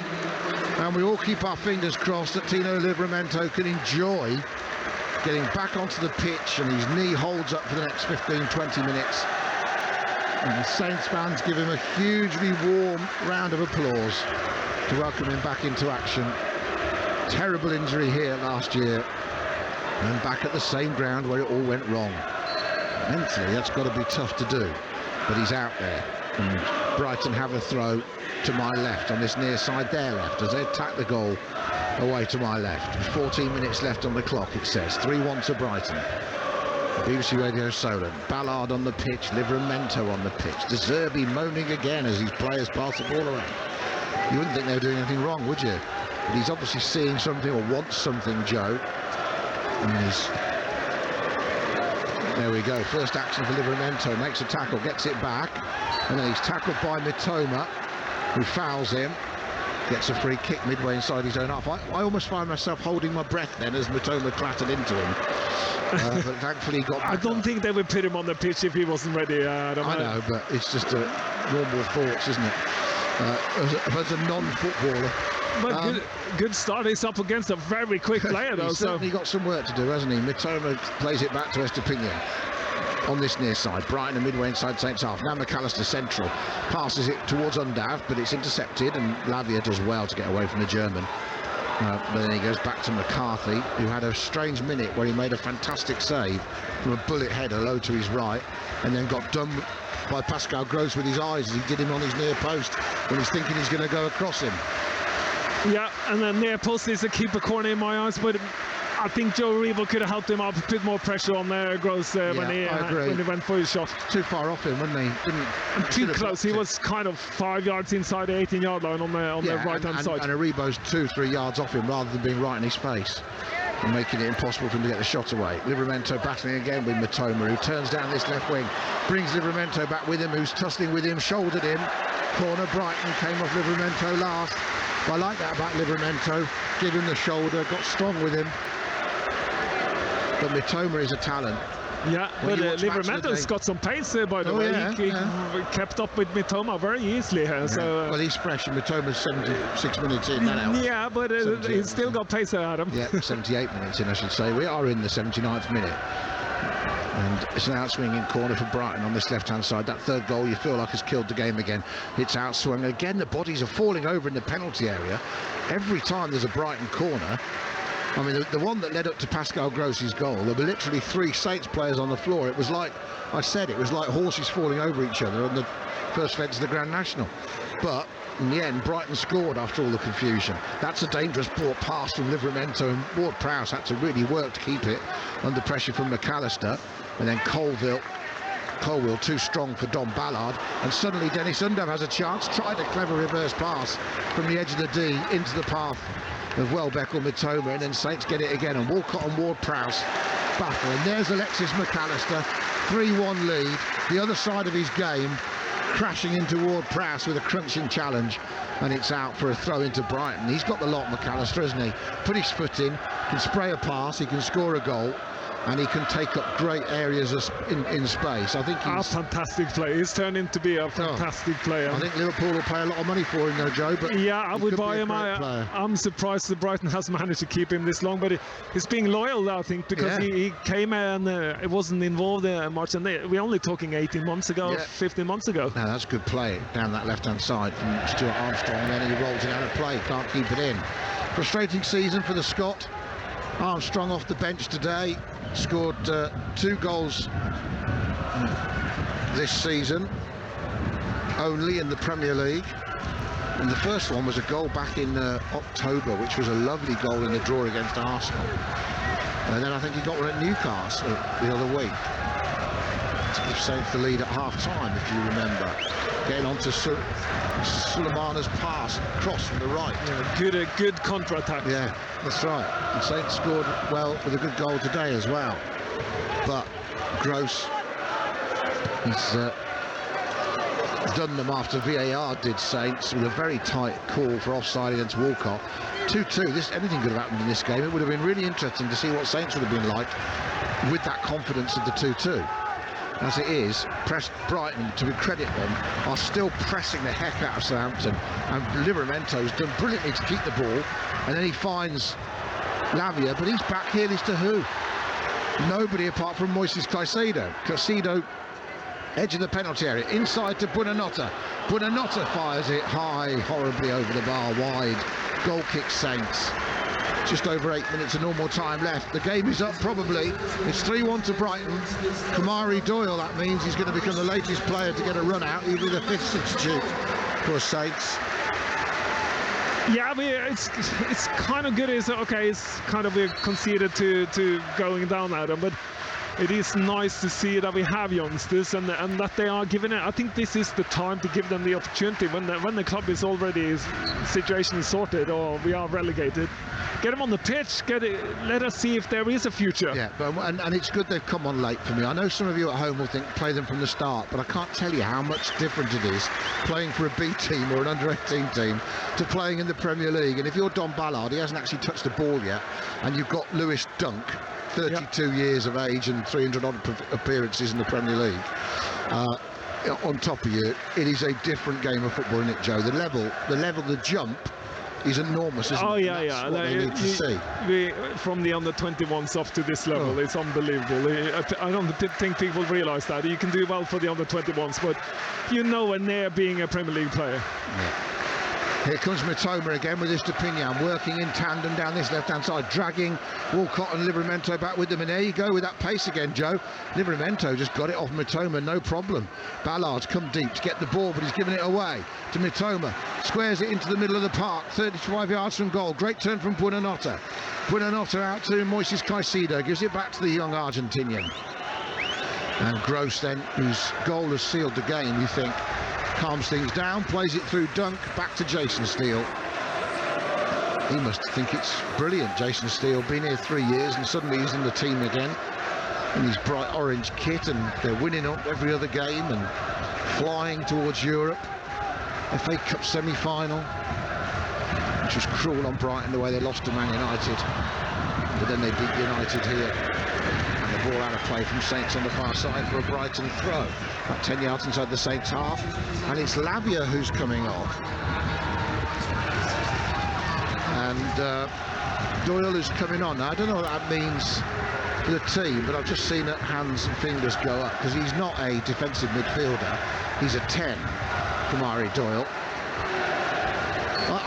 And we all keep our fingers crossed that Tino Livramento can enjoy getting back onto the pitch and his knee holds up for the next 15-20 minutes. And the Saints fans give him a hugely warm round of applause to welcome him back into action. Terrible injury here last year, and back at the same ground where it all went wrong. Mentally, that's got to be tough to do, but he's out there. And Brighton have a throw to my left on this near side, their left, as they attack the goal away to my left. 14 minutes left on the clock, it says. 3-1 to Brighton. BBC Radio Solent. Ballard on the pitch, Livramento on the pitch. De Zerbi moaning again as these players pass the ball around. You wouldn't think they were doing anything wrong, would you? But he's obviously seeing something or wants something, Joe. And he's... There we go, first action for Livramento, makes a tackle, gets it back, and then he's tackled by Mitoma, who fouls him, gets a free kick midway inside his own half. I almost find myself holding my breath then as Mitoma clattered into him, but thankfully he got back. I don't think they would put him on the pitch if he wasn't ready. I know, but it's just a normal thoughts, isn't it? As a non-footballer. But good start. He's up against a very quick player, though. He's certainly got some work to do, hasn't he? Mitoma plays it back to Estepinian on this near side. Brighton midway inside Saints half. Now McAllister central. Passes it towards Undav, but it's intercepted, and Lavia does well to get away from the German. But then he goes back to McCarthy, who had a strange minute where he made a fantastic save from a bullet header low to his right, and then got done by Pascal Gross with his eyes as he did him on his near post when he's thinking he's going to go across him. Yeah, and then near post is a keeper corner in my eyes, but I think Joe Revo could have helped him up, a bit more pressure on there, Gross, when he went for his shot. Too far off him, wasn't he? Too close. He was kind of 5 yards inside the 18-yard line on the right-hand side. And Aribo's 2-3 yards off him rather than being right in his face and making it impossible for him to get the shot away. Livramento battling again with Mitoma, who turns down this left wing, brings Livramento back with him, who's tussling with him, shouldered him. Corner, Brighton came off Livramento last. I like that about Livramento, give him the shoulder, got strong with him. But Mitoma is a talent. Yeah, but Livramento's got some pace by the way. He kept up with Mitoma very easily here. So, well, he's fresh, and Mitoma's 76 minutes in, that helps. Yeah, but he's still got pace there, Adam. Yeah, 78 minutes in, I should say. We are in the 79th minute. And it's an outswinging corner for Brighton on this left-hand side. That third goal, you feel like, has killed the game again. It's outswung again. The bodies are falling over in the penalty area. Every time there's a Brighton corner, I mean, the one that led up to Pascal Gross's goal, there were literally 3 Saints players on the floor. It was like, I said, it was like horses falling over each other on the first leg to the Grand National. But in the end, Brighton scored after all the confusion. That's a dangerous ball pass from Livramento, and Ward-Prowse had to really work to keep it under pressure from McAllister. And then Colville too strong for Don Ballard, and suddenly Dennis Undav has a chance, tried a clever reverse pass from the edge of the D into the path of Welbeck or Mitoma, and then Saints get it again, and Walcott and Ward-Prowse battle, and there's Alexis McAllister, 3-1 lead, the other side of his game, crashing into Ward-Prowse with a crunching challenge, and it's out for a throw into Brighton. He's got the lot, McAllister, hasn't he? Put his foot in, can spray a pass, he can score a goal, and he can take up great areas in space. I think he's a fantastic player. He's turned into be a fantastic player. I think Liverpool will pay a lot of money for him though, Joe. But yeah, I would buy him. I'm surprised that Brighton has managed to keep him this long, but he's being loyal, I think, because he came and it wasn't involved much. And we're only talking 18 months ago, 15 months ago. No, that's good play down that left-hand side from Stuart Armstrong, and then he rolls it out of play, can't keep it in. Frustrating season for the Scot. Armstrong off the bench today, scored 2 goals this season only in the Premier League, and the first one was a goal back in October, which was a lovely goal in the draw against Arsenal, and then I think he got one at Newcastle the other week to give Saints the lead at half-time, if you remember, getting on to Sulemana's pass cross from the right. Yeah, good counter-attack. Yeah, that's right. And Saints scored well with a good goal today as well. But Gross has done them after VAR did Saints with a very tight call for offside against Walcott. 2-2. Anything could have happened in this game. It would have been really interesting to see what Saints would have been like with that confidence of the 2-2. As it is, Brighton, to credit them, are still pressing the heck out of Southampton, and Livramento's done brilliantly to keep the ball, and then he finds Lavia, but he's back here, to who? Nobody apart from Moises Caicedo. Caicedo, edge of the penalty area, inside to Buonanotte. Buonanotte fires it high, horribly over the bar, wide. Goal kick Saints. Just over 8 minutes of normal time left. The game is up probably. It's 3-1 to Brighton. Kamari Doyle, that means he's going to become the latest player to get a run out. He'll be the 5th substitute for Saints. Yeah, I mean, it's kind of good. It's kind of we're conceded to going down at them, but it is nice to see that we have youngsters and that they are given it. I think this is the time to give them the opportunity when the club is already situation is sorted or we are relegated. Get them on the pitch. Let us see if there is a future. Yeah, and it's good they've come on late for me. I know some of you at home will think play them from the start, but I can't tell you how much different it is playing for a B team or an under-18 team to playing in the Premier League. And if you're Don Ballard, he hasn't actually touched the ball yet, and you've got Lewis Dunk, 32 years of age and 300 odd appearances in the Premier League on top of you, it is a different game of football, isn't it, Joe? The level, the jump is enormous, isn't it? Oh yeah, yeah. What they need to see. From the under-21s up to this level, it's unbelievable. I don't think people realise that. You can do well for the under-21s, but you're nowhere near being a Premier League player. Yeah. Here comes Mitoma again with his Stepinian, working in tandem down this left-hand side, dragging Walcott and Livramento back with them. And there you go with that pace again, Joe. Livramento just got it off Mitoma, no problem. Ballard's come deep to get the ball, but he's given it away to Mitoma. Squares it into the middle of the park, 35 yards from goal. Great turn from Buonanotte. Buonanotte out to Moises Caicedo, gives it back to the young Argentinian. And Gross then, whose goal has sealed the game, you think, calms things down, plays it through Dunk, back to Jason Steele. He must think it's brilliant. Jason Steele, been here 3 years and suddenly he's in the team again in his bright orange kit, and they're winning up every other game and flying towards Europe. FA Cup semi-final, which was cruel on Brighton the way they lost to Man United, but then they beat United here. The ball out of play from Saints on the far side for a Brighton throw. About 10 yards inside the Saints half, and it's Lavia who's coming off. And Doyle is coming on. Now, I don't know what that means for the team, but I've just seen that hands and fingers go up, because he's not a defensive midfielder. He's a 10, Kamari Doyle.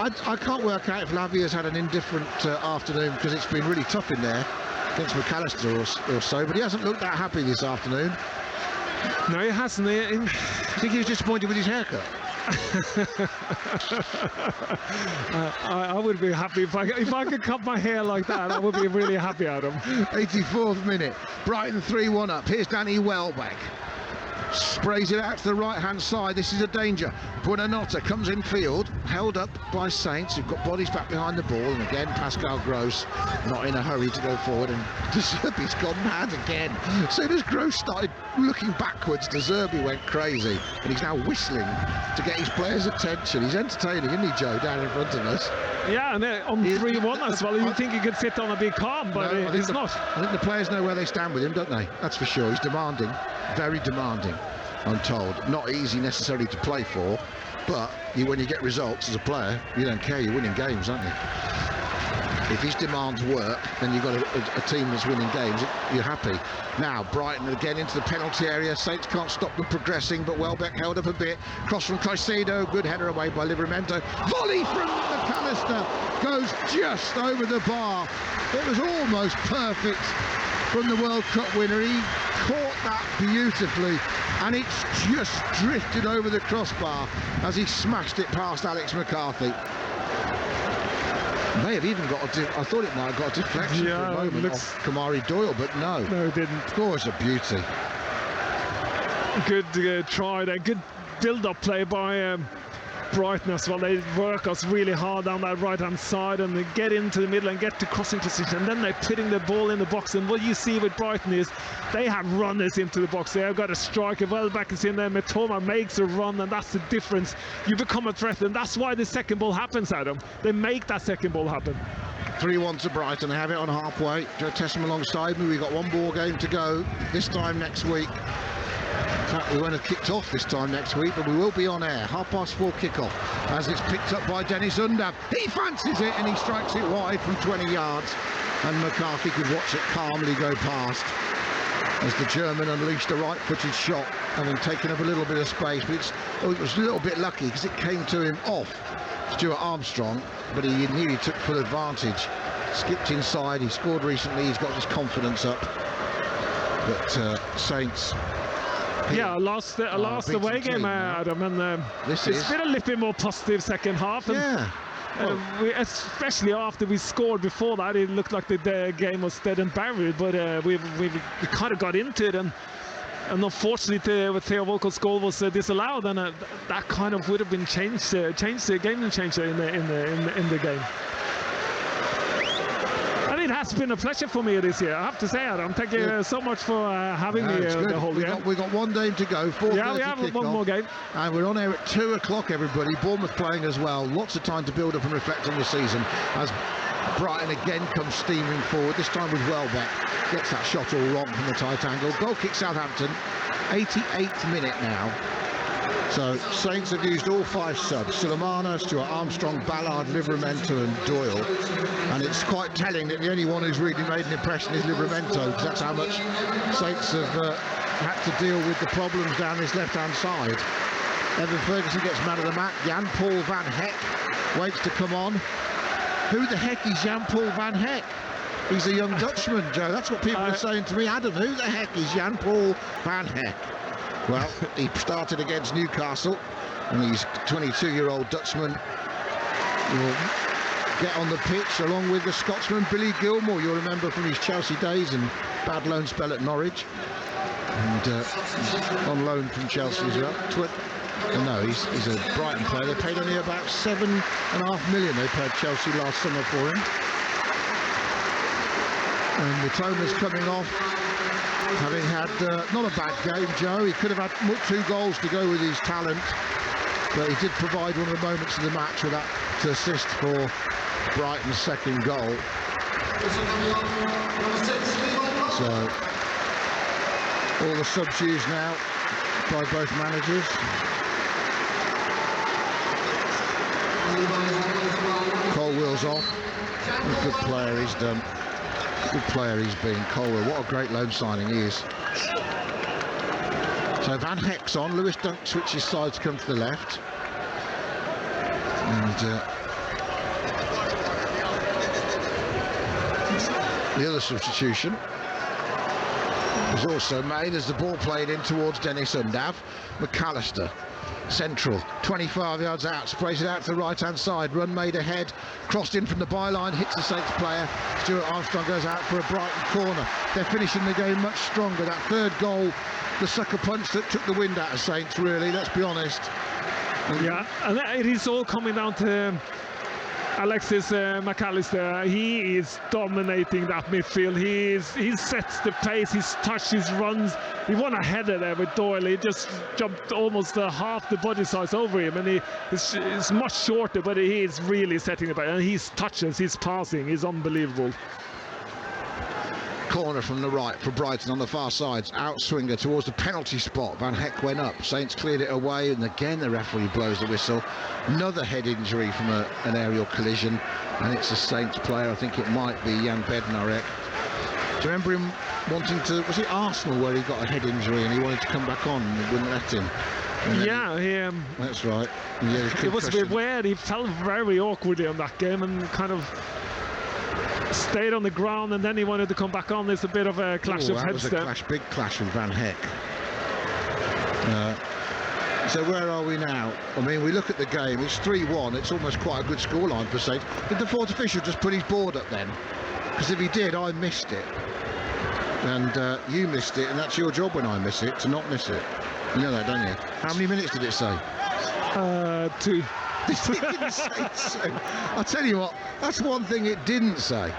I can't work out if Lavia's had an indifferent afternoon, because it's been really tough in there against McAllister or so, but he hasn't looked that happy this afternoon. No, he hasn't. I think he was disappointed with his haircut. I would be happy if I could cut my hair like that. I would be really happy, Adam. 84th minute, Brighton 3-1 up. Here's Danny Welbeck. Sprays it out to the right-hand side. This is a danger. Buonanotte comes in field, held up by Saints, who've got bodies back behind the ball, and again Pascal Gross not in a hurry to go forward, and De Zerbi's gone mad again. As soon as Gross started looking backwards, De Zerbi went crazy, and he's now whistling to get his players' attention. He's entertaining, isn't he, Joe, down in front of us? Yeah, and on 3-1 as well. You'd think he could sit on a big calm, but no, he's not. I think the players know where they stand with him, don't they? That's for sure. He's demanding, very demanding, I'm told. Not easy necessarily to play for, but when you get results as a player, you don't care. You're winning games, aren't you? If his demands work, then you've got a team that's winning games. You're happy. Now, Brighton again into the penalty area. Saints can't stop them progressing, but Welbeck held up a bit. Cross from Caicedo. Good header away by Livramento. Volley from McAllister goes just over the bar. It was almost perfect from the World Cup winner. He caught that beautifully, and it's just drifted over the crossbar as he smashed it past Alex McCarthy. May have even got I thought it might have got a deflection for a moment off Kamari Doyle, but no. No, it didn't. Of course, a beauty. Good try there. Good build-up play by Brighton as well. They work us really hard down that right-hand side, and they get into the middle and get to crossing position, and then they're putting the ball in the box. And what you see with Brighton is they have runners into the box. They have got a striker. Welbeck is in there. Mitoma makes a run, and that's the difference. You become a threat, and that's why the second ball happens, Adam. They make that second ball happen. 3-1 to Brighton. They have it on halfway. Joe Tessam alongside me. We've got one more game to go. This time next week. In fact, we won't have kicked off this time next week, but we will be on air. 4:30 kickoff as it's picked up by Dennis Undav. He fancies it, and he strikes it wide from 20 yards, and McCarthy could watch it calmly go past as the German unleashed a right-footed shot, having taken up a little bit of space, but it was a little bit lucky because it came to him off Stuart Armstrong, but he knew he took full advantage. Skipped inside. He scored recently. He's got his confidence up, but Saints. Yeah, I lost the away game, Adam, and it's been a little bit more positive second half. And, yeah. Especially after we scored before that, it looked like the game was dead and buried, but we kind of got into it, and unfortunately Theo Walcott's goal was disallowed, and that kind of would have been changed the game changer in the game. It has been a pleasure for me this year, I have to say, Adam. Thank you so much for having me the whole year. We've got one game to go. 4:30 yeah, we have one more game. And we're on air at 2 o'clock, everybody. Bournemouth playing as well. Lots of time to build up and reflect on the season as Brighton again comes steaming forward, this time with Welbeck. Gets that shot all wrong from the tight angle. Goal kick Southampton. 88th minute now. So Saints have used all 5 subs: Sulemana, Stuart Armstrong, Ballard, Livramento and Doyle, and it's quite telling that the only one who's really made an impression is Livramento, because that's how much Saints have had to deal with the problems down this left-hand side. Evan Ferguson gets man of the match. Jan-Paul van Hek waits to come on. Who the heck is Jan-Paul van Hek? He's a young Dutchman, Joe. That's what people are saying to me. Adam, who the heck is Jan-Paul van Hek? Well, he started against Newcastle, and he's 22-year-old Dutchman. Will get on the pitch along with the Scotsman Billy Gilmore, you'll remember from his Chelsea days and bad loan spell at Norwich, and on loan from Chelsea as well. No, he's a Brighton player. They paid only about $7.5 million. They paid Chelsea last summer for him. And Mitoma's coming off, having had not a bad game, Joe. He could have had 2 goals to go with his talent, but he did provide one of the moments of the match with that assist for Brighton's second goal. So all the subs used now by both managers. Colwell's off. A good player he's done. Good player he's been, Colwell. What a great loan signing he is. So Van Hek's on. Lewis Dunk switches sides to come to the left. And The other substitution was also made as the ball played in towards Dennis Undav. McAllister, central, 25 yards out, sprays it out to the right-hand side. Run made ahead, crossed in from the byline, hits the Saints player. Stuart Armstrong goes out for a Brighton corner. They're finishing the game much stronger. That third goal, the sucker punch that took the wind out of Saints, really, let's be honest. Yeah, and it is all coming down to Alexis McAllister. He is dominating that midfield. He sets the pace, his touch, his runs. He won a header there with Doyle. He just jumped almost half the body size over him, and he's much shorter, but he is really setting the pace. And his touches, his passing is unbelievable. Corner from the right for Brighton on the far sides. Outswinger towards the penalty spot. Van Heck went up. Saints cleared it away, and again the referee blows the whistle. Another head injury from an aerial collision, and it's a Saints player. I think it might be Jan Bednarek. Do you remember him wanting to? Was it Arsenal where he got a head injury and he wanted to come back on and they wouldn't let him? Yeah, that's right. Yeah, it was a bit weird. He felt very awkwardly on that game and kind of stayed on the ground, and then he wanted to come back on. There's a bit of a clash of heads there. Big clash with Van Heck. So where are we now? I mean, we look at the game, it's 3-1. It's almost quite a good scoreline for Saints. Did the fourth official just put his board up then? Because if he did, I missed it. And you missed it, and that's your job when I miss it, to not miss it. You know that, don't you? How many minutes did it say? 2. It didn't say 2. I'll tell you what, that's one thing it didn't say.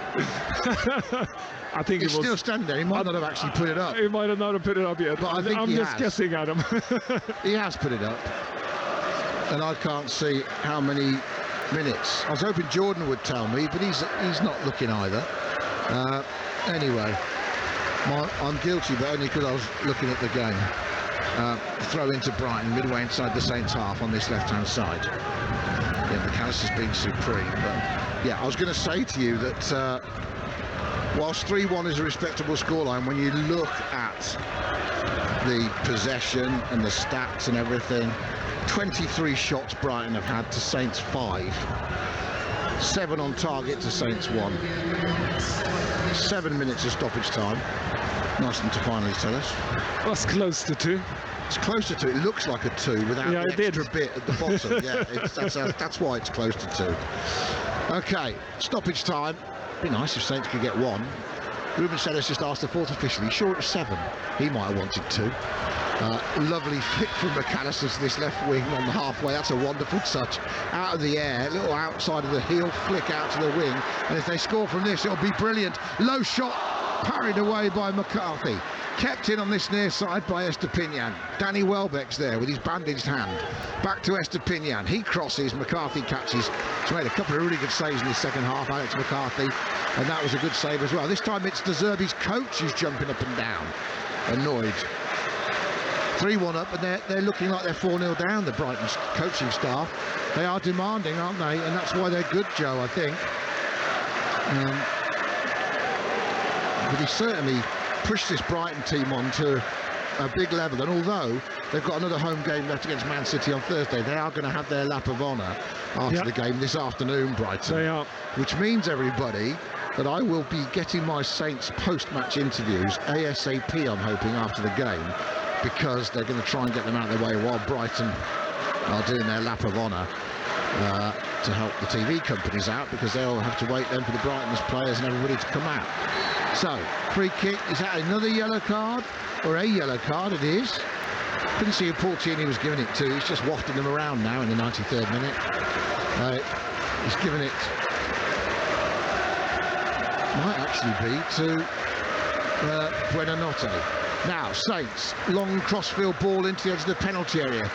I think it's still standing there. He might not have actually put it up. He might have not have put it up yet. But I think I'm just guessing, Adam. He has put it up, and I can't see how many minutes. I was hoping Jordan would tell me, but he's not looking either. Anyway, I'm guilty, but only because I was looking at the game. Throw into Brighton midway inside the Saints half on this left-hand side. Yeah, McAllister's been supreme, but yeah, I was going to say to you that whilst 3-1 is a respectable scoreline, when you look at the possession and the stats and everything, 23 shots Brighton have had to Saints 5, 7 on target to Saints 1, 7 minutes of stoppage time. Nice of them to finally tell us. That's close to 2. It's closer to, it looks like a 2 without the extra bit at the bottom. Yeah, that's why it's close to 2. Okay, stoppage time. Be nice if Saints could get 1. Ruben Sellis just asked the fourth official. He's sure it's 7. He might have wanted 2. Lovely flick from McAllister to this left wing on the halfway. That's a wonderful touch. Out of the air, a little outside of the heel, flick out to the wing. And if they score from this, it'll be brilliant. Low shot, parried away by McCarthy. Kept in on this near side by Estepinian. Danny Welbeck's there with his bandaged hand. Back to Estepinian. He crosses, McCarthy catches. He's made a couple of really good saves in the second half, Alex McCarthy. And that was a good save as well. This time it's De Zerbi's coach who's jumping up and down. Annoyed. 3-1 up, and they're looking like they're 4-0 down, the Brighton coaching staff. They are demanding, aren't they? And that's why they're good, Joe, I think. But he certainly pushed this Brighton team on to a big level, and although they've got another home game left against Man City on Thursday, they are going to have their lap of honour after the game this afternoon, Brighton. They are. Which means, everybody, that I will be getting my Saints post-match interviews ASAP, I'm hoping, after the game, because they're going to try and get them out of the way while Brighton are doing their lap of honour to help the TV companies out, because they'll have to wait then for the Brighton's players and everybody to come out. So, free kick, is that another yellow card? Or a yellow card? It is. Couldn't see who Paul Tierney was giving it to. He's just wafting them around now in the 93rd minute. He's giving it, might actually be to Buenanotte. Now, Saints, long crossfield ball into the edge of the penalty area.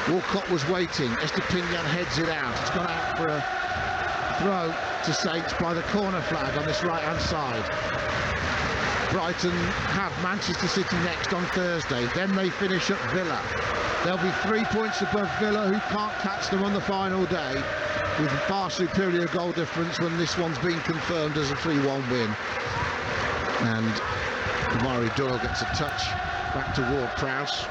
Walcott was waiting. Estepinian heads it out. It's gone out for a throw to Saints by the corner flag on this right-hand side. Brighton have Manchester City next on Thursday. Then they finish at Villa. They'll be 3 points above Villa, who can't catch them on the final day, with a far superior goal difference when this one's been confirmed as a 3-1 win. And Amari Doyle gets a touch back to Ward-Prowse.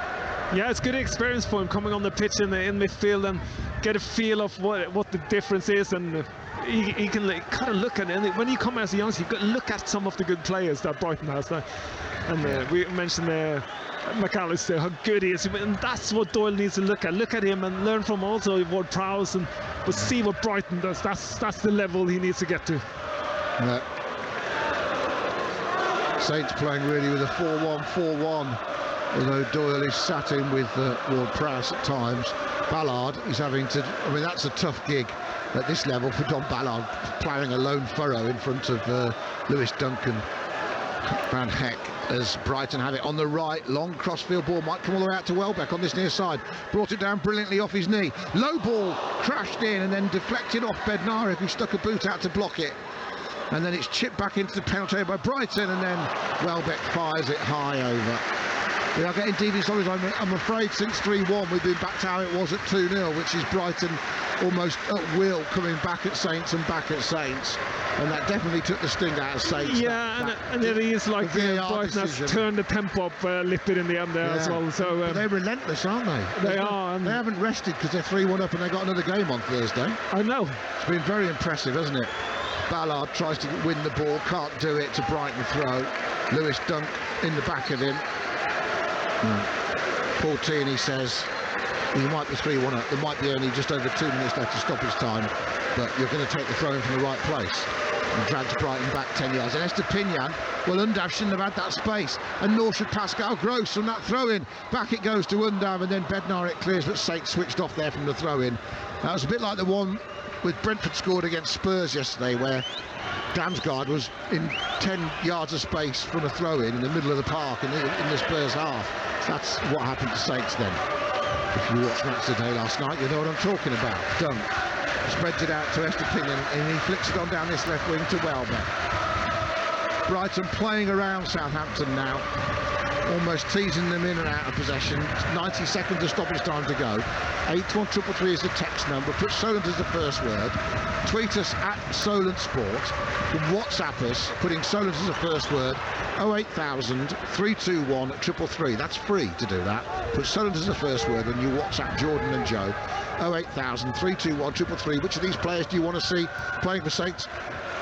Yeah, it's good experience for him coming on the pitch in midfield and get a feel of what the difference is, and he can kind of look at it. And when you come as a youngster, you've got to look at some of the good players that Brighton has. And we mentioned McAllister, how good he is. And that's what Doyle needs to look at. Look at him and learn from also Ward Prowse, but see what Brighton does. That's the level he needs to get to. Yeah. Saints playing really with a 4-1-4-1, although Doyle is sat in with Ward Prowse at times. Ballard is having to, I mean, that's a tough gig at this level for Don Ballard, ploughing a lone furrow in front of Lewis Duncan. Van Heck, as Brighton have it on the right, long crossfield ball, might come all the way out to Welbeck on this near side, brought it down brilliantly off his knee, low ball crashed in and then deflected off Bednarek, who stuck a boot out to block it, and then it's chipped back into the penalty area by Brighton, and then Welbeck fires it high over. We are getting deep in stories. I'm afraid since 3-1 we've been back to how it was at 2-0, which is Brighton almost at will coming back at Saints and back at Saints, and that definitely took the sting out of Saints. Yeah, and it is like Brighton has turned the tempo up a little bit in the end there as well. So but they're relentless, aren't they? They are. They haven't rested because they're 3-1 up and they got another game on Thursday. I know. It's been very impressive, hasn't it? Ballard tries to win the ball, can't do it, to Brighton throw. Lewis Dunk in the back of him. Paul Tierney says he might be 3-1 up. There might be only just over 2 minutes left to stop his time, but you're going to take the throw in from the right place. And drags Brighton back 10 yards. And Estepinian, well, Undav shouldn't have had that space, and nor should Pascal Gross from that throw-in. Back it goes to Undav, and then Bednarek clears, but Saints switched off there from the throw-in. That was a bit like the one with Brentford scored against Spurs yesterday, where Damsgaard was in 10 yards of space from a throw-in in the middle of the park in the Spurs half. That's what happened to Saints then. If you watched Match Today last night, you know what I'm talking about. Dunk spreads it out to Estepinian, and he flicks it on down this left wing to Welbeck. Brighton playing around Southampton now, almost teasing them in and out of possession. 90 seconds of stoppage time to go. 81333 is the text number. Put Solent as the first word. Tweet us at Solent Sport. WhatsApp us, putting Solent as the first word. 08000 321 333. That's free to do that. Put Solent as the first word and you WhatsApp Jordan and Joe. 08000 321 333. Which of these players do you want to see playing for Saints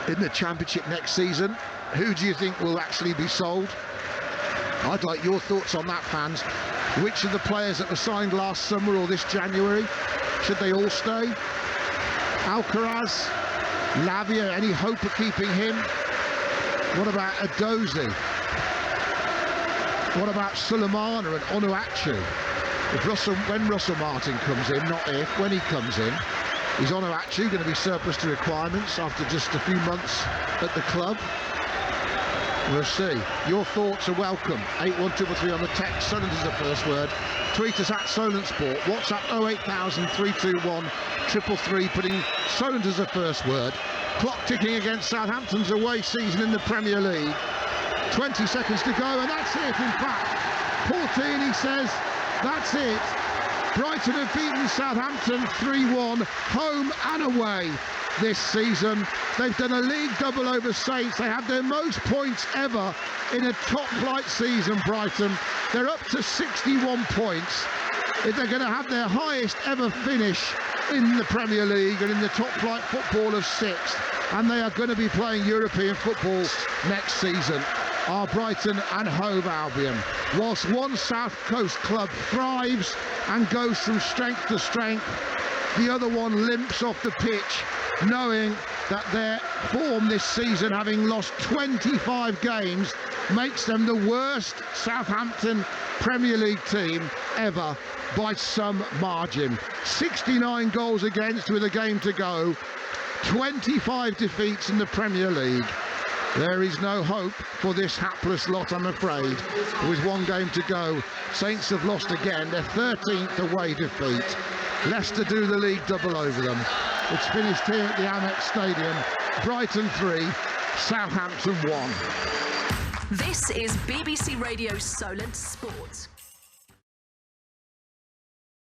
in the Championship next season? Who do you think will actually be sold? I'd like your thoughts on that, fans. Which of the players that were signed last summer or this January, should they all stay? Alcaraz, Lavia, any hope of keeping him? What about Adozi? What about Sulemana and Onuachu? When Russell Martin comes in, not if, when he comes in, is Onuachu going to be surplus to requirements after just a few months at the club? We'll see. Your thoughts are welcome. 81233 on the text. Solent is the first word. Tweet us at Solent Sport. WhatsApp 08000 321 333, putting Solent as the first word. Clock ticking against Southampton's away season in the Premier League. 20 seconds to go, and that's it, in fact. Paul Tierney says that's it. Brighton have beaten Southampton 3-1, home and away this season. They've done a league double over Saints. They have their most points ever in a top-flight season, Brighton. They're up to 61 points. If they're going to have their highest ever finish in the Premier League and in the top-flight football of 6th, and they are going to be playing European football next season, are Brighton and Hove Albion. Whilst one South Coast club thrives and goes from strength to strength, the other one limps off the pitch, knowing that their form this season, having lost 25 games, makes them the worst Southampton Premier League team ever by some margin. 69 goals against with a game to go, 25 defeats in the Premier League. There is no hope for this hapless lot, I'm afraid. With one game to go, Saints have lost again, their 13th away defeat. Leicester do the league double over them. It's finished here at the Amex Stadium. Brighton 3, Southampton 1. This is BBC Radio Solent Sport.